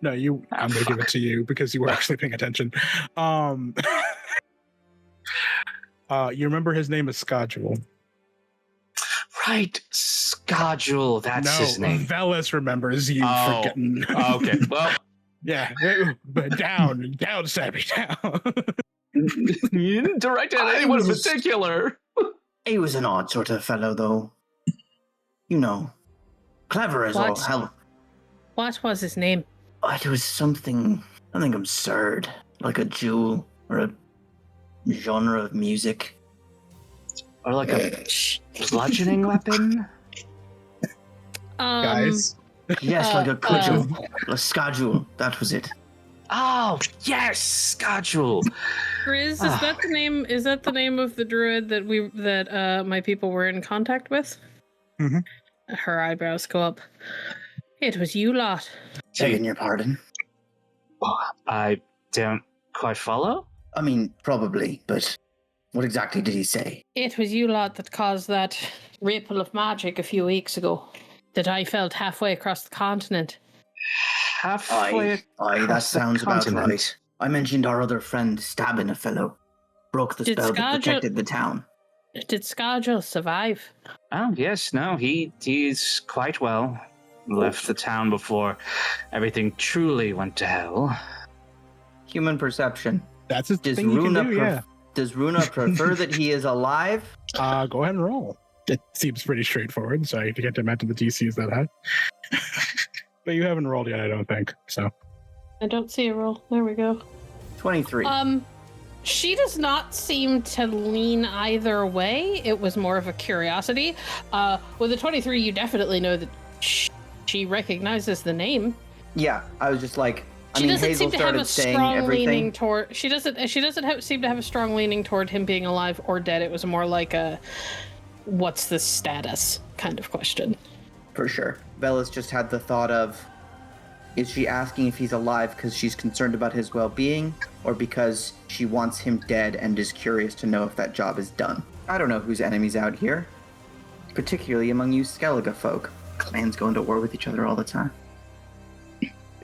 No, I'm going to give it to you because you were actually paying attention. You remember his name is Scodule. Right, Scodule, that's his name. Velis remembers you forgetting. Okay, well... Yeah, but down, Sammy, down. You didn't direct it at anyone in particular. He was an odd sort of fellow, though. You know, clever as all hell. What was his name? It was something absurd, like a jewel or a genre of music. Or like a bludgeoning weapon? Guys. Yes, like a cudgel, a scodule. That was it. Oh yes, Scodule. Grizz, is that the name? Is that the name of the druid that my people were in contact with? Mm-hmm. Her eyebrows go up. It was you lot. Begging your pardon. I don't quite follow. I mean, probably, but what exactly did he say? It was you lot that caused that ripple of magic a few weeks ago that I felt halfway across the continent. Halfway? Aye, that sounds about right. I mentioned our other friend stabbing a fellow. Broke the spell that protected the town. Did Scodule survive? Oh, yes, no, he's quite well. Left the town before everything truly went to hell. Human perception. That's a thing you can do, yeah. Does Runa prefer that he is alive? Go ahead and roll. It seems pretty straightforward, so I can't imagine the DC is that high. But you haven't rolled yet, I don't think, so. I don't see a roll. There we go. 23. She does not seem to lean either way. It was more of a curiosity. With a 23, you definitely know that she recognizes the name. Yeah, I was just like, She doesn't Hazel seem to have a saying strong everything. leaning toward. She doesn't seem to have a strong leaning toward him being alive or dead. It was more like a, what's the status kind of question. For sure. Bella's just had the thought of, is she asking if he's alive because she's concerned about his well-being, or because she wants him dead and is curious to know if that job is done? I don't know whose enemies out here, particularly among you Skellige folk. Clans go into war with each other all the time.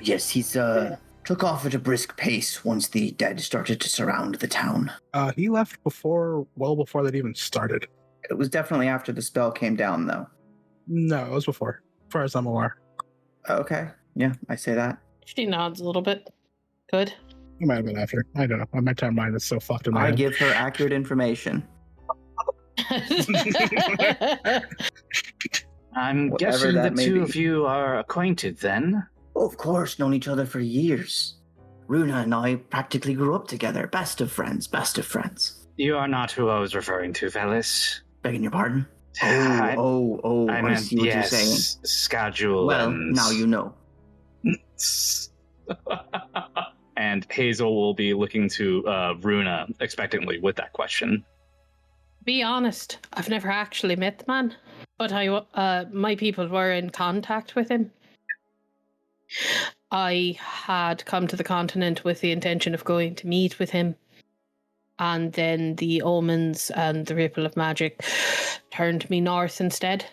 Yes, he's took off at a brisk pace once the dead started to surround the town. He left well before that even started. It was definitely after the spell came down, though. No, it was before, as far as I'm aware. Okay, yeah, I say that. She nods a little bit. Good. It might have been after. I don't know. My timeline is so fucked in my head. I give her accurate information. I'm Whatever guessing the that may two be. of you are acquainted then. Oh, of course, known each other for years. Runa and I practically grew up together. Best of friends, best of friends. You are not who I was referring to, Velis. Begging your pardon? I I meant, see what you're saying. yes, schedule. Well, now you know. And Hazel will be looking to Runa expectantly with that question. Be honest, I've never actually met the man, but my people were in contact with him. I had come to the continent with the intention of going to meet with him, and then the omens and the ripple of magic turned me north instead.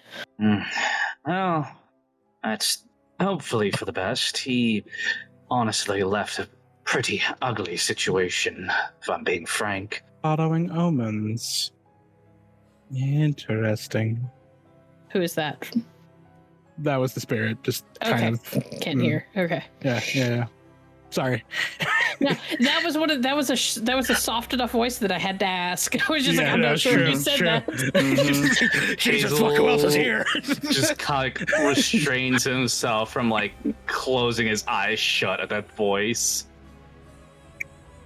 Well, that's hopefully for the best. He honestly left a pretty ugly situation, if I'm being frank. Following omens. Interesting. Who is that? That was the spirit, just Okay, kind of. can't hear. Okay. Yeah. Sorry. No, that was a soft enough voice that I had to ask. I was just like, I'm not sure true, who said true. that. Jesus, fuck, who else is here? Just kind of restrains himself from closing his eyes shut at that voice.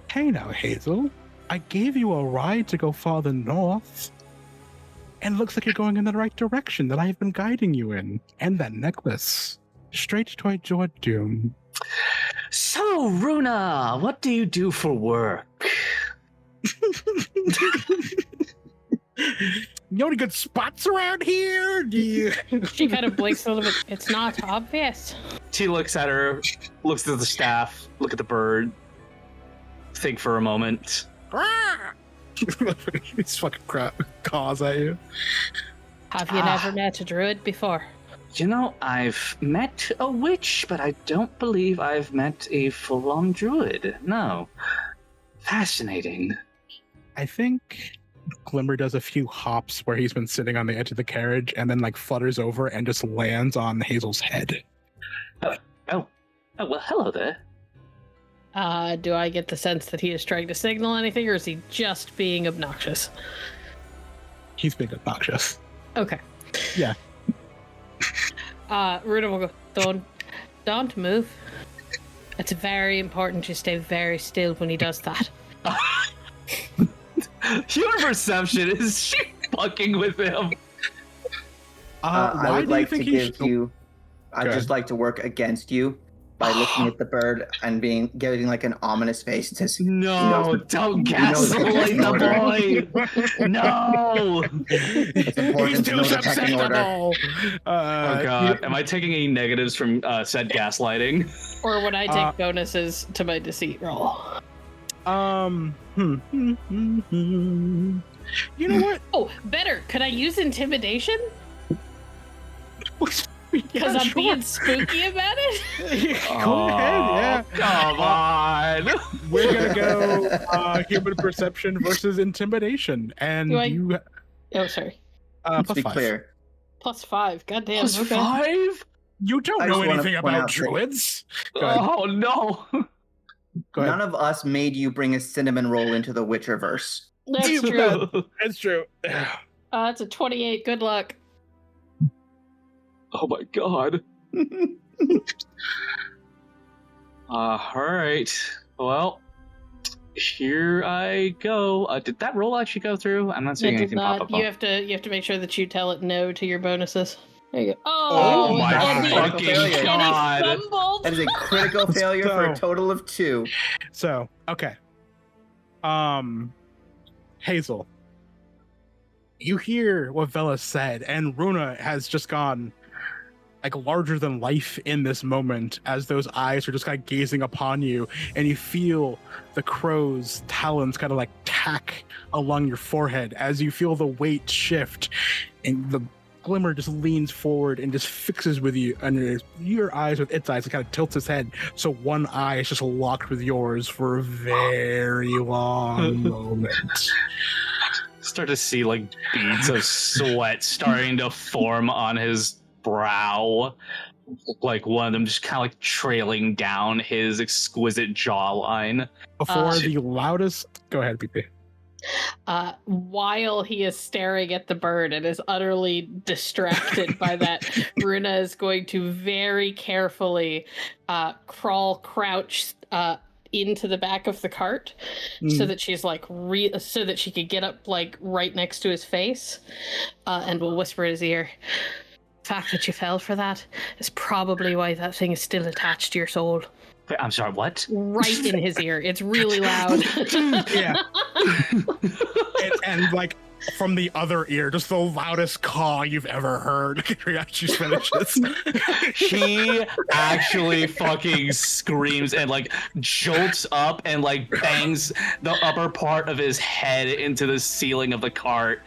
Hey now, Hazel. I gave you a ride to go farther north. And it looks like you're going in the right direction that I've been guiding you in. And that necklace. Straight toward your doom. So, Runa, what do you do for work? You know any good spots around here? Do you... She kind of blinks a little bit. It's not obvious. He looks at her, looks at the staff, look at the bird, think for a moment. These fucking caws at you. Have you never met a druid before? You know, I've met a witch, but I don't believe I've met a full-on druid. No. Fascinating. I think Glimmer does a few hops where he's been sitting on the edge of the carriage and then flutters over and just lands on Hazel's head. Oh, well, hello there. Do I get the sense that he is trying to signal anything, or is he just being obnoxious? He's being obnoxious. Okay. Yeah. Runa will go, don't move. It's very important you stay very still when he does that. Your perception is she fucking with him? I would like to give you. I'd just like to work against you by looking at the bird and getting an ominous face. It says, "No, don't gaslight the boy. No, it's important to know the pecking order." Oh god, am I taking any negatives from said gaslighting? Or would I take bonuses to my deceit roll? You know what? Oh, better. Could I use intimidation? Because I'm being spooky about it? Go ahead, yeah. Come on. We're going to go human perception versus intimidation. And Oh, sorry. Let's be clear. +5. Goddamn. Plus okay. 5? You don't know anything about druids. Oh, no. None of us made you bring a cinnamon roll into the Witcherverse. That's true. That's true. That's a 28. Good luck. Oh my god. Alright. Well, here I go. Did that roll actually go through? I'm not seeing anything pop up. You have to make sure that you tell it no to your bonuses. There you go. Oh my fucking god. That is a critical failure for a total of 2. So, okay. Hazel. You hear what Vela said, and Runa has just gone larger than life in this moment as those eyes are just kind of gazing upon you, and you feel the crow's talons kind of tack along your forehead as you feel the weight shift, and the Glimmer just leans forward and just fixes with you under your eyes with its eyes. It kind of tilts its head, so one eye is just locked with yours for a very long moment. Start to see beads of sweat starting to form on his brow, one of them just kind of trailing down his exquisite jawline. Before the loudest, go ahead, PP. While he is staring at the bird and is utterly distracted by that, Runa is going to very carefully crouch into the back of the cart so that she's like so that she could get up like right next to his face, and will whisper in his ear, "The fact that you fell for that is probably why that thing is still attached to your soul." I'm sorry, what? Right in his ear. It's really loud. Yeah. and like from the other ear, just the loudest caw you've ever heard. She finishes. He actually fucking screams and like jolts up and like bangs the upper part of his head into the ceiling of the cart.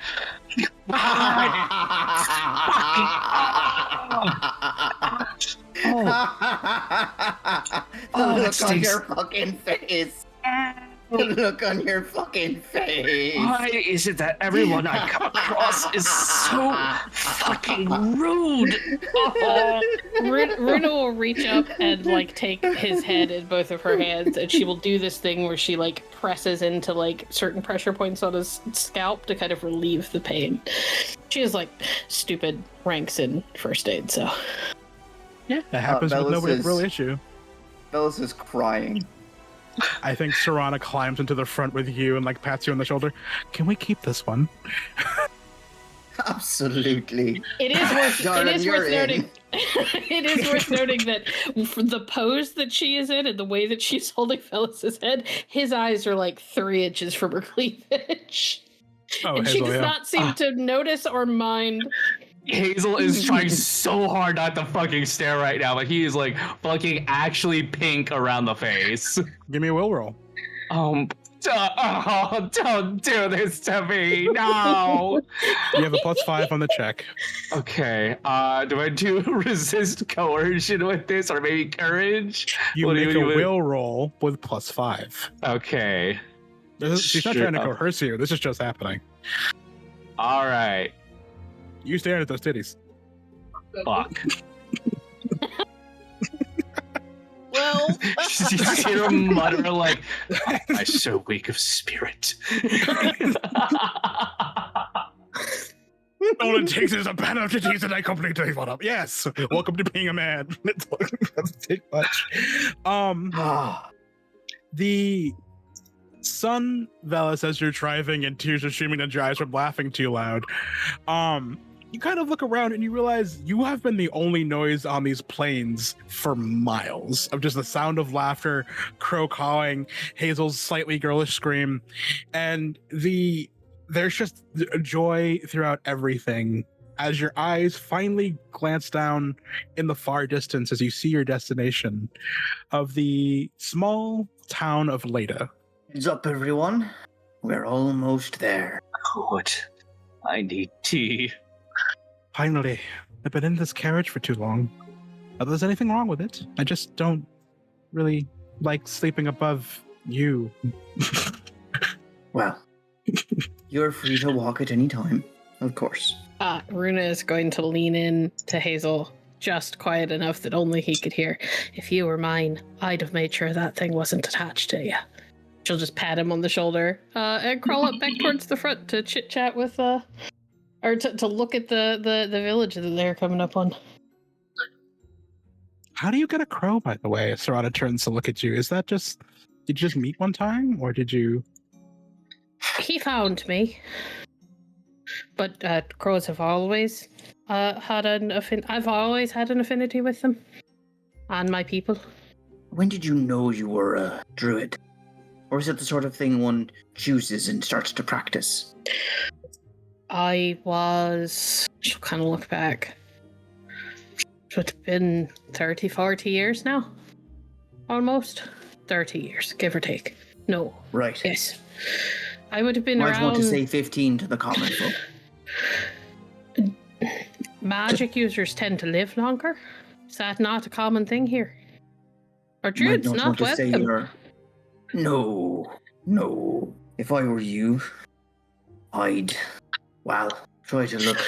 The look on your fucking face. The look on your fucking face. Why is it that everyone I come across is so fucking rude? Runa will reach up and like take his head in both of her hands, and she will do this thing where she like presses into like certain pressure points on his scalp to kind of relieve the pain. She has like stupid ranks in first aid, so Yeah, that happens with no real issue. Bellis is crying. I think Serana climbs into the front with you and like pats you on the shoulder. Can we keep this one? Absolutely. it is worth Darling, you're noting. It is worth noting that for the pose that she is in and the way that she's holding Phyllis's head, his eyes are like 3 inches from her cleavage. Oh, and Hazel, she does not seem to notice or mind. Hazel is trying so hard not to fucking stare right now, but he is like fucking actually pink around the face. Give me a will roll. Don't do this to me, no. You have a +5 on the check. Okay, do I do resist coercion with this, or maybe courage? You make a will roll with +5. Okay. She's not trying to coerce you. This is just happening. All right. You staring at those titties. Fuck. Well, You hear her mutter like, "I'm so weak of spirit." All it takes is a pan of titties and I completely one up. Yes. Welcome to being a man. It doesn't take much. The sun, Velas, as you're driving and tears are streaming down your eyes from laughing too loud. You kind of look around and you realize you have been the only noise on these plains for miles of just the sound of laughter, crow cawing, Hazel's slightly girlish scream, and there's just joy throughout everything as your eyes finally glance down in the far distance as you see your destination of the small town of Leda. Heads up, everyone. We're almost there. Good. I need tea. Finally, I've been in this carriage for too long. Not that there's anything wrong with it. I just don't really like sleeping above you. Well, you're free to walk at any time, of course. Runa is going to lean in to Hazel just quiet enough that only he could hear. If you were mine, I'd have made sure that thing wasn't attached to you. She'll just pat him on the shoulder and crawl up back towards the front to chit chat with or to look at the village that they're coming up on. How do you get a crow, by the way? Serana turns to look at you. Is that just, did you just meet one time, or did you? He found me. But crows have always had I've always had an affinity with them. And my people. When did you know you were a druid? Or is it the sort of thing one chooses and starts to practice? She'll kind of look back. So it's been 30, 40 years now? Almost. 30 years, give or take. No. Right. Yes. I would have been Might around... want to say 15 to the common folk. Magic users tend to live longer. Is that not a common thing here? Or druids Might not want to say welcome? you're... No. If I were you, I'd, try to look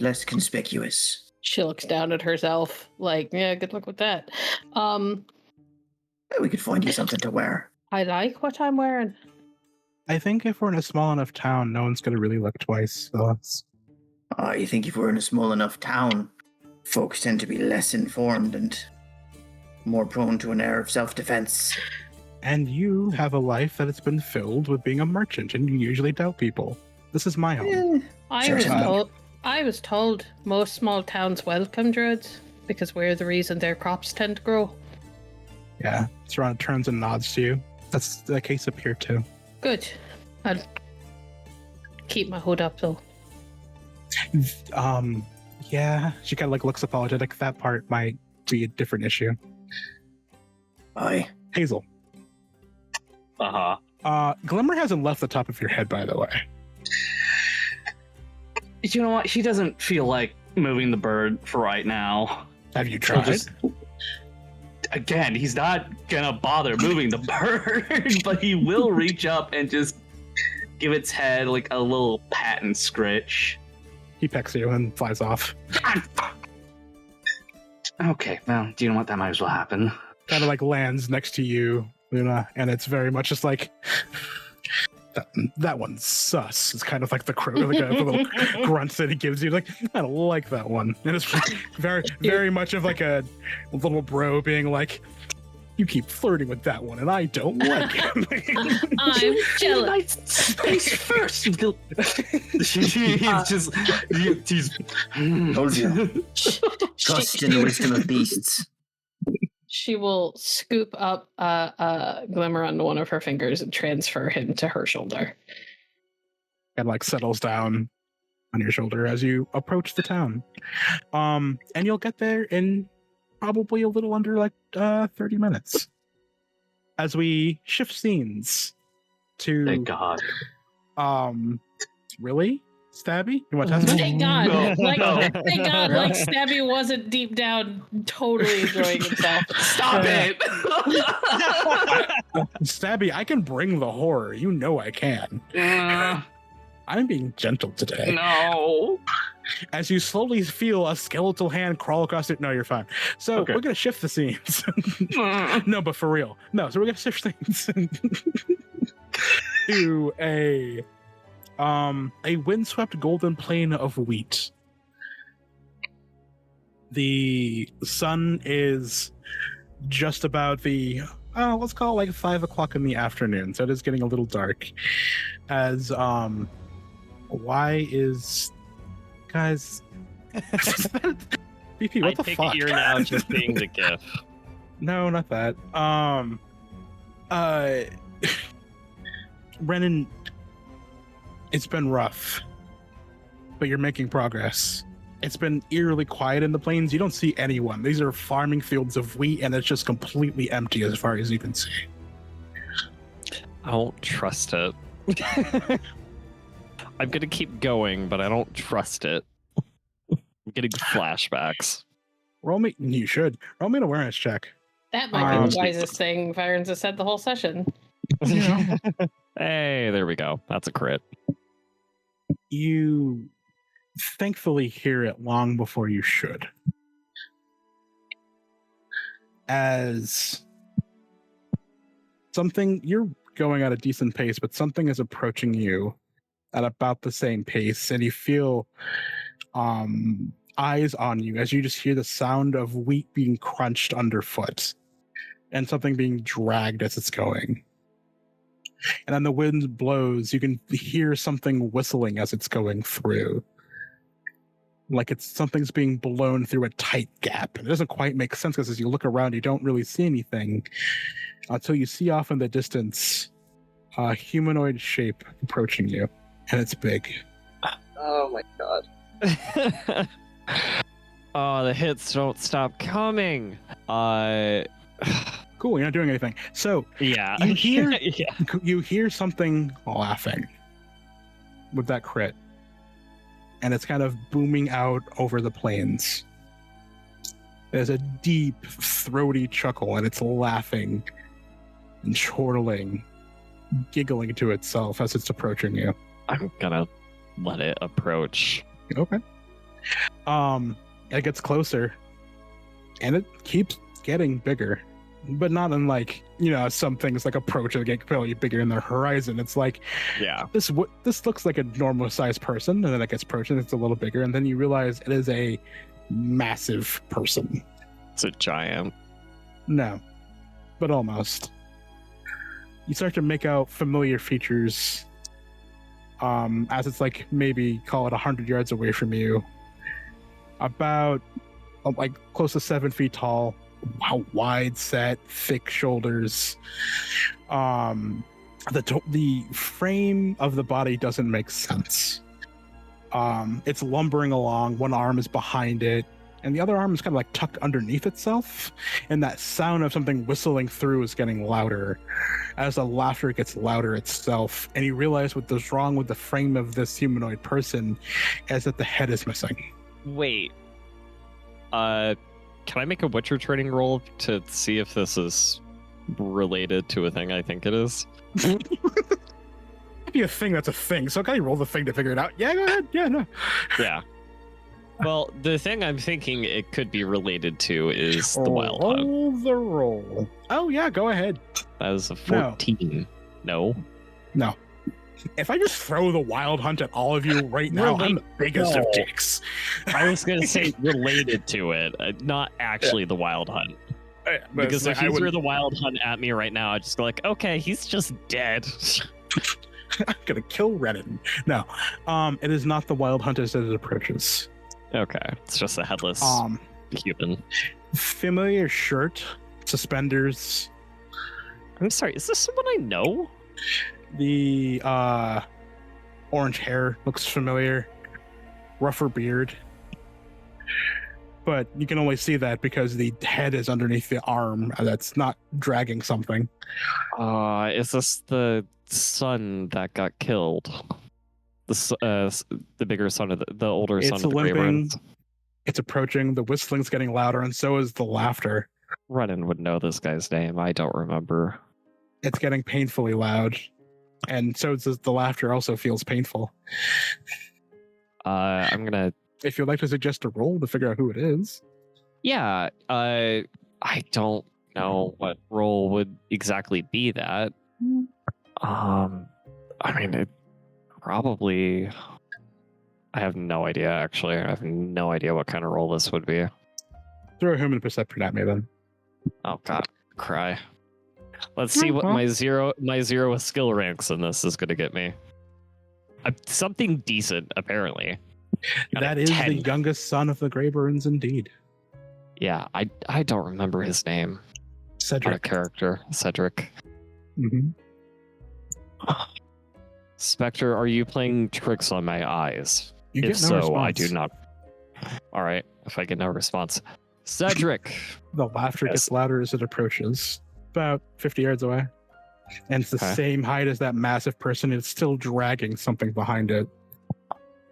less conspicuous. She looks down at herself, like, yeah, good luck with that. We could find you something to wear. I like what I'm wearing. I think if we're in a small enough town, no one's going to really look twice. So I think if we're in a small enough town, folks tend to be less informed and more prone to an air of self-defense. And you have a life that has been filled with being a merchant, and you usually doubt people. This is my home. I was told most small towns welcome druids because we're the reason their crops tend to grow. Yeah, Serana turns and nods to you. That's the case up here too. Good. I'll keep my hood up though. Yeah, she kind of like looks apologetic. That part might be a different issue. Aye. Hazel. Glimmer hasn't left the top of your head, by the way. You know what? He doesn't feel like moving the bird for right now. Have you tried? Again, he's not gonna bother moving the bird, but he will reach up and just give its head like a little pat and scritch. He pecks you and flies off. Okay, well, do you know what? That might as well happen. Kind of like lands next to you, Luna, and it's very much just like that one's sus. It's kind of like the crow, like a little grunt that he gives you. Like, I don't like that one, and it's very much of like a little bro being like, "You keep flirting with that one, and I don't like it." I'm jealous. Space first. He's just he's. Told you. Trust in the wisdom of beasts. She will scoop up Glimmer onto one of her fingers and transfer him to her shoulder. And like settles down on your shoulder as you approach the town. And you'll get there in probably a little under like 30 minutes. As we shift scenes to Thank God. Really? Stabby? You want to test it? Thank God. No. Thank God, like Stabby wasn't deep down totally enjoying himself. Stop it! Stabby, I can bring the horror. You know I can. I'm being gentle today. No. As you slowly feel a skeletal hand crawl across it. No, you're fine. So Okay. we're gonna shift the scenes. No, but for real. No, so we're gonna shift things to a windswept golden plain of wheat. The sun is just about the let's call it like 5 o'clock in the afternoon, so it is getting a little dark. As why is guys BP, what the take fuck? it you're now just seeing the gif. No, not that. Renan, it's been rough, but you're making progress. It's been eerily quiet in the plains. You don't see anyone. These are farming fields of wheat, and it's just completely empty as far as you can see. I don't trust it. I'm gonna keep going, but I don't trust it. I'm getting flashbacks. You should. Roll me an awareness check. That might be the wisest thing Virens has said the whole session. Hey, there we go. That's a crit. You thankfully hear it long before you should. As you're going at a decent pace, but something is approaching you at about the same pace, and you feel eyes on you as you just hear the sound of wheat being crunched underfoot and something being dragged as it's going. And then the wind blows. You can hear something whistling as it's going through. Like something's being blown through a tight gap. And it doesn't quite make sense because as you look around, you don't really see anything until you see off in the distance a humanoid shape approaching you. And it's big. Oh my God. Oh, the hits don't stop coming. Cool, you're not doing anything. So Yeah. You hear- Yeah. you hear something laughing with that crit. And it's kind of booming out over the plains. There's a deep, throaty chuckle, and it's laughing and chortling, giggling to itself as it's approaching you. I'm gonna let it approach. Okay. It gets closer, and it keeps getting bigger, but not in like, some things like approach and get clearly bigger in the horizon. It's like, Yeah. this looks like a normal sized person, and then it gets approaching, it's a little bigger, and then you realize it is a massive person. It's a giant. No, but almost. you start to make out familiar features as it's like maybe call it 100 yards away from you. About like close to 7 feet tall, wide set, thick shoulders. The frame of the body doesn't make sense. It's lumbering along. One arm is behind it, and the other arm is kind of like tucked underneath itself. And that sound of something whistling through is getting louder as the laughter gets louder itself. And you realize what is wrong with the frame of this humanoid person is that the head is missing. Wait. Can I make a Witcher training roll to see if this is related to a thing I think it is? It'd be a thing that's a thing. So can I roll the thing to figure it out? Yeah, go ahead. Yeah, no. Yeah. Well, the thing I'm thinking it could be related to is the Wild Hunt. Roll the roll. Oh, yeah, go ahead. That was a 14. No. If I just throw the Wild Hunt at all of you right now, I'm the biggest of dicks. I was going to say related to it, not actually the Wild Hunt. Because if you threw the Wild Hunt at me right now, I'd just go like, okay, he's just dead. I'm going to kill Renan. No, it is not the Wild Hunt as it approaches. Okay, it's just a headless human. Familiar shirt, suspenders. I'm sorry, is this someone I know? The orange hair looks familiar. Rougher beard. But you can only see that because the head is underneath the arm that's not dragging something. Is this the son that got killed? The bigger son of the older son of the limping. It's approaching. The whistling's getting louder, and so is the laughter. Renan would know this guy's name. I don't remember. It's getting painfully loud, and so does the laughter. Also feels painful. I'm gonna. If you'd like to suggest a roll to figure out who it is. Yeah. I don't know what role would exactly be that. I mean, it probably. I have no idea. Actually, I have no idea what kind of role this would be. Throw a human perception at me then. Oh God, cry. Let's see what my zero skill ranks in this is going to get me. Something decent, apparently. That is 10. The youngest son of the Greyburns, indeed. Yeah, I don't remember his name. Cedric. What a character, Cedric. Mm-hmm. Spectre, are you playing tricks on my eyes? You if get no so, response. I do not. All right, if I get no response. Cedric! The laughter gets louder as it approaches. About 50 yards away. And it's the same height as that massive person. It's still dragging something behind it.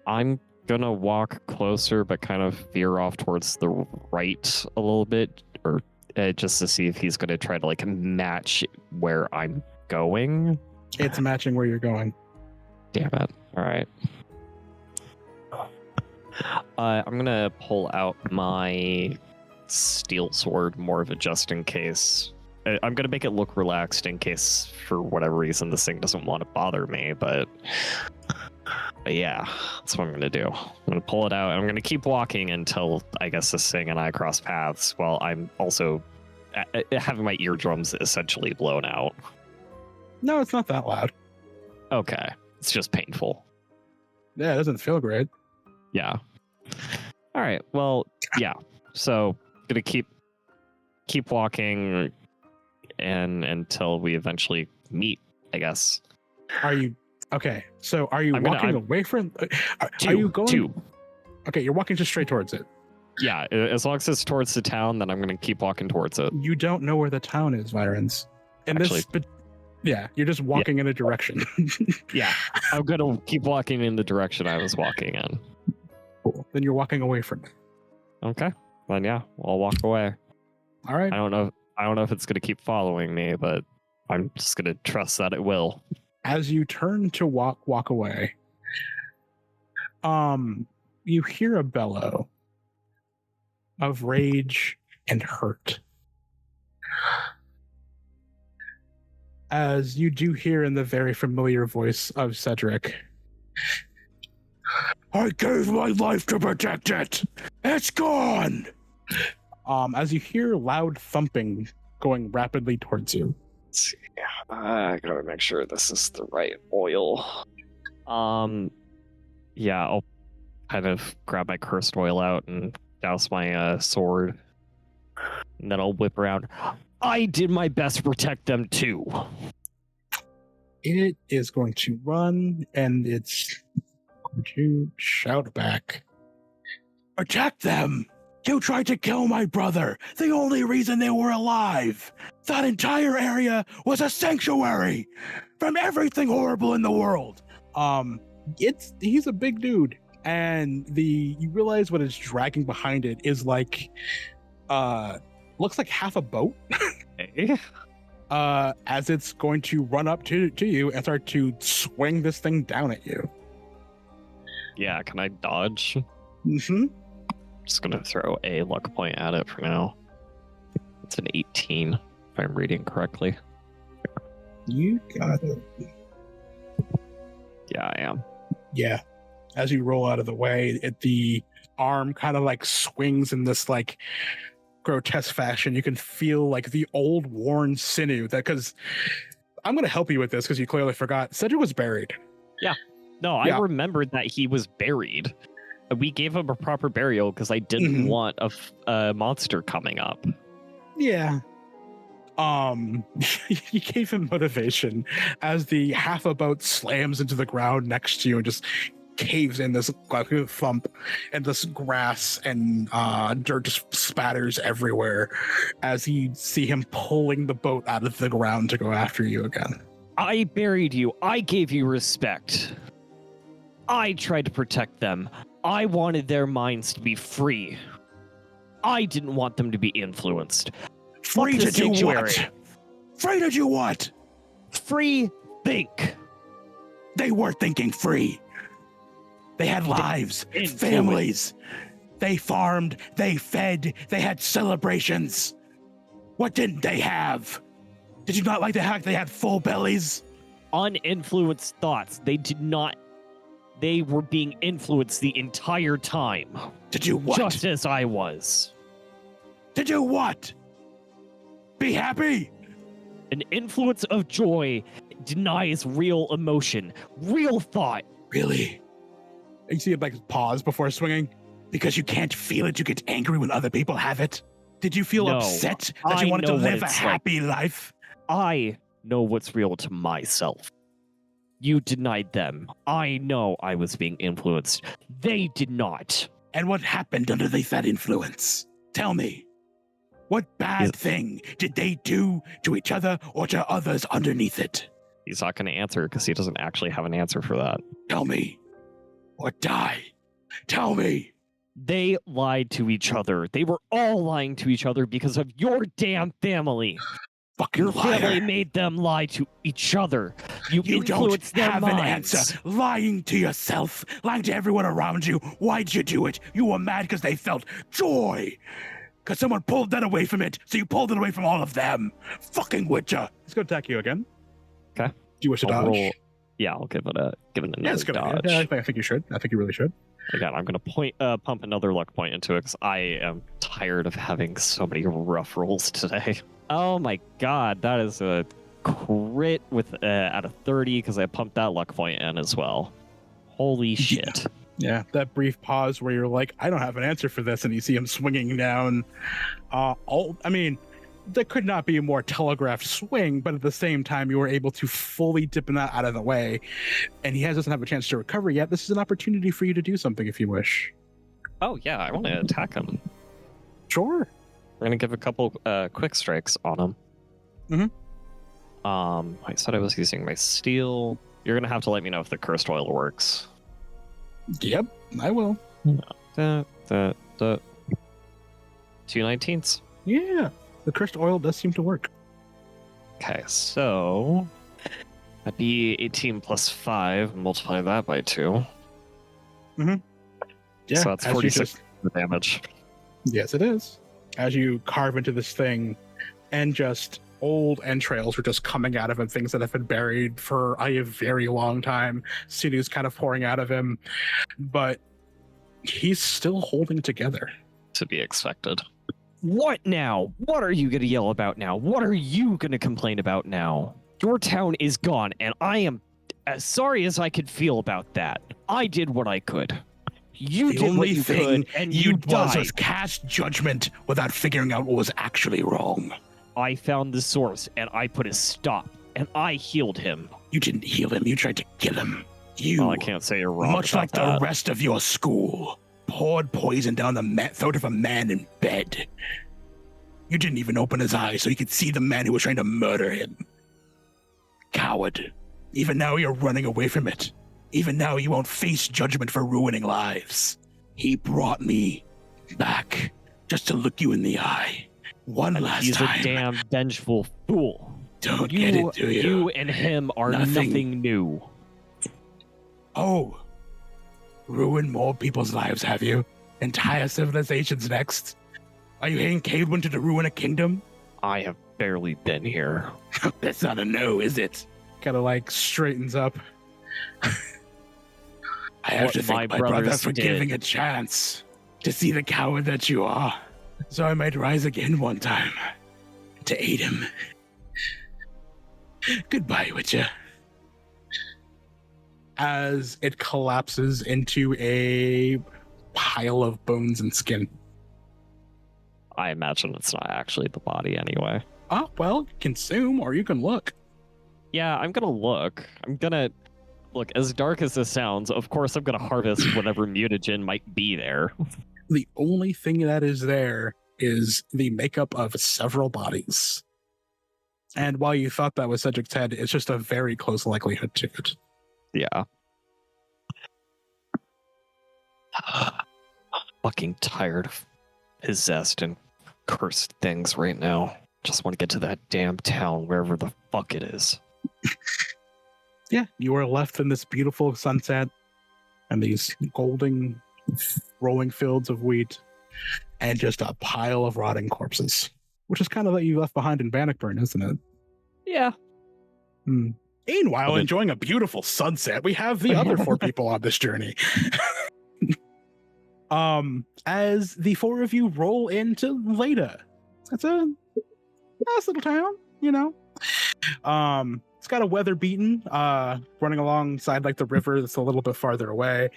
I'm gonna walk closer, but kind of veer off towards the right a little bit, or just to see if he's gonna try to like match where I'm going. It's matching where you're going. Damn it! All right. I'm gonna pull out my steel sword, more of a just in case. I'm gonna make it look relaxed in case, for whatever reason, this thing doesn't want to bother me. But yeah, that's what I'm gonna do. I'm gonna pull it out. I'm gonna keep walking until I guess this thing and I cross paths, while I'm also having my eardrums essentially blown out. No, it's not that loud. Okay, it's just painful. Yeah, it doesn't feel great. Yeah. All right. Well, yeah. So gonna keep walking, and until we eventually meet, I guess. Are you okay? So are you walking away from? Are you going? Okay, you're walking just straight towards it. Yeah, as long as it's towards the town, then I'm gonna keep walking towards it. You don't know where the town is, Virens. Yeah, you're just walking in a direction. Yeah, I'm gonna keep walking in the direction I was walking in. Cool. Then you're walking away from it. Okay. Then yeah, I'll walk away. All right. I don't know if it's gonna keep following me, but I'm just gonna trust that it will. As you turn to walk away, you hear a bellow of rage and hurt. As you do hear in the very familiar voice of Cedric, I gave my life to protect it. It's gone. As you hear loud thumping going rapidly towards you. see. I gotta make sure this is the right oil. Yeah, I'll kind of grab my cursed oil out and douse my sword. And then I'll whip around. I did my best to protect them too. It is going to run, and it's going to shout back. Attack them! You tried to kill my brother! The only reason they were alive! That entire area was a sanctuary from everything horrible in the world! He's a big dude, and you realize what is dragging behind it is like looks like half a boat. Okay. As it's going to run up to you and start to swing this thing down at you. Yeah, can I dodge? Mm-hmm. Just gonna throw a luck point at it for now. It's an 18, if I'm reading correctly. You got it. Yeah, I am. Yeah. As you roll out of the way, the arm kind of like swings in this like grotesque fashion. You can feel like the old worn sinew because I'm going to help you with this because you clearly forgot. Cedric was buried. No, I remembered that he was buried. We gave him a proper burial because I didn't want a monster coming up. Yeah. You gave him motivation as the half a boat slams into the ground next to you and just caves in this thump, and this grass and dirt just spatters everywhere as you see him pulling the boat out of the ground to go after you again. I buried you. I gave you respect. I tried to protect them. I wanted their minds to be free. I didn't want them to be influenced. Free to do what? Free to do what? Free think. They were thinking free. They had lives, Influence. families. They farmed, they fed, they had celebrations. What didn't they have? Did you not like the fact they had full bellies? Uninfluenced thoughts. They did not. They were being influenced the entire time. To do what? Just as I was. To do what? Be happy? An influence of joy denies real emotion, real thought. Really? You see it like pause before swinging. Because you can't feel it, you get angry when other people have it? Did you feel No, upset that I you wanted to know what live a it's happy life? I know what's real to myself. You denied them. I know I was being influenced. They did not. And what happened underneath that influence? Tell me. What bad thing did they do to each other or to others underneath it? He's not going to answer because he doesn't actually have an answer for that. Tell me. Or die. Tell me. They lied to each other. They were all lying to each other because of your damn family. Fucking Your liar. family made them lie to each other. You don't influenced their have minds. an answer. Lying to yourself, lying to everyone around you. Why'd you do it? You were mad because they felt joy. Because someone pulled that away from it, so you pulled it away from all of them. Fucking Witcher. Let's go attack you again. Okay. Do you wish to I'll dodge? roll- Yeah, I'll give it another Yeah, it's good. dodge. Yeah, I think you should. I think you really should. Again, I'm going to pump another luck point into it because I am tired of having so many rough rolls today. Oh my god, that is a crit with out of 30 because I pumped that luck point in as well. Holy shit. Yeah, that brief pause where you're like, I don't have an answer for this, and you see him swinging down. That could not be a more telegraphed swing, but at the same time, you were able to fully dip that out of the way, and he doesn't have a chance to recover yet. This is an opportunity for you to do something if you wish. Oh yeah, I want to attack him. Sure. We're going to give a couple quick strikes on him. I said I was using my steel. You're going to have to let me know if the cursed oil works. Yep, I will. 2 19s. Yeah, the cursed oil does seem to work. Okay, so that'd be 18 plus 5. Multiply that by 2. Yeah, So that's as you 46 just- damage. Yes, it is. As you carve into this thing, and just old entrails are just coming out of him, things that have been buried for a very long time. Sinew's kind of pouring out of him, but he's still holding together. To be expected. What now? What are you going to yell about now? What are you going to complain about now? Your town is gone, and I am as sorry as I could feel about that. I did what I could. You The did what only you thing could, and you you was died. cast judgment without figuring out what was actually wrong. I found the source, and I put a stop, and I healed him. You didn't heal him. You tried to kill him. You, Well, I can't say you're wrong much about like that. the rest of your school, poured poison down the throat of a man in bed. You didn't even open his eyes so you could see the man who was trying to murder him. Coward. Even now you're running away from it. Even now you won't face judgment for ruining lives. He brought me back just to look you in the eye. One last He's time. a damn vengeful fool. Don't get it, do you? You and him are nothing new. Oh. Ruin more people's lives, have you? Entire civilizations next? Are you heading Cade Winter to ruin a kingdom? I have barely been here. That's not a no, is it? Kind of like straightens up. I have What to thank my my brother brothers for did. giving a chance to see the coward that you are, so I might rise again one time to aid him. Goodbye, Witcher. As it collapses into a pile of bones and skin. I imagine it's not actually the body anyway. Oh, well, consume or you can look. Yeah, I'm gonna look. Look, as dark as this sounds, of course I'm gonna harvest whatever mutagen might be there. The only thing that is there is the makeup of several bodies. And while you thought that was Cedric's head, it's just a very close likelihood to it. Yeah. Fucking tired of possessed and cursed things right now. Just want to get to that damn town, wherever the fuck it is. Yeah, you are left in this beautiful sunset and these golden rolling fields of wheat and just a pile of rotting corpses, which is kind of what you left behind in Bannockburn, isn't it? Yeah. Meanwhile, Well, then- enjoying a beautiful sunset, we have the other four people on this journey. As the four of you roll into Leda. It's a nice little town, you know. It's got a weather beaten, running alongside like the river that's a little bit farther away.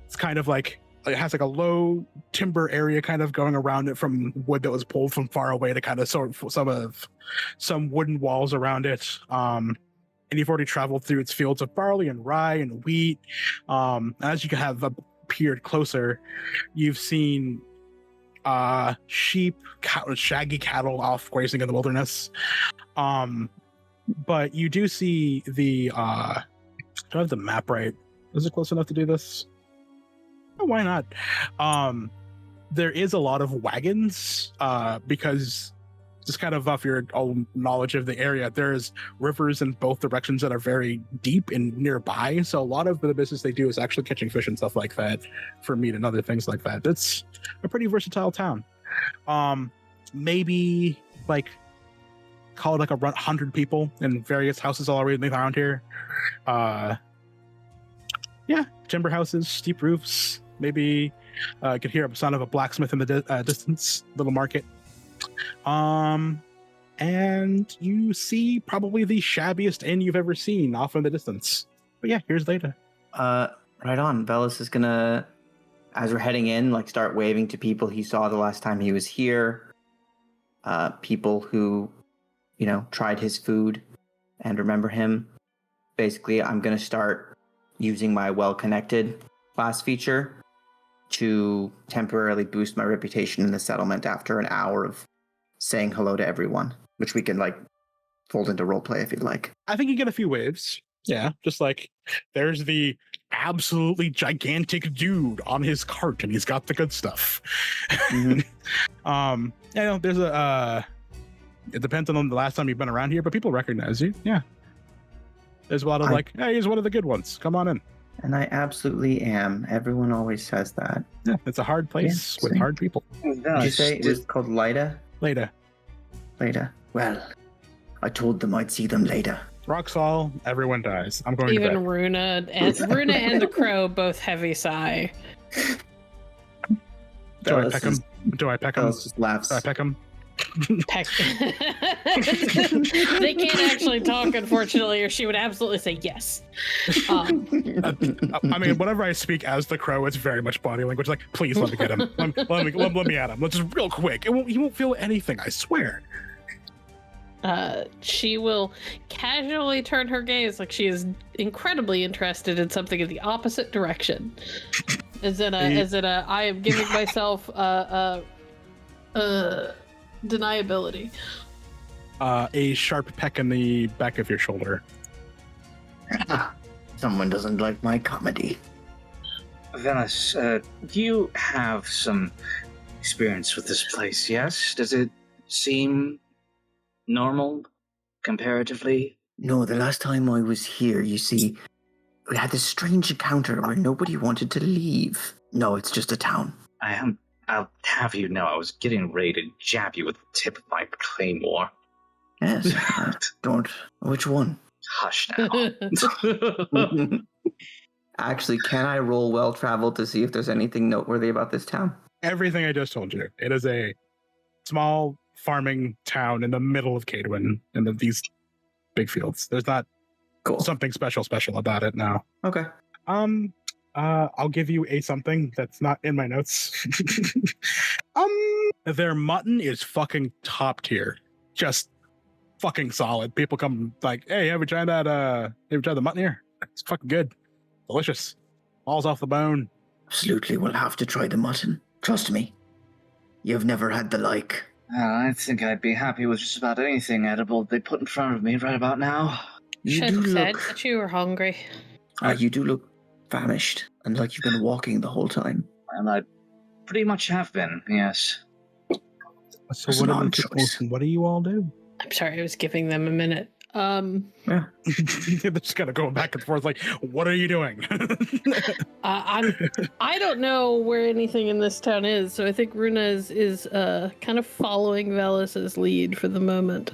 It's kind of like it has like a low timber area kind of going around it from wood that was pulled from far away to kind of sort of some wooden walls around it. And you've already traveled through its fields of barley and rye and wheat. As you have appeared closer, you've seen sheep, shaggy cattle off grazing in the wilderness. But you do see the do I have the map right? Is it close enough to do this? Oh, why not? There is a lot of wagons, because just kind of off your own knowledge of the area, there's rivers in both directions that are very deep and nearby. So a lot of the business they do is actually catching fish and stuff like that for meat and other things like that. It's a pretty versatile town. Maybe like call it like 100 people in various houses all around here. Yeah, timber houses, steep roofs. Maybe you could hear a sound of a blacksmith in the distance, little market. And you see probably the shabbiest inn you've ever seen off in the distance. But yeah, here's Leda. Right on. Velas is gonna, as we're heading in, like start waving to people he saw the last time he was here. People who, you know, tried his food and remember him. Basically, I'm gonna start using my well-connected class feature to temporarily boost my reputation in the settlement after an hour of saying hello to everyone, which we can like fold into roleplay if you'd like. I think you get a few waves. Yeah, just like there's the absolutely gigantic dude on his cart and he's got the good stuff. Mhm. You know, there's it depends on the last time you've been around here, but people recognize you. Yeah. There's a lot of like, hey, he's one of the good ones. Come on in. And I absolutely am. Everyone always says that. Yeah, it's a hard place with same. hard people. Did you say it was called Leda? Leda. Leda. Well, I told them I'd see them later. Rocks fall, everyone dies. I'm going to Even bed. Runa and the crow both heavy sigh. Do I peck him? Do I peck him? Bellis just laughs. Do I peck him? Peck. They can't actually talk, unfortunately, or she would absolutely say yes. I mean, whenever I speak as the crow, it's very much body language. Like, please let me get him. Let me at him. Let's just real quick. He won't feel anything. I swear. She will casually turn her gaze like she is incredibly interested in something in the opposite direction. I am giving myself deniability. A sharp peck in the back of your shoulder. Someone doesn't like my comedy. Venice, you have some experience with this place, yes? Does it seem normal, comparatively? No, the last time I was here, you see, we had this strange encounter where nobody wanted to leave. No, it's just a town. I'll have you know, I was getting ready to jab you with the tip of my claymore. Yes, don't. Which one? Hush now. Actually, can I roll well-traveled to see if there's anything noteworthy about this town? Everything I just told you. It is a small farming town in the middle of Cadwin in these big fields. There's not something special about it now. Okay. I'll give you a something that's not in my notes. Their mutton is fucking top tier. Just fucking solid. People come like, hey, have you tried that? Have you tried the mutton here? It's fucking good. Delicious. Balls off the bone. Absolutely, we'll have to try the mutton. Trust me. You've never had the like. I think I'd be happy with just about anything edible they put in front of me right about now. You Should do have said look. that you were hungry. You do look famished and like you've been walking the whole time. And I pretty much have been, yes. So That's an odd choice. what do you all do? I'm sorry, I was giving them a minute. Yeah. They're just kind of going back and forth like, what are you doing? I don't know where anything in this town is, so I think Runa is kind of following Velis's lead for the moment.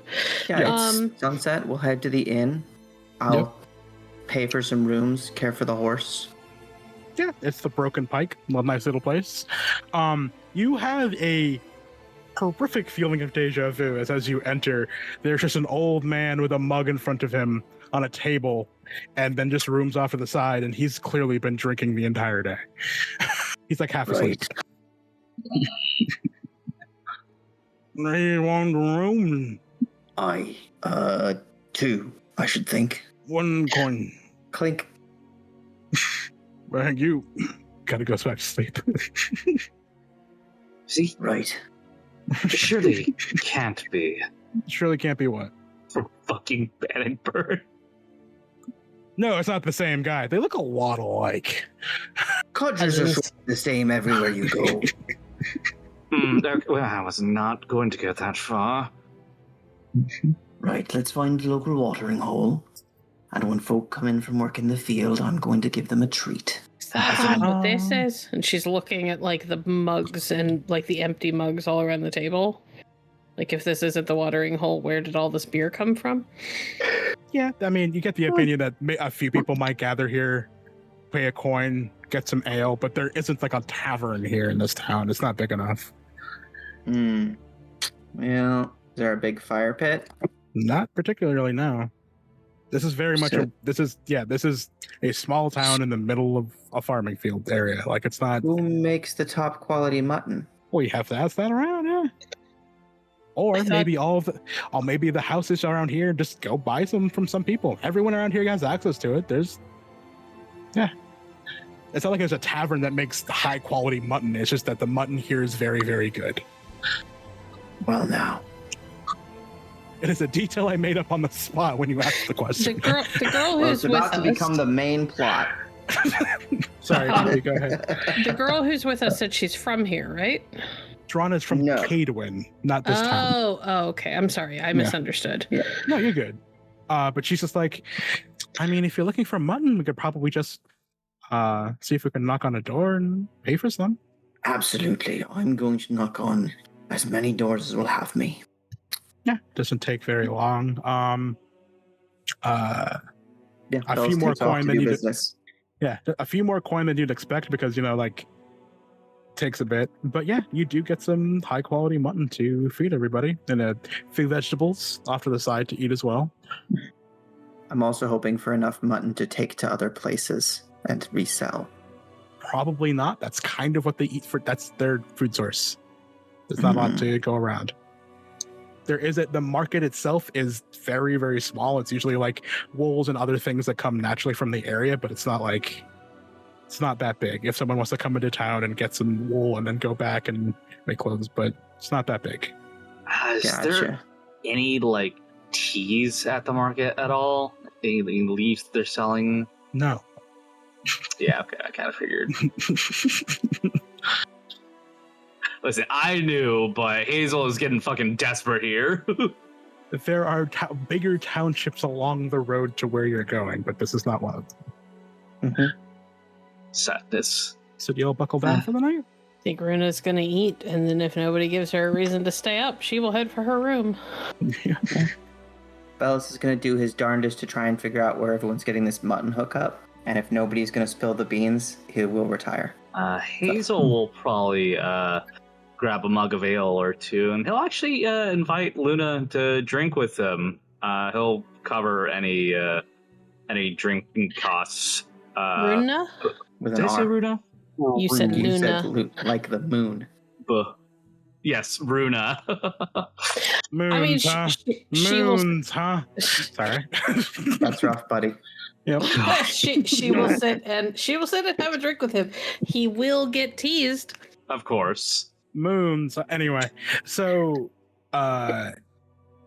Yeah, it's sunset. We'll head to the inn. I'll pay for some rooms, care for the horse. Yeah, it's the Broken Pike. A nice little place. You have a horrific feeling of deja vu as you enter. There's just an old man with a mug in front of him on a table, and then just rooms off to the side, and he's clearly been drinking the entire day. He's like half asleep. You want a room? Two, I should think. 1 coin. Clink. Well, you gotta go back to sleep. See? Right. Surely can't be. Surely can't be what? Fucking Bannockburn. No, it's not the same guy. They look a lot alike. Codgers are sort of the same everywhere you go. Well, I was not going to get that far. Right, let's find the local watering hole. And when folk come in from work in the field, I'm going to give them a treat. Is that what this is? And she's looking at like the mugs and like the empty mugs all around the table. Like, if this isn't the watering hole, where did all this beer come from? Yeah, I mean, you get the opinion that a few people might gather here, pay a coin, get some ale, but there isn't like a tavern here in this town. It's not big enough. Well, is there a big fire pit? Not particularly, no. This is very much this is a small town in the middle of a farming field area. Like, it's not. Who makes the top quality mutton? Well, you have to ask that around, yeah. Or maybe maybe the houses around here, just go buy some from some people. Everyone around here has access to it. It's not like there's a tavern that makes high quality mutton. It's just that the mutton here is very, very good. Well, now. It is a detail I made up on the spot when you asked the question. The girl who's It's about with to us. become the main plot. Sorry, Molly, go ahead. The girl who's with us said she's from here, right? Drana's from Cadwin, not this town. Oh, okay. I'm sorry. I misunderstood. Yeah. No, you're good. But she's just like, I mean, if you're looking for mutton, we could probably just see if we can knock on a door and pay for some. Absolutely. I'm going to knock on as many doors as will have me. Yeah, doesn't take very long. Yeah, a few more coin than business. a few more coin than you'd expect because takes a bit, but yeah, you do get some high quality mutton to feed everybody, and a few vegetables off to the side to eat as well. I'm also hoping for enough mutton to take to other places and resell. Probably not. That's kind of what they eat for. That's their food source. There's not a lot to go around. The market itself is very, very small. It's usually like wolves and other things that come naturally from the area, but it's not that big. If someone wants to come into town and get some wool and then go back and make clothes, but it's not that big. Is there any like teas at the market at all? Any leaves they're selling? No. Yeah, okay, I kind of figured. Listen, I knew, but Hazel is getting fucking desperate here. There are bigger townships along the road to where you're going, but this is not one of them. Sadness. So do you all buckle down for the night? I think Runa's gonna eat, and then if nobody gives her a reason to stay up, she will head for her room. Yeah. Bellis is going to do his darndest to try and figure out where everyone's getting this mutton hookup, and if nobody's going to spill the beans, he will retire. Hazel will probably grab a mug of ale or two, and he'll actually invite Luna to drink with him. He'll cover any drinking costs. Runa? With Did an I say R. Runa? You said You Luna. said like the moon. Yes, Runa. Moons, I mean, huh? she will. Moons, huh? Sorry. That's rough, buddy. Yep. she will sit and have a drink with him. He will get teased. Of course. Moons. Anyway, so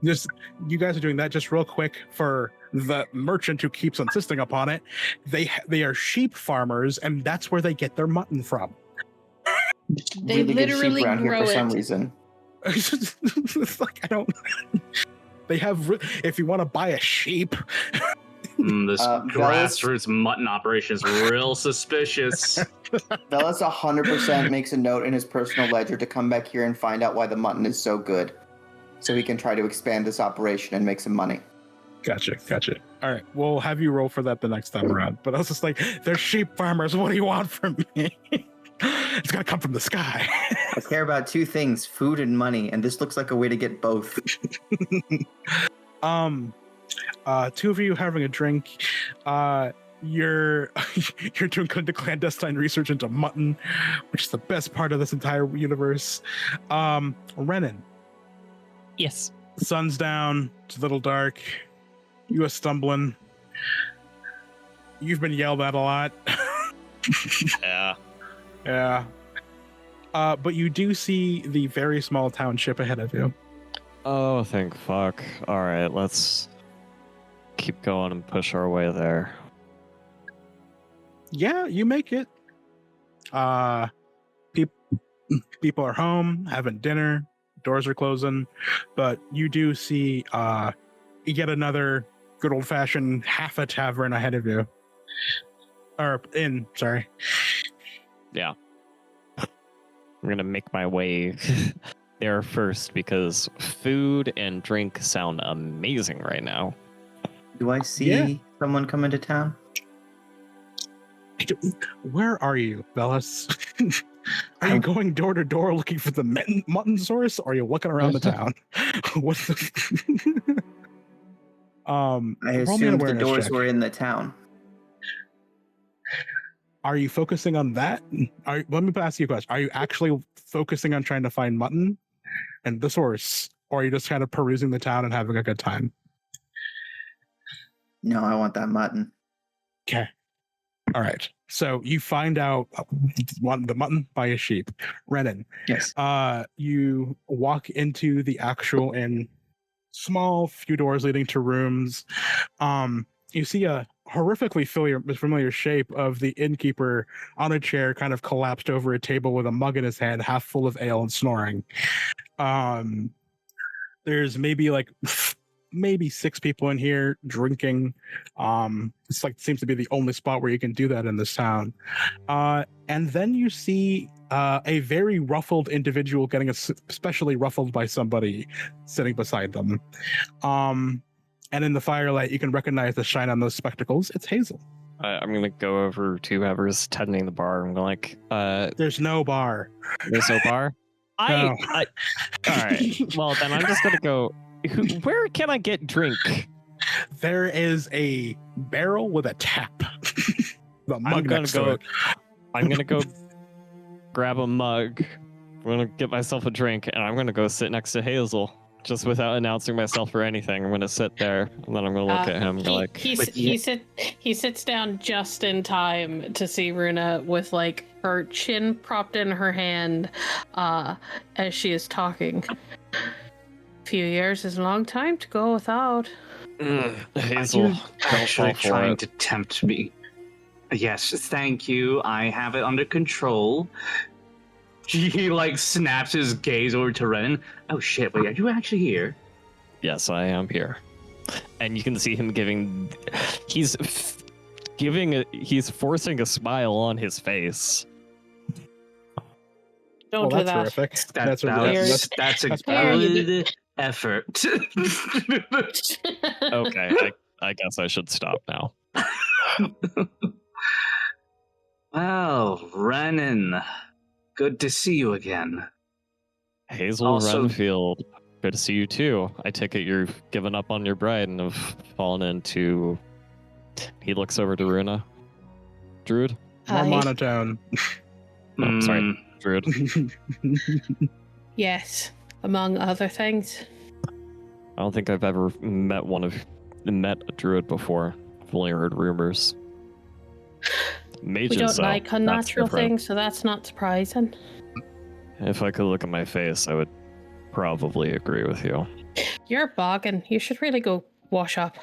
just you guys are doing that just real quick for the merchant who keeps insisting upon it. They are sheep farmers, and that's where they get their mutton from. They Really good sheep literally around here grow for some it. reason. It's like I don't. They have. If you want to buy a sheep, This Velas- grassroots mutton operation is real suspicious. Velas 100% makes a note in his personal ledger to come back here and find out why the mutton is so good, so he can try to expand this operation and make some money. Gotcha. All right, we'll have you roll for that the next time around. But I was just like, they're sheep farmers. What do you want from me? It's gonna come from the sky. I care about two things, food and money, and this looks like a way to get both. Two of you having a drink. You're doing kind of clandestine research into mutton, which is the best part of this entire universe. Renan. Yes. Sun's down. It's a little dark. You are stumbling. You've been yelled at a lot. Yeah. Yeah. But you do see the very small township ahead of you. Oh, thank fuck. All right, let's keep going and push our way there. Yeah, you make it. People are home, having dinner, doors are closing, but you do see yet another good old-fashioned half a tavern ahead of you. Or inn, sorry. Yeah. I'm gonna make my way there first because food and drink sound amazing right now. Do I see someone come into town? Where are you, Velas? Are you going door to door looking for the mutton source, or are you looking around the town? What the? I roll me an assumed the awareness doors check. were in the town. Are you focusing on that? Let me ask you a question. Are you actually focusing on trying to find mutton and the source, or are you just kind of perusing the town and having a good time? No, I want that mutton. Okay. All right. So you find out the mutton by a sheep. Renan. Yes. You walk into the actual inn, small few doors leading to rooms. You see a horrifically familiar shape of the innkeeper on a chair, kind of collapsed over a table with a mug in his hand, half full of ale and snoring. There's maybe 6 people in here drinking. It's like seems to be the only spot where you can do that in this town. And then you see a very ruffled individual getting especially ruffled by somebody sitting beside them. And in the firelight, you can recognize the shine on those spectacles. It's Hazel. I'm gonna go over to whoever's tending the bar. I'm like, There's no bar. there's no bar. No. All right. Well, then I'm just gonna go. Where can I get drink? There is a barrel with a tap. The I'm mug gonna next to go. it. I'm gonna go grab a mug. I'm gonna get myself a drink, and I'm gonna go sit next to Hazel, just without announcing myself or anything. I'm gonna sit there, and then I'm gonna look at him and be like, he sits down just in time to see Runa with like her chin propped in her hand as she is talking. A few years is a long time to go without. Hazel, Are you don't actually fall for trying it. to tempt me? Yes, thank you. I have it under control. He like snaps his gaze over to Renan. Oh shit! Wait, are you actually here? Yes, I am here, and you can see him giving. He's forcing a smile on his face. Don't do Well, that. that's terrific. That's a That's a that's good effort. Okay, I guess I should stop now. Well, Renan, good to see you again. Hazel Also- Renfield, good to see you too. I take it you've given up on your bride and have fallen into. He looks over to Runa. Druid? more monotone. Oh, sorry, Druid. Yes, among other things. I don't think I've ever met a druid before. I've only heard rumors. Mages, We don't though, like that's unnatural different. things, so that's not surprising. If I could look at my face, I would probably agree with you. You're bogging. You should really go wash up.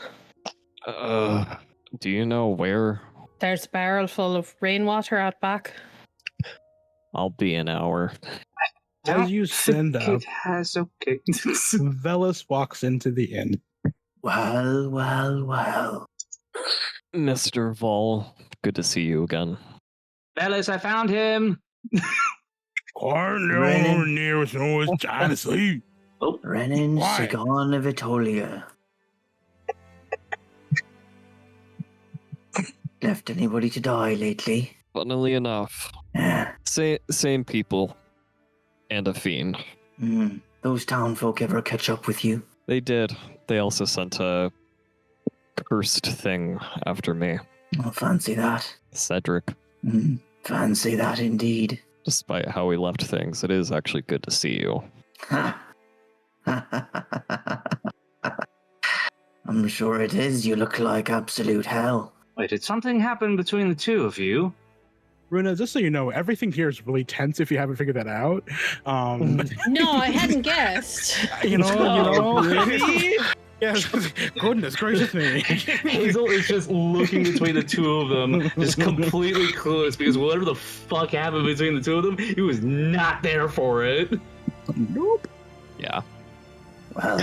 Do you know where? There's a barrel full of rainwater out back. I'll be an hour. As you stand up, It has okay. Velas walks into the inn. Well, well, well. Mr. Vol, good to see you again. Fellas, I found him. Oh no, Renan. near was always trying to sleep. Renan Why? Sigon of Etolia. Left anybody to die lately? Funnily enough, Yeah. same people and a fiend. Those town folk ever catch up with you? They did. They also sent a cursed thing after me. Oh, fancy that. Cedric. Fancy that indeed. Despite how we left things, it is actually good to see you. I'm sure it is. You look like absolute hell. Wait, did something happen between the two of you? Runa, just so you know, everything here is really tense if you haven't figured that out. No, I hadn't guessed. you know. Really? Yes. Goodness gracious me. Hazel is just looking between the two of them, just completely clueless because whatever the fuck happened between the two of them, he was not there for it. Nope. Yeah. Well,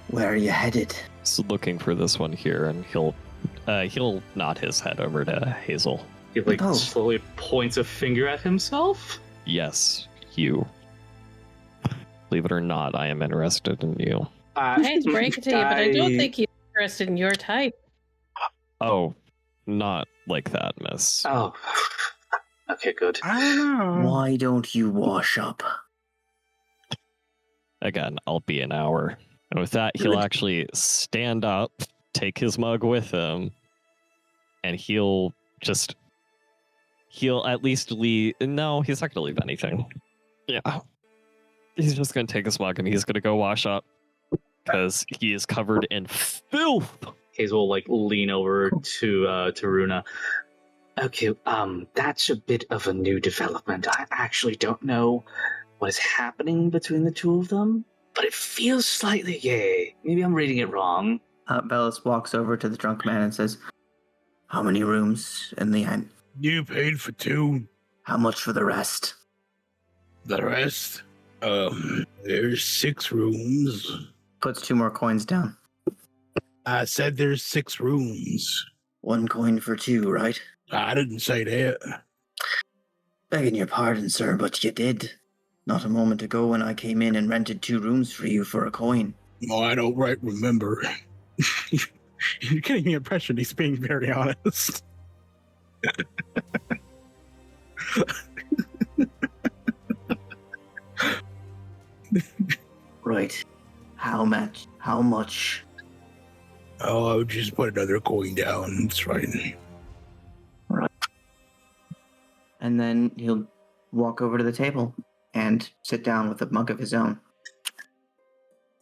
where are you headed? So looking for this one here, and he'll nod his head over to Hazel. He like Oh. slowly points a finger at himself. Yes, you. Believe it or not, I am interested in you. I hate to break it to you, but I don't think he's interested in your type. Oh, not like that, miss. Oh, okay, good. I don't know. Why don't you wash up? Again, I'll be an hour. And with that, he'll actually stand up, take his mug with him, and he'll at least leave. No, he's not going to leave anything. Yeah. He's just going to take his mug and he's going to go wash up because he is covered in filth. Hazel will like lean over to Runa. Okay, that's a bit of a new development. I actually don't know what is happening between the two of them, but it feels slightly gay. Maybe I'm reading it wrong. Bellis walks over to the drunk man and says, How many rooms in the inn? You paid for 2. How much for the rest? The rest? There's 6 rooms. puts 2 more coins down. I said there's 6 rooms. 1 coin for 2, right? I didn't say that. Begging your pardon, sir, but you did. Not a moment ago when I came in and rented 2 rooms for you for a coin. Oh, I don't right remember. You're getting the impression he's being very honest. Right. How much? How much? Oh, I'll just put another coin down. It's fine. Right. And then he'll walk over to the table and sit down with a mug of his own.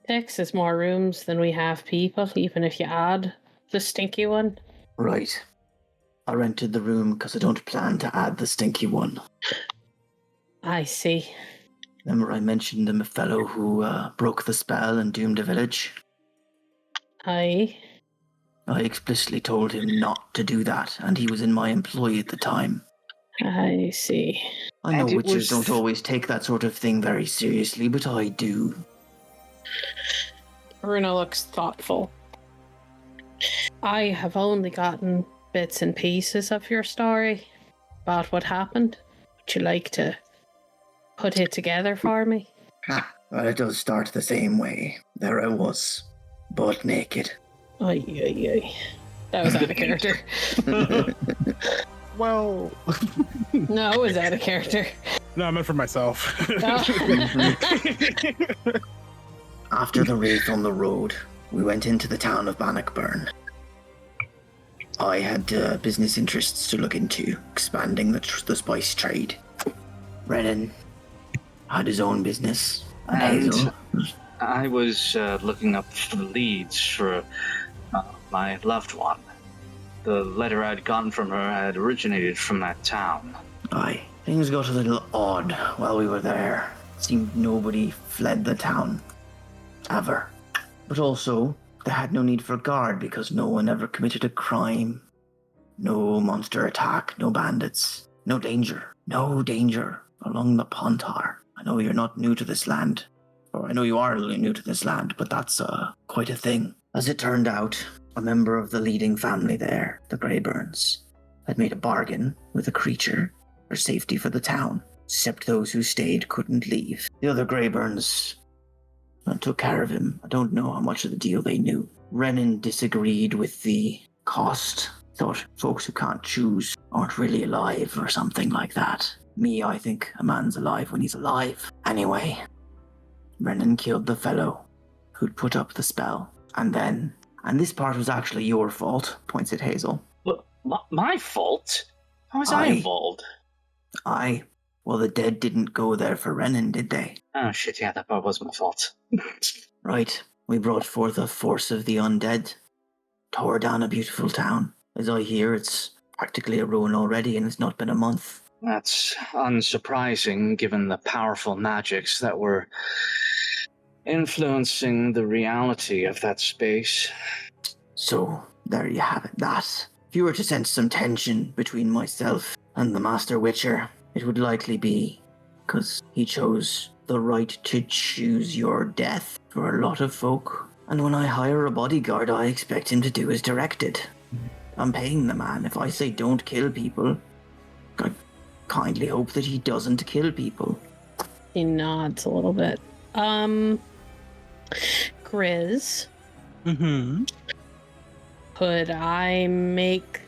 6 is more rooms than we have people, even if you add the stinky one. Right. I rented the room because I don't plan to add the stinky one. I see. Remember I mentioned him a fellow who broke the spell and doomed a village? I explicitly told him not to do that, and he was in my employ at the time. I see. I know And it witches was- don't always take that sort of thing very seriously, but I do. Bruno looks thoughtful. I have only gotten bits and pieces of your story about what happened. Would you like to put it together for me? Well, it does start the same way. There I was, butt naked. Ay, ay, ay. That was out of character. Well, No, it was out of character. no, I meant for myself. After the wraith on the road, we went into the town of Bannockburn. I had business interests to look into, expanding the spice trade. Brennan had his own business, and Hazel. I was looking up the leads for my loved one. The letter I'd gotten from her had originated from that town. Aye, things got a little odd while we were there. Seemed nobody fled the town. Ever. But also, they had no need for guard because no one ever committed a crime. No monster attack, no bandits. No danger. No danger along the Pontar. I know you're not new to this land. Or I know you are new to this land, but that's quite a thing. As it turned out, a member of the leading family there, the Greyburns, had made a bargain with a creature for safety for the town. Except those who stayed couldn't leave. The other Greyburns took care of him. I don't know how much of the deal they knew. Renan disagreed with the cost. Thought folks who can't choose aren't really alive or something like that. Me, I think a man's alive when he's alive. Anyway, Renan killed the fellow who'd put up the spell. And this part was actually your fault, points at Hazel. But my fault? How was I Aye. involved? Aye. Well, the dead didn't go there for Renan, did they? Oh shit, yeah, that part was my fault. Right. We brought forth a force of the undead. Tore down a beautiful town. As I hear, it's practically a ruin already, and it's not been a month. That's unsurprising, given the powerful magics that were influencing the reality of that space. So, there you have it, that. If you were to sense some tension between myself and the Master Witcher, it would likely be because he chose the right to choose your death for a lot of folk. And when I hire a bodyguard, I expect him to do as directed. I'm paying the man. If I say don't kill people, I kindly hope that he doesn't kill people. He nods a little bit. Grizz, Mm-hmm. could I make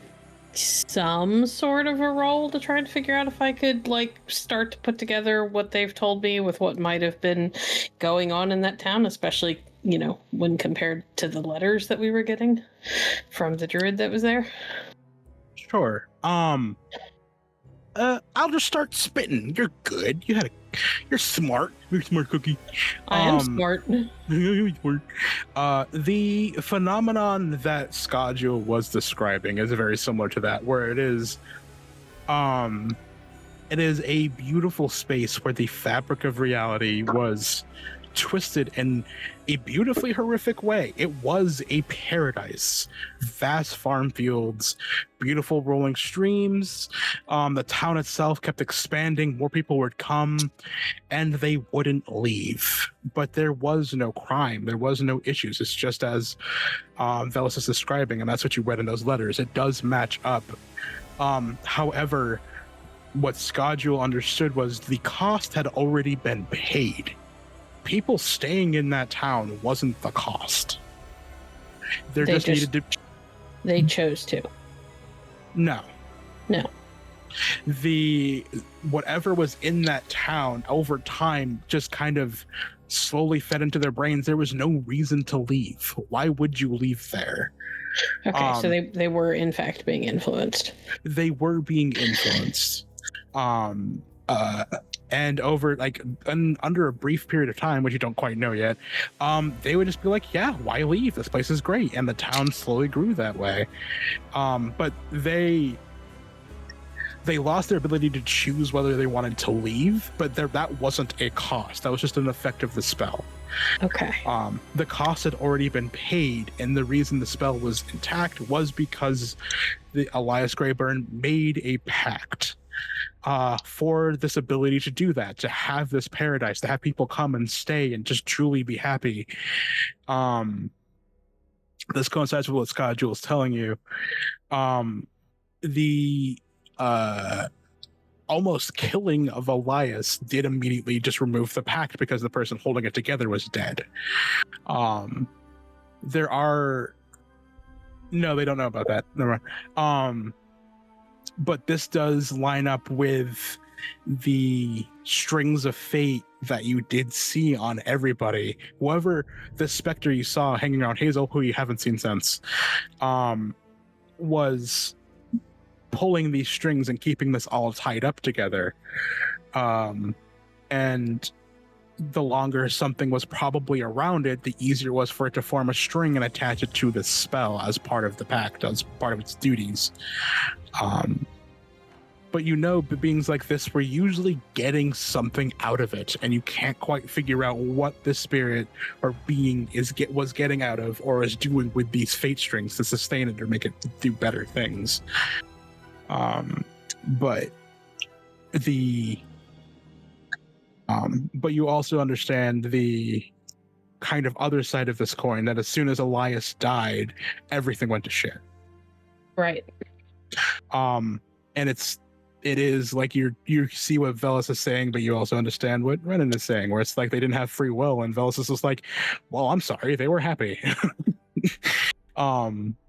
some sort of a roll to try to figure out if I could, start to put together what they've told me with what might have been going on in that town, especially, when compared to the letters that we were getting from the druid that was there? Sure. I'll just start spitting. You're good. You're smart. You're a smart cookie. I am smart. You're smart. The phenomenon that Skadjo was describing is very similar to that, where it is a beautiful space where the fabric of reality was twisted in a beautifully horrific way. It was a paradise. Vast farm fields, beautiful rolling streams. The town itself kept expanding. More people would come, and they wouldn't leave. But there was no crime. There was no issues. It's just as Velis is describing, and that's what you read in those letters. It does match up. However, what Skadjul understood was the cost had already been paid. People staying in that town wasn't the cost. There They just just- needed to. They chose to. No. No. Whatever was in that town over time just kind of slowly fed into their brains. There was no reason to leave. Why would you leave there? Okay, so they were in fact being influenced. They were being influenced. And over under a brief period of time, which you don't quite know yet, they would just be like, yeah, why leave? This place is great. And the town slowly grew that way. But they lost their ability to choose whether they wanted to leave, but that wasn't a cost. That was just an effect of the spell. Okay. The cost had already been paid, and the reason the spell was intact was because the Elias Greyburn made a pact for this ability to do that, to have this paradise, to have people come and stay and just truly be happy. This coincides with what Scott Jewell's telling you. The almost killing of Elias did immediately just remove the pact because the person holding it together was dead. There are no, they don't know about that. Never mind. But this does line up with the strings of fate that you did see on everybody. Whoever the specter you saw hanging around Hazel, who you haven't seen since, was pulling these strings and keeping this all tied up together. And the longer something was probably around it, the easier it was for it to form a string and attach it to the spell as part of the pact, as part of its duties. But beings like this were usually getting something out of it, and you can't quite figure out what the spirit or being was getting out of or is doing with these fate strings to sustain it or make it do better things. But you also understand the kind of other side of this coin, that as soon as Elias died, everything went to shit. Right. And it is like you see what Velis is saying, but you also understand what Renan is saying, where it's like they didn't have free will, and Velis is just like, well, I'm sorry, they were happy.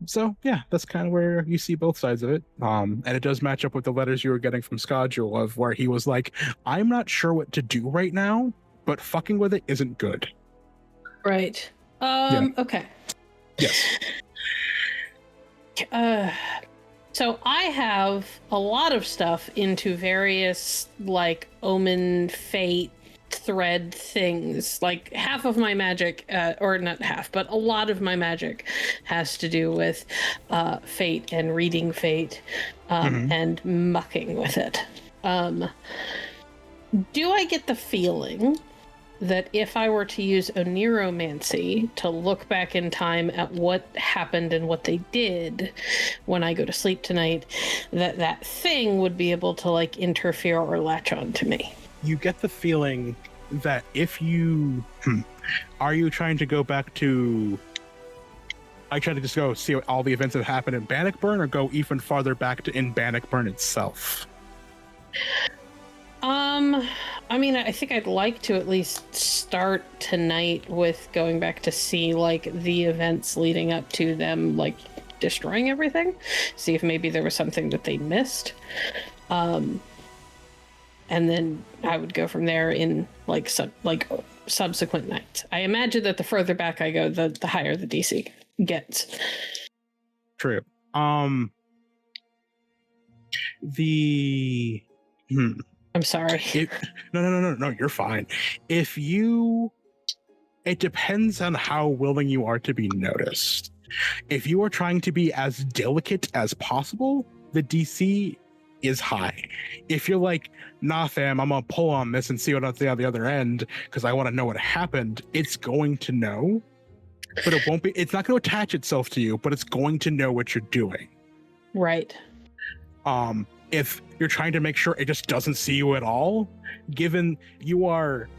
So yeah, that's kind of where you see both sides of it. And it does match up with the letters you were getting from Skodule, of where he was like, I'm not sure what to do right now, but fucking with it isn't good. Right. Okay. Yes. So I have a lot of stuff into various like omen, fate, thread things. Like half of my magic, or not half, but a lot of my magic has to do with fate and reading fate, and mucking with it. Do I get the feeling that if I were to use Oniromancy to look back in time at what happened and what they did when I go to sleep tonight, that thing would be able to like interfere or latch on to me? You get the feeling that if you are you trying to go back to, I try to just go see all the events that happened in Bannockburn, or go even farther back in Bannockburn itself? I mean, I think I'd like to at least start tonight with going back to see like the events leading up to them like destroying everything. See if maybe there was something that they missed. And then I would go from there in like subsequent nights. I imagine that the further back I go, the higher the DC gets. True. I'm sorry. No, you're fine. It depends on how willing you are to be noticed. If you are trying to be as delicate as possible, the DC is high. If you're like, nah fam, I'm gonna pull on this and see what I'll see on the other end because I want to know what happened, it's going to know, but it's not going to attach itself to you, but it's going to know what you're doing. Right. If you're trying to make sure it just doesn't see you at all, given you are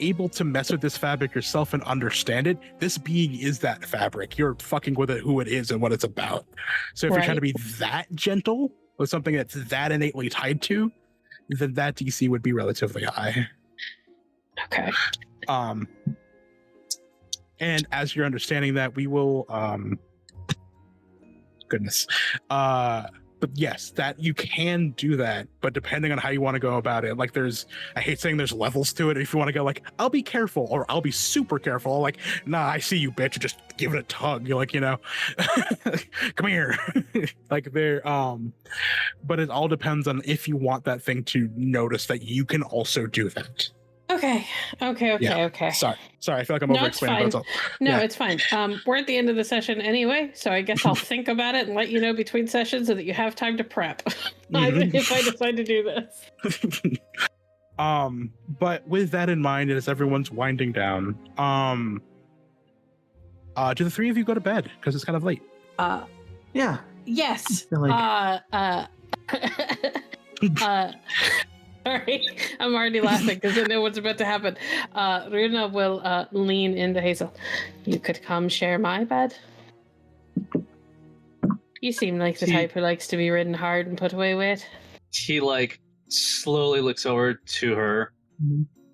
able to mess with this fabric yourself and understand it, this being is that fabric. You're fucking with it, who it is and what it's about. So if you're trying to be that gentle with something that's that innately tied to, then that DC would be relatively high. Okay. And as you're understanding that, we will goodness. But yes, that you can do that, but depending on how you want to go about it, like I hate saying there's levels to it. If you want to go like, I'll be careful or I'll be super careful, like, nah, I see you, bitch, just give it a tug. You're like, come here. Like but it all depends on if you want that thing to notice that you can also do that. Okay. Sorry. I feel like I'm over-explaining. It's fine. We're at the end of the session anyway, so I guess I'll think about it and let you know between sessions so that you have time to prep. If I decide to do this. But with that in mind, as everyone's winding down, do the three of you go to bed? Because it's kind of late. Yeah. Yes. Sorry, I'm already laughing because I know what's about to happen. Runa will lean into Hazel. You could come share my bed. You seem like the type who likes to be ridden hard and put away with. He slowly looks over to her.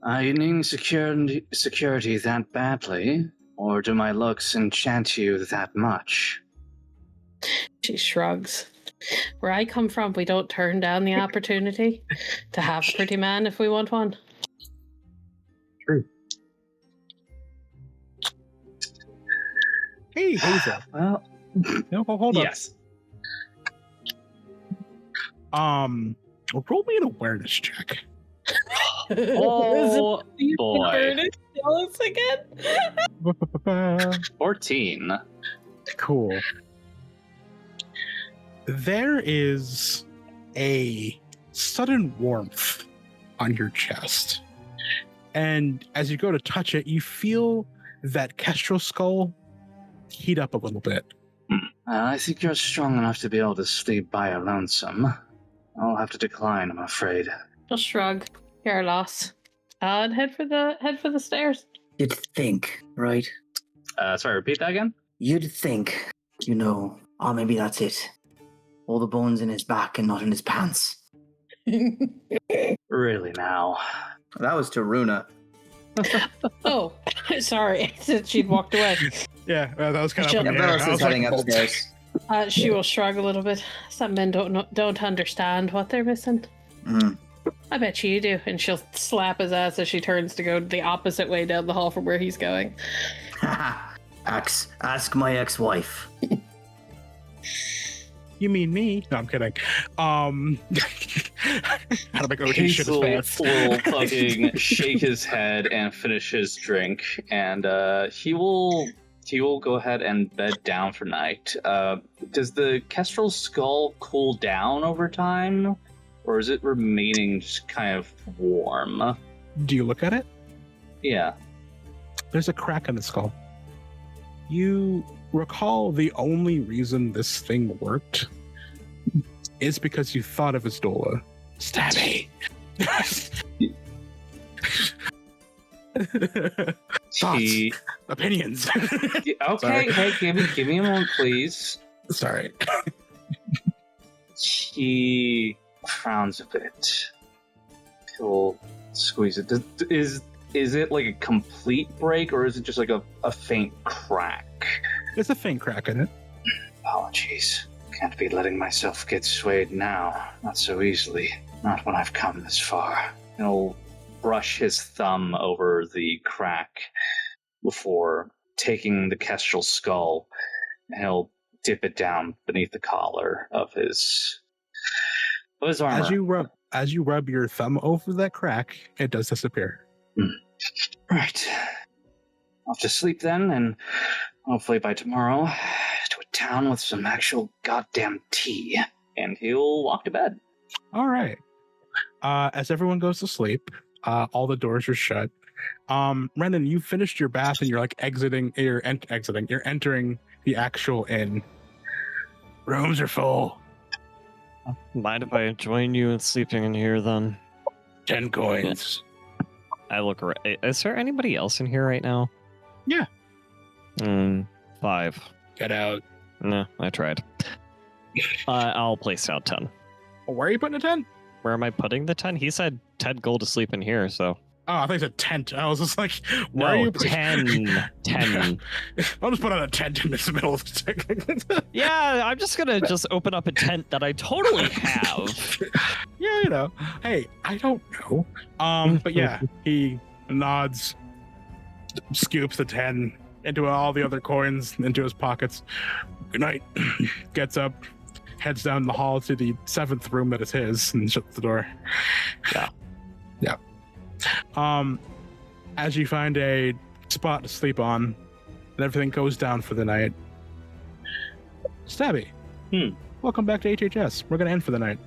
Are you needing security that badly, or do my looks enchant you that much? She shrugs. Where I come from, we don't turn down the opportunity to have a pretty man if we want one. True. Hey, Hazel. Well, no, hold on. Yes. Roll me an awareness check. Oh boy. Tell us again. 14. Cool. There is a sudden warmth on your chest. And as you go to touch it, you feel that kestrel skull heat up a little bit. I think you're strong enough to be able to sleep by your lonesome. I'll have to decline, I'm afraid. Just shrug. Your loss. And head for the stairs. You'd think, right? Sorry, repeat that again? You'd think, maybe that's it. All the bones in his back and not in his pants. Really now? That was to Runa. Oh, sorry. She'd walked away. Yeah, that was kind of up in the Bellis air. I is was heading like, upstairs. She will shrug a little bit. Some men don't understand what they're missing. Mm. I bet you do. And she'll slap his ass as she turns to go the opposite way down the hall from where he's going. Ask my ex-wife. You mean me? No, I'm kidding. How to make OG shit Hazel as fast. will fucking shake his head and finish his drink, and he will go ahead and bed down for night. Does the kestrel skull cool down over time, or is it remaining just kind of warm? Do you look at it? Yeah. There's a crack in the skull. You recall the only reason this thing worked is because you thought of his doula. Stabby. Thoughts. Opinions. Okay, hey, give me a moment, please. Sorry. He frowns a bit. He'll squeeze it. Is it like a complete break, or is it just like a faint crack? There's a faint crack in it. Apologies. Can't be letting myself get swayed now. Not so easily. Not when I've come this far. He'll brush his thumb over the crack before taking the kestrel skull, and he'll dip it down beneath the collar of his armor. As you rub your thumb over that crack, it does disappear. Right. Off to sleep then, and hopefully by tomorrow, to a town with some actual goddamn tea. And he'll walk to bed. All right. As everyone goes to sleep, all the doors are shut. Renan, you finished your bath and you're like you're entering the actual inn. Rooms are full. Mind if I join you in sleeping in here then? 10 coins. I look around. Is there anybody else in here right now? Yeah. 5. Get out. No, I tried. I'll place down 10. Where are you putting a 10? Where am I putting the 10? He said 10 gold to sleep in here, so. Oh, I think it's a tent. I was just like, why No, are you 10. 10. I'll just put on a tent in the middle of the Yeah, I'm just gonna just open up a tent that I totally have. Yeah, you know. Hey, I don't know. But yeah, he nods, scoops the 10 into all the other coins into his pockets. Good night. Gets up, heads down the hall to the 7th room that is his, and shuts the door. Yeah. Yeah. As you find a spot to sleep on, and everything goes down for the night. Stabby. Welcome back to HHS. We're gonna end for the night.